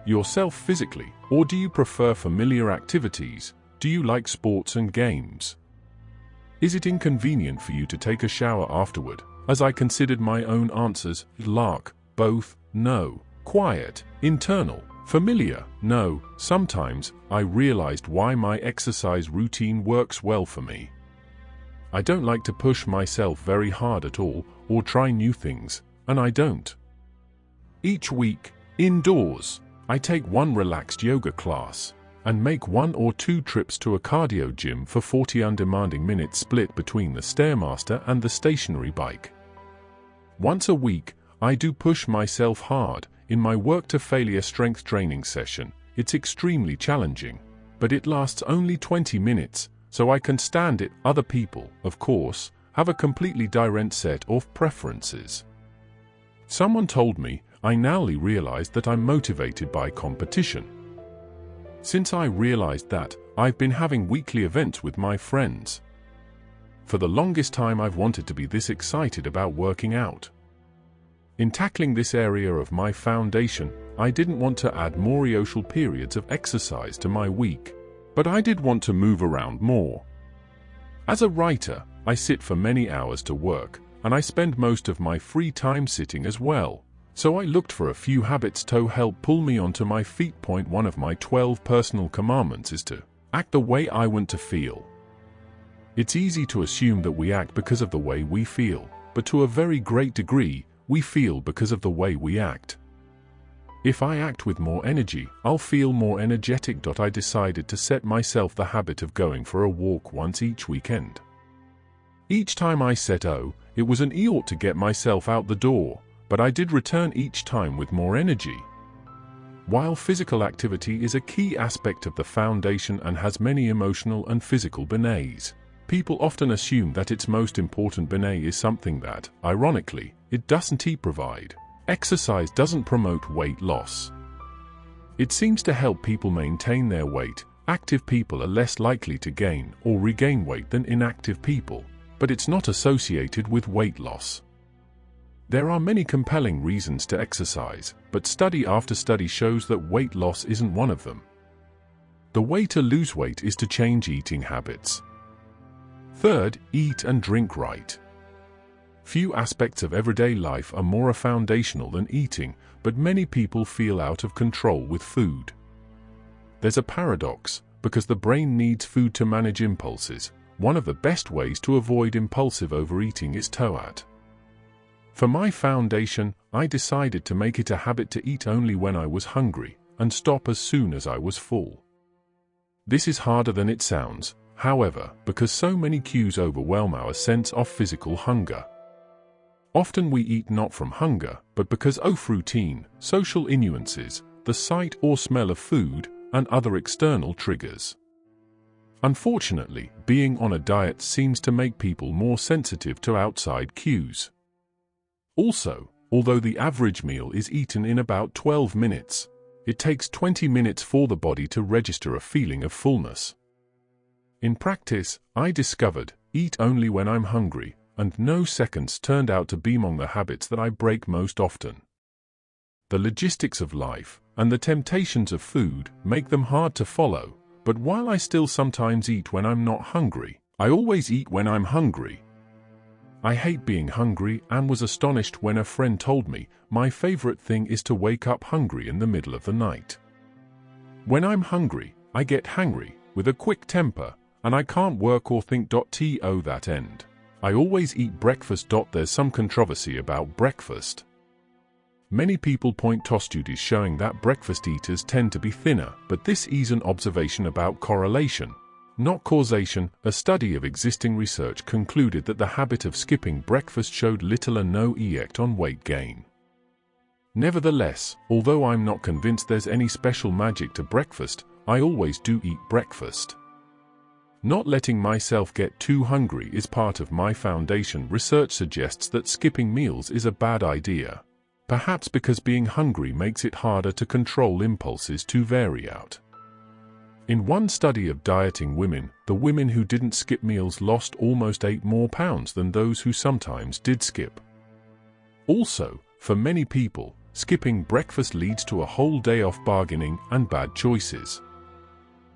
yourself physically, or do you prefer familiar activities? Do you like sports and games? Is it inconvenient for you to take a shower afterward? As I considered my own answers, lark, both, no, quiet, internal, familiar, no. Sometimes, I realized why my exercise routine works well for me. I don't like to push myself very hard at all, or try new things, and I don't. Each week, indoors, I take one relaxed yoga class, and make 1 or 2 trips to a cardio gym for 40 undemanding minutes split between the Stairmaster and the stationary bike. Once a week, I do push myself hard. In my work to failure strength training session, it's extremely challenging, but it lasts only 20 minutes, so I can stand it. Other people, of course, have a completely different set of preferences. Someone told me, I now realized that I'm motivated by competition. Since I realized that, I've been having weekly events with my friends. For the longest time I've wanted to be this excited about working out. In tackling this area of my foundation, I didn't want to add more social periods of exercise to my week, but I did want to move around more. As a writer, I sit for many hours to work, and I spend most of my free time sitting as well. So I looked for a few habits to help pull me onto my feet. One of my 12 personal commandments is to act the way I want to feel. It's easy to assume that we act because of the way we feel, but to a very great degree, we feel because of the way we act. If I act with more energy, I'll feel more energetic. I decided to set myself the habit of going for a walk once each weekend. Each time I set it was an ought to get myself out the door, but I did return each time with more energy. While physical activity is a key aspect of the foundation and has many emotional and physical benefits, people often assume that its most important benefit is something that, ironically, it doesn't provide. Exercise doesn't promote weight loss. It seems to help people maintain their weight. Active people are less likely to gain or regain weight than inactive people, but it's not associated with weight loss. There are many compelling reasons to exercise, but study after study shows that weight loss isn't one of them. The way to lose weight is to change eating habits. Third, eat and drink right. Few aspects of everyday life are more foundational than eating, but many people feel out of control with food. There's a paradox, because the brain needs food to manage impulses. One of the best ways to avoid impulsive overeating is to eat. For my foundation, I decided to make it a habit to eat only when I was hungry, and stop as soon as I was full. This is harder than it sounds, however, because so many cues overwhelm our sense of physical hunger. Often we eat not from hunger, but because of routine, social influences, the sight or smell of food, and other external triggers. Unfortunately, being on a diet seems to make people more sensitive to outside cues. Also, although the average meal is eaten in about 12 minutes, it takes 20 minutes for the body to register a feeling of fullness. In practice, I discovered, eat only when I'm hungry, and no seconds turned out to be among the habits that I break most often. The logistics of life and the temptations of food make them hard to follow, but while I still sometimes eat when I'm not hungry, I always eat when I'm hungry. I hate being hungry and was astonished when a friend told me my favorite thing is to wake up hungry in the middle of the night. When I'm hungry, I get hangry, with a quick temper, and I can't work or think. To that end, I always eat breakfast. There's some controversy about breakfast. Many people point to studies showing that breakfast eaters tend to be thinner, but this is an observation about correlation, not causation. A study of existing research concluded that the habit of skipping breakfast showed little or no effect on weight gain. Nevertheless, although I'm not convinced there's any special magic to breakfast, I always do eat breakfast. Not letting myself get too hungry is part of my foundation. Research suggests that skipping meals is a bad idea, perhaps because being hungry makes it harder to control impulses to vary out. In one study of dieting women, the women who didn't skip meals lost almost 8 more pounds than those who sometimes did skip. Also, for many people, skipping breakfast leads to a whole day off bargaining and bad choices.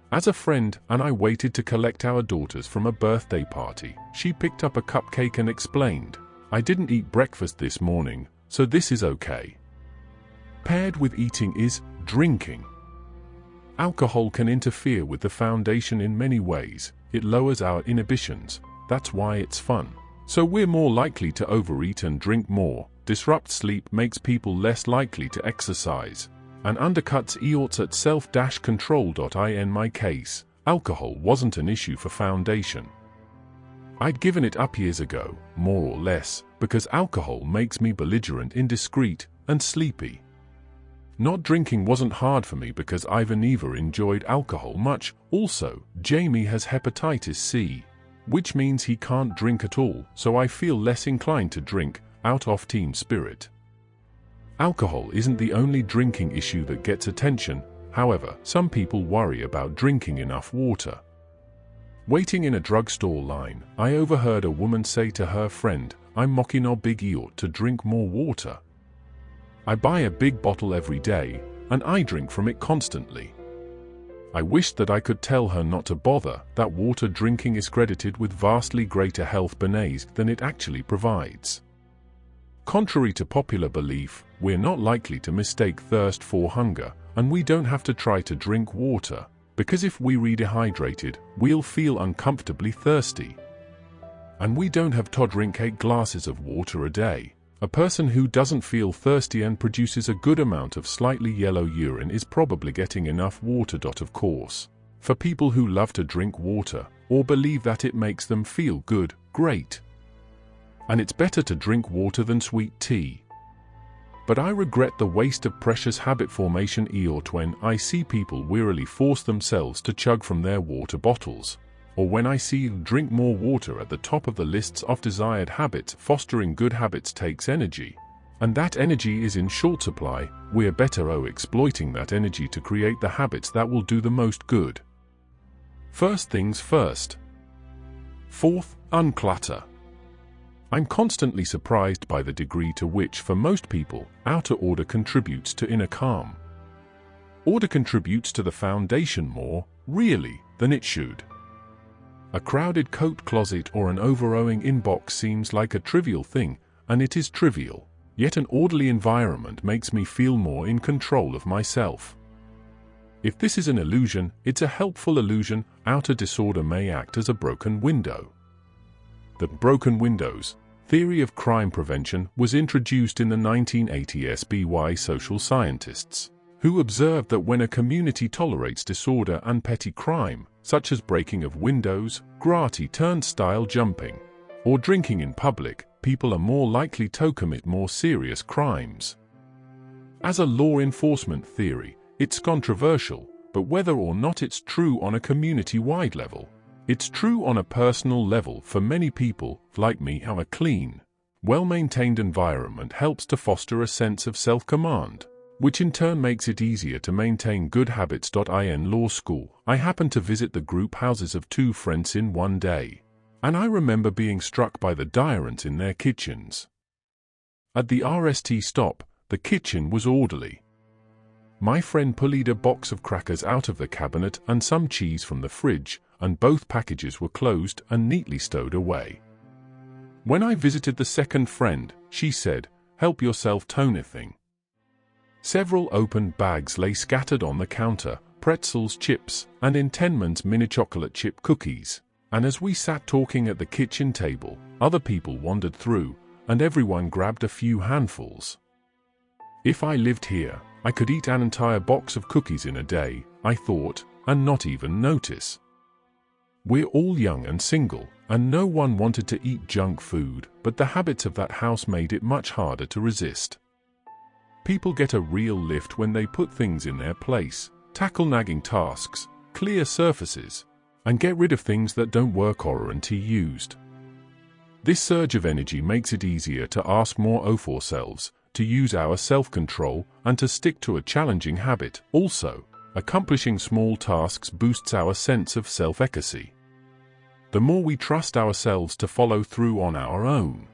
As a friend and I waited to collect our daughters from a birthday party, she picked up a cupcake and explained, "I didn't eat breakfast this morning, so this is okay." Paired with eating is drinking. Alcohol can interfere with the foundation in many ways. It lowers our inhibitions. That's why it's fun. So we're more likely to overeat and drink more, disrupt sleep, makes people less likely to exercise, and undercuts efforts at self-control. In my case, alcohol wasn't an issue for foundation. I'd given it up years ago, more or less, because alcohol makes me belligerent, indiscreet, and sleepy. Not drinking wasn't hard for me because I've never enjoyed alcohol much. Also, Jamie has hepatitis C, which means he can't drink at all, so I feel less inclined to drink, out of team spirit. Alcohol isn't the only drinking issue that gets attention. However, some people worry about drinking enough water. Waiting in a drugstore line, I overheard a woman say to her friend, "I'm mocking a big ought to drink more water. I buy a big bottle every day, and I drink from it constantly." I wished that I could tell her not to bother, that water drinking is credited with vastly greater health benefits than it actually provides. Contrary to popular belief, we're not likely to mistake thirst for hunger, and we don't have to try to drink water, because if we're dehydrated, we'll feel uncomfortably thirsty. And we don't have to drink 8 glasses of water a day. A person who doesn't feel thirsty and produces a good amount of slightly yellow urine is probably getting enough water. Of course, for people who love to drink water, or believe that it makes them feel good, great. And it's better to drink water than sweet tea. But I regret the waste of precious habit formation when I see people wearily force themselves to chug from their water bottles, or when I see drink more water at the top of the lists of desired habits. Fostering good habits takes energy, and that energy is in short supply. We're better exploiting that energy to create the habits that will do the most good. First things first. Fourth, unclutter. I'm constantly surprised by the degree to which, for most people, outer order contributes to inner calm. Order contributes to the foundation more, really, than it should. A crowded coat closet or an overflowing inbox seems like a trivial thing, and it is trivial, yet an orderly environment makes me feel more in control of myself. If this is an illusion, it's a helpful illusion. Outer disorder may act as a broken window. The broken windows theory of crime prevention was introduced in the 1980s by social scientists, who observed that when a community tolerates disorder and petty crime, such as breaking of windows, graffiti, turnstile jumping, or drinking in public, people are more likely to commit more serious crimes. As a law enforcement theory, it's controversial, but whether or not it's true on a community-wide level, It's true on a personal level for many people, like me, how a clean, well-maintained environment helps to foster a sense of self-command, which in turn makes it easier to maintain good habits. In law school, I happened to visit the group houses of two friends in one day, and I remember being struck by the difference in their kitchens. At the RST stop, the kitchen was orderly. My friend pulled a box of crackers out of the cabinet and some cheese from the fridge, and both packages were closed and neatly stowed away. When I visited the second friend, she said, "Help yourself to anything." Several open bags lay scattered on the counter, pretzels, chips, and in Tenman's mini chocolate chip cookies. And as we sat talking at the kitchen table, other people wandered through, and everyone grabbed a few handfuls. If I lived here, I could eat an entire box of cookies in a day, I thought, and not even notice. We're all young and single, and no one wanted to eat junk food, but the habits of that house made it much harder to resist. People get a real lift when they put things in their place, tackle nagging tasks, clear surfaces, and get rid of things that don't work or aren't used. This surge of energy makes it easier to ask more of ourselves, to use our self-control, and to stick to a challenging habit. Also, accomplishing small tasks boosts our sense of self-efficacy. The more we trust ourselves to follow through on our own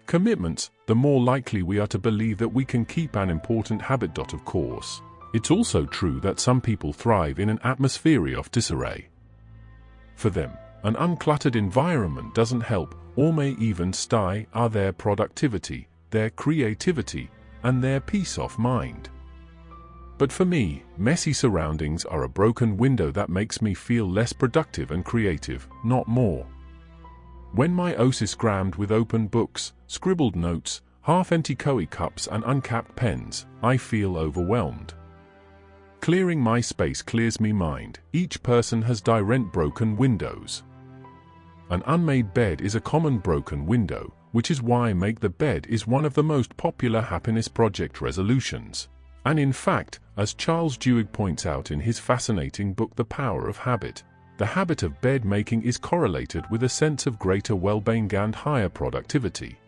commitments, the more likely we are to believe that we can keep an important habit. Of course, it's also true that some people thrive in an atmosphere of disarray. For them, an uncluttered environment doesn't help, or may even stifle their productivity, their creativity, and their peace of mind. But for me, messy surroundings are a broken window that makes me feel less productive and creative, not more. When my office is crammed with open books, scribbled notes, half-empty coffee cups and uncapped pens, I feel overwhelmed. Clearing my space clears me mind. Each person has different broken windows. An unmade bed is a common broken window, which is why Make the Bed is one of the most popular happiness project resolutions. And in fact, as Charles Duhigg points out in his fascinating book The Power of Habit, the habit of bed making is correlated with a sense of greater well-being and higher productivity.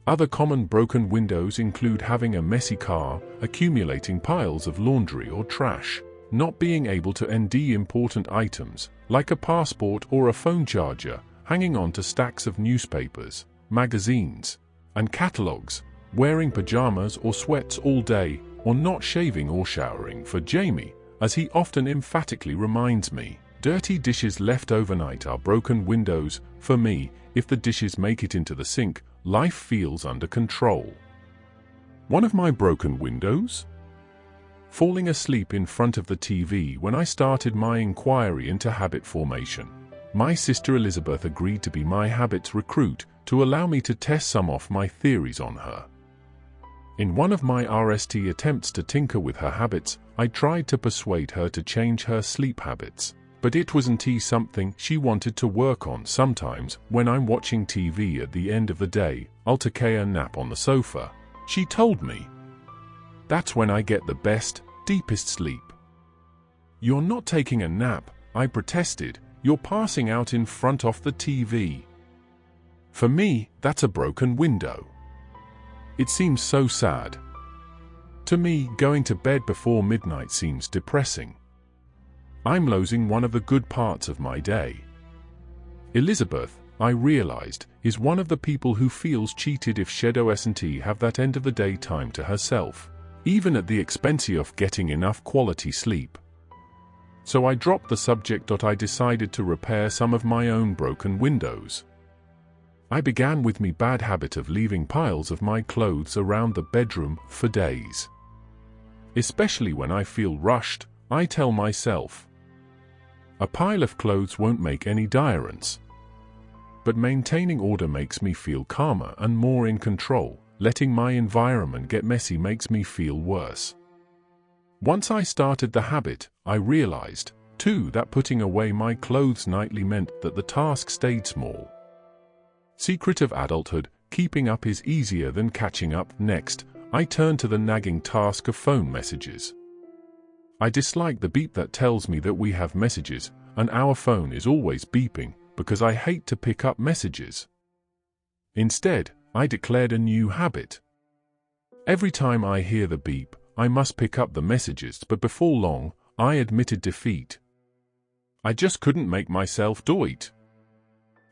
Other common broken windows include having a messy car, accumulating piles of laundry or trash, not being able to end important items, like a passport or a phone charger, hanging on to stacks of newspapers, magazines, and catalogs, wearing pajamas or sweats all day, or not shaving or showering. For Jamie, as he often emphatically reminds me, dirty dishes left overnight are broken windows. For me, if the dishes make it into the sink, life feels under control. One of my broken windows? Falling asleep in front of the TV when I started my inquiry into habit formation. My sister Elizabeth agreed to be my habits recruit to allow me to test some of my theories on her. In one of my RST attempts to tinker with her habits, I tried to persuade her to change her sleep habits, but it wasn't something she wanted to work on. Sometimes, when I'm watching TV at the end of the day, I'll take a nap on the sofa, she told me. That's when I get the best, deepest sleep. You're not taking a nap, I protested, you're passing out in front of the TV. For me, that's a broken window. It seems so sad. To me, going to bed before midnight seems depressing. I'm losing one of the good parts of my day. Elizabeth, I realized, is one of the people who feels cheated if she doesn't have that end of the day time to herself, even at the expense of getting enough quality sleep. So I dropped the subject. I decided to repair some of my own broken windows. I began with my bad habit of leaving piles of my clothes around the bedroom for days. Especially when I feel rushed, I tell myself, a pile of clothes won't make any difference. But maintaining order makes me feel calmer and more in control. Letting my environment get messy makes me feel worse. Once I started the habit, I realized, too, that putting away my clothes nightly meant that the task stayed small. Secret of adulthood, keeping up is easier than catching up. Next, I turned to the nagging task of phone messages. I dislike the beep that tells me that we have messages, and our phone is always beeping because I hate to pick up messages. Instead, I declared a new habit. Every time I hear the beep, I must pick up the messages, but before long, I admitted defeat. I just couldn't make myself do it.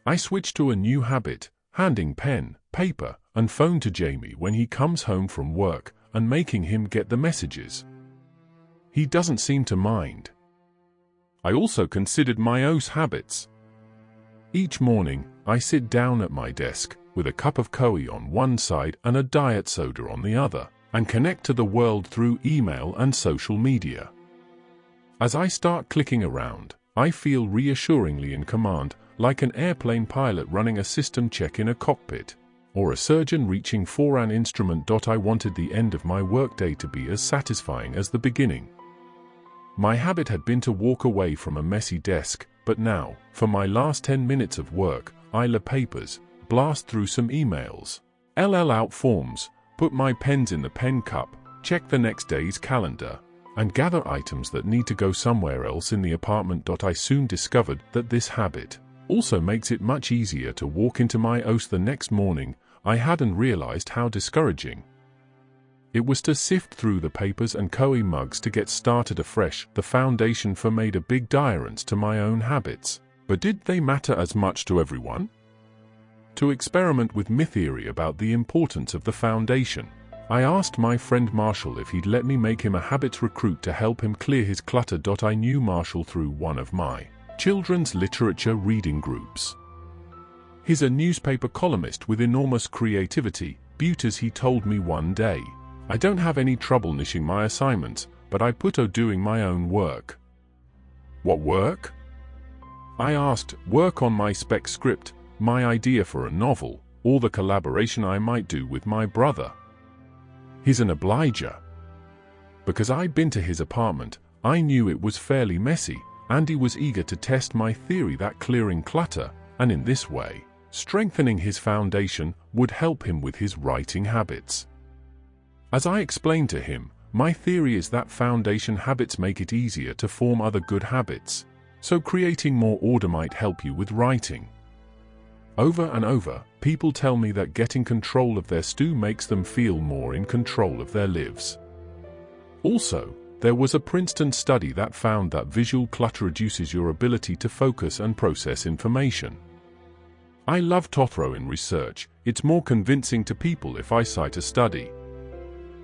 I switched to a new habit, handing pen, paper, and phone to Jamie when he comes home from work and making him get the messages. He doesn't seem to mind. I also considered my own habits. Each morning, I sit down at my desk with a cup of coffee on one side and a diet soda on the other, and connect to the world through email and social media. As I start clicking around, I feel reassuringly in command, like an airplane pilot running a system check in a cockpit, or a surgeon reaching for an instrument. I wanted the end of my workday to be as satisfying as the beginning. My habit had been to walk away from a messy desk, but now, for my last 10 minutes of work, I lay papers, blast through some emails, LL out forms, put my pens in the pen cup, check the next day's calendar, and gather items that need to go somewhere else in the apartment. I soon discovered that this habit also makes it much easier to walk into my house the next morning. I hadn't realized how discouraging it was to sift through the papers and coffee mugs to get started afresh. The foundation for made a big difference to my own habits, but did they matter as much to everyone? To experiment with my theory about the importance of the foundation, I asked my friend Marshall if he'd let me make him a habits recruit to help him clear his clutter. I knew Marshall through one of my children's literature reading groups. He's a newspaper columnist with enormous creativity, beauties. He told me one day, I don't have any trouble finishing my assignments, but I put off doing my own work. What work? I asked. Work on my spec script, my idea for a novel, or the collaboration I might do with my brother. He's an obliger. Because I'd been to his apartment, I knew it was fairly messy, and he was eager to test my theory that clearing clutter, and in this way, strengthening his foundation, would help him with his writing habits. As I explained to him, my theory is that foundation habits make it easier to form other good habits, so creating more order might help you with writing. Over and over, people tell me that getting control of their stew makes them feel more in control of their lives. Also, there was a Princeton study that found that visual clutter reduces your ability to focus and process information. I love to throw in research. It's more convincing to people if I cite a study.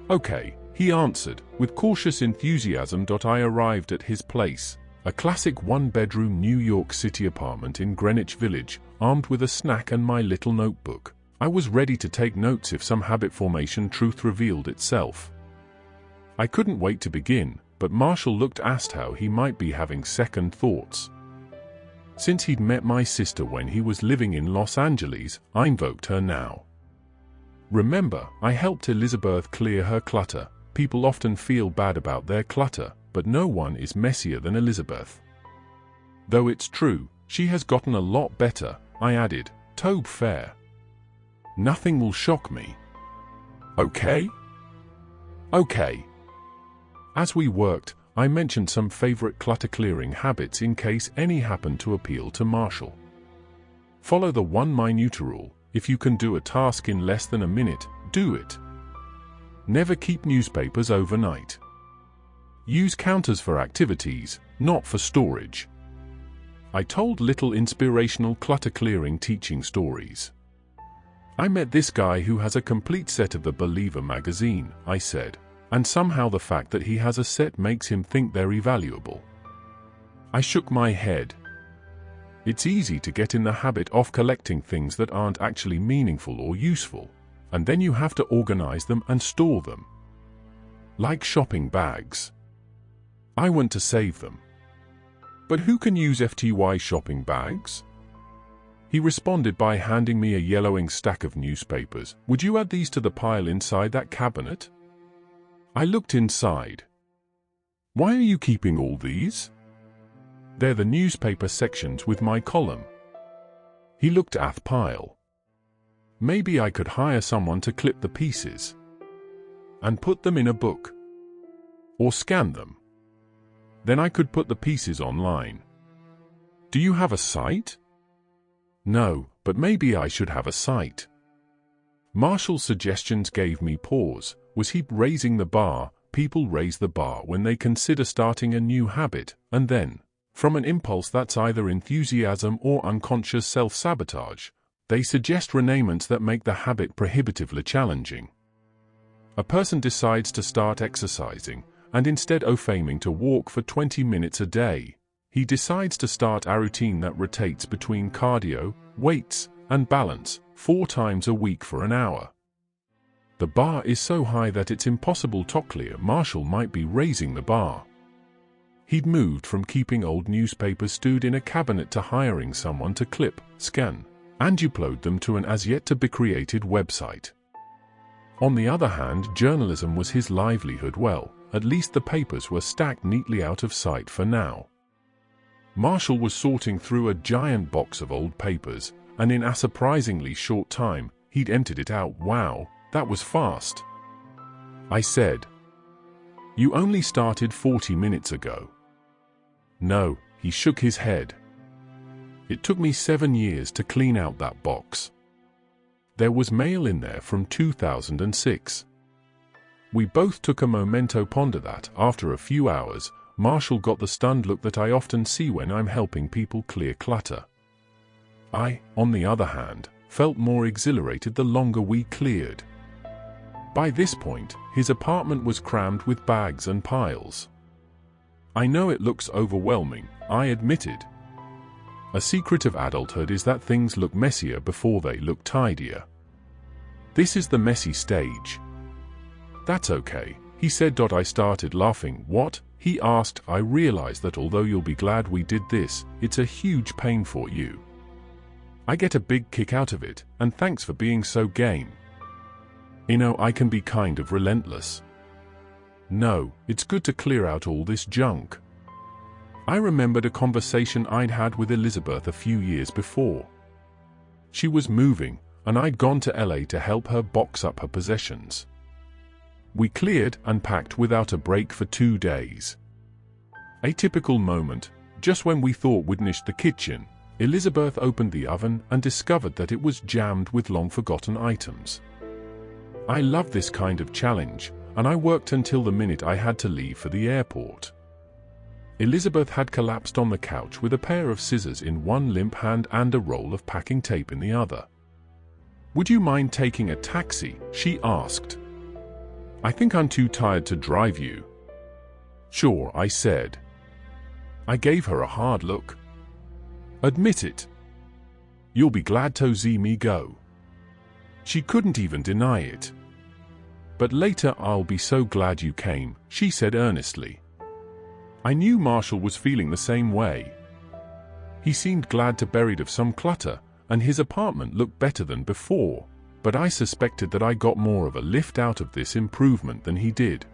Okay, he answered, with cautious enthusiasm. I arrived at his place, a classic one-bedroom New York City apartment in Greenwich Village, armed with a snack and my little notebook. I was ready to take notes if some habit formation truth revealed itself. I couldn't wait to begin, but Marshall looked asked how he might be having second thoughts. Since he'd met my sister when he was living in Los Angeles, I invoked her now. Remember, I helped Elizabeth clear her clutter. People often feel bad about their clutter, but no one is messier than Elizabeth. Though it's true, she has gotten a lot better, I added, "Tobe fair. Nothing will shock me. Okay? Okay." As we worked, I mentioned some favorite clutter-clearing habits in case any happened to appeal to Marshall. Follow the one minute rule. If you can do a task in less than a minute, do it. Never keep newspapers overnight. Use counters for activities, not for storage. I told little inspirational clutter-clearing teaching stories. I met this guy who has a complete set of the Believer magazine, I said, and somehow the fact that he has a set makes him think they're valuable. I shook my head. It's easy to get in the habit of collecting things that aren't actually meaningful or useful, and then you have to organize them and store them. Like shopping bags. I want to save them. But who can use FTY shopping bags? He responded by handing me a yellowing stack of newspapers. Would you add these to the pile inside that cabinet? I looked inside. Why are you keeping all these? They're the newspaper sections with my column. He looked at the pile. Maybe I could hire someone to clip the pieces and put them in a book. Or scan them. Then I could put the pieces online. Do you have a site? No, but maybe I should have a site. Marshall's suggestions gave me pause. Was he raising the bar? People raise the bar when they consider starting a new habit, and then, from an impulse that's either enthusiasm or unconscious self-sabotage, they suggest renaments that make the habit prohibitively challenging. A person decides to start exercising, and instead of aiming to walk for 20 minutes a day, he decides to start a routine that rotates between cardio, weights, and balance 4 times a week for an hour. The bar is so high that it's impossible to clear. Marshall might be raising the bar. He'd moved from keeping old newspapers stored in a cabinet to hiring someone to clip, scan, and upload them to an as-yet-to-be-created website. On the other hand, journalism was his livelihood. Well, at least the papers were stacked neatly out of sight for now. Marshall was sorting through a giant box of old papers, and in a surprisingly short time, he'd emptied it out. Wow, that was fast. I said. You only started 40 minutes ago. No, he shook his head. It took me 7 years to clean out that box. There was mail in there from 2006. We both took a memento. Ponder that. After a few hours, Marshall got the stunned look that I often see when I'm helping people clear clutter. I, on the other hand, felt more exhilarated the longer we cleared. By this point, his apartment was crammed with bags and piles. I know it looks overwhelming, I admitted. A secret of adulthood is that things look messier before they look tidier. This is the messy stage. That's okay, he said. I started laughing. What? He asked. I realized that although you'll be glad we did this, it's a huge pain for you. I get a big kick out of it, and thanks for being so game. You know, I can be kind of relentless. No, it's good to clear out all this junk. I remembered a conversation I'd had with Elizabeth a few years before. She was moving, and I'd gone to LA to help her box up her possessions. We cleared and packed without a break for 2 days. A typical moment, just when we thought we'd finished the kitchen, Elizabeth opened the oven and discovered that it was jammed with long-forgotten items. I love this kind of challenge, and I worked until the minute I had to leave for the airport. Elizabeth had collapsed on the couch with a pair of scissors in one limp hand and a roll of packing tape in the other. Would you mind taking a taxi? She asked. I think I'm too tired to drive you. Sure, I said. I gave her a hard look. Admit it. You'll be glad to see me go. She couldn't even deny it. But later I'll be so glad you came, she said earnestly. I knew Marshall was feeling the same way. He seemed glad to be buried of some clutter, and his apartment looked better than before, but I suspected that I got more of a lift out of this improvement than he did.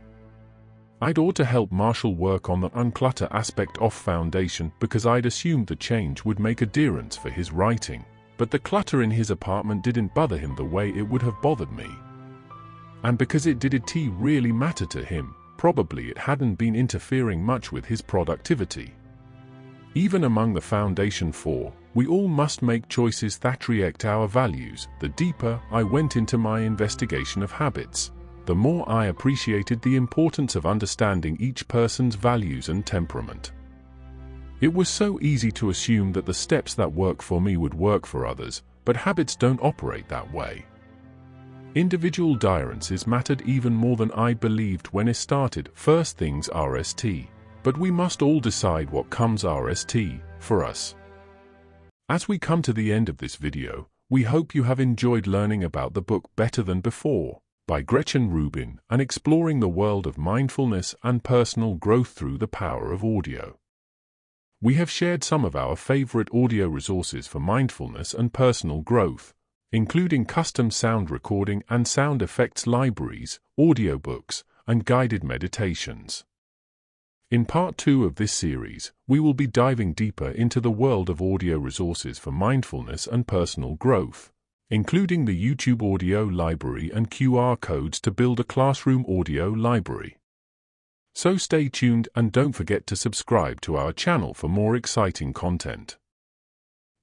I'd ought to help Marshall work on the unclutter aspect of foundation because I'd assumed the change would make a difference for his writing, but the clutter in his apartment didn't bother him the way it would have bothered me. And because it didn't really matter to him, probably it hadn't been interfering much with his productivity. Even among the foundation 4, we all must make choices that reflect our values. The deeper I went into my investigation of habits, the more I appreciated the importance of understanding each person's values and temperament. It was so easy to assume that the steps that work for me would work for others, but habits don't operate that way. Individual differences mattered even more than I believed when it started. First things RST, but we must all decide what comes RST for us. As we come to the end of this video, we hope you have enjoyed learning about the book Better Than Before by Gretchen Rubin and exploring the world of mindfulness and personal growth through the power of audio. We have shared some of our favorite audio resources for mindfulness and personal growth, including custom sound recording and sound effects libraries, audiobooks, and guided meditations. In Part 2 of this series, we will be diving deeper into the world of audio resources for mindfulness and personal growth, including the YouTube audio library and QR codes to build a classroom audio library. So stay tuned and don't forget to subscribe to our channel for more exciting content.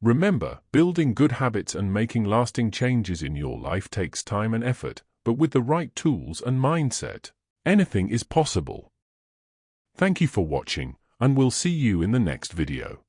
Remember, building good habits and making lasting changes in your life takes time and effort, but with the right tools and mindset, anything is possible. Thank you for watching, and we'll see you in the next video.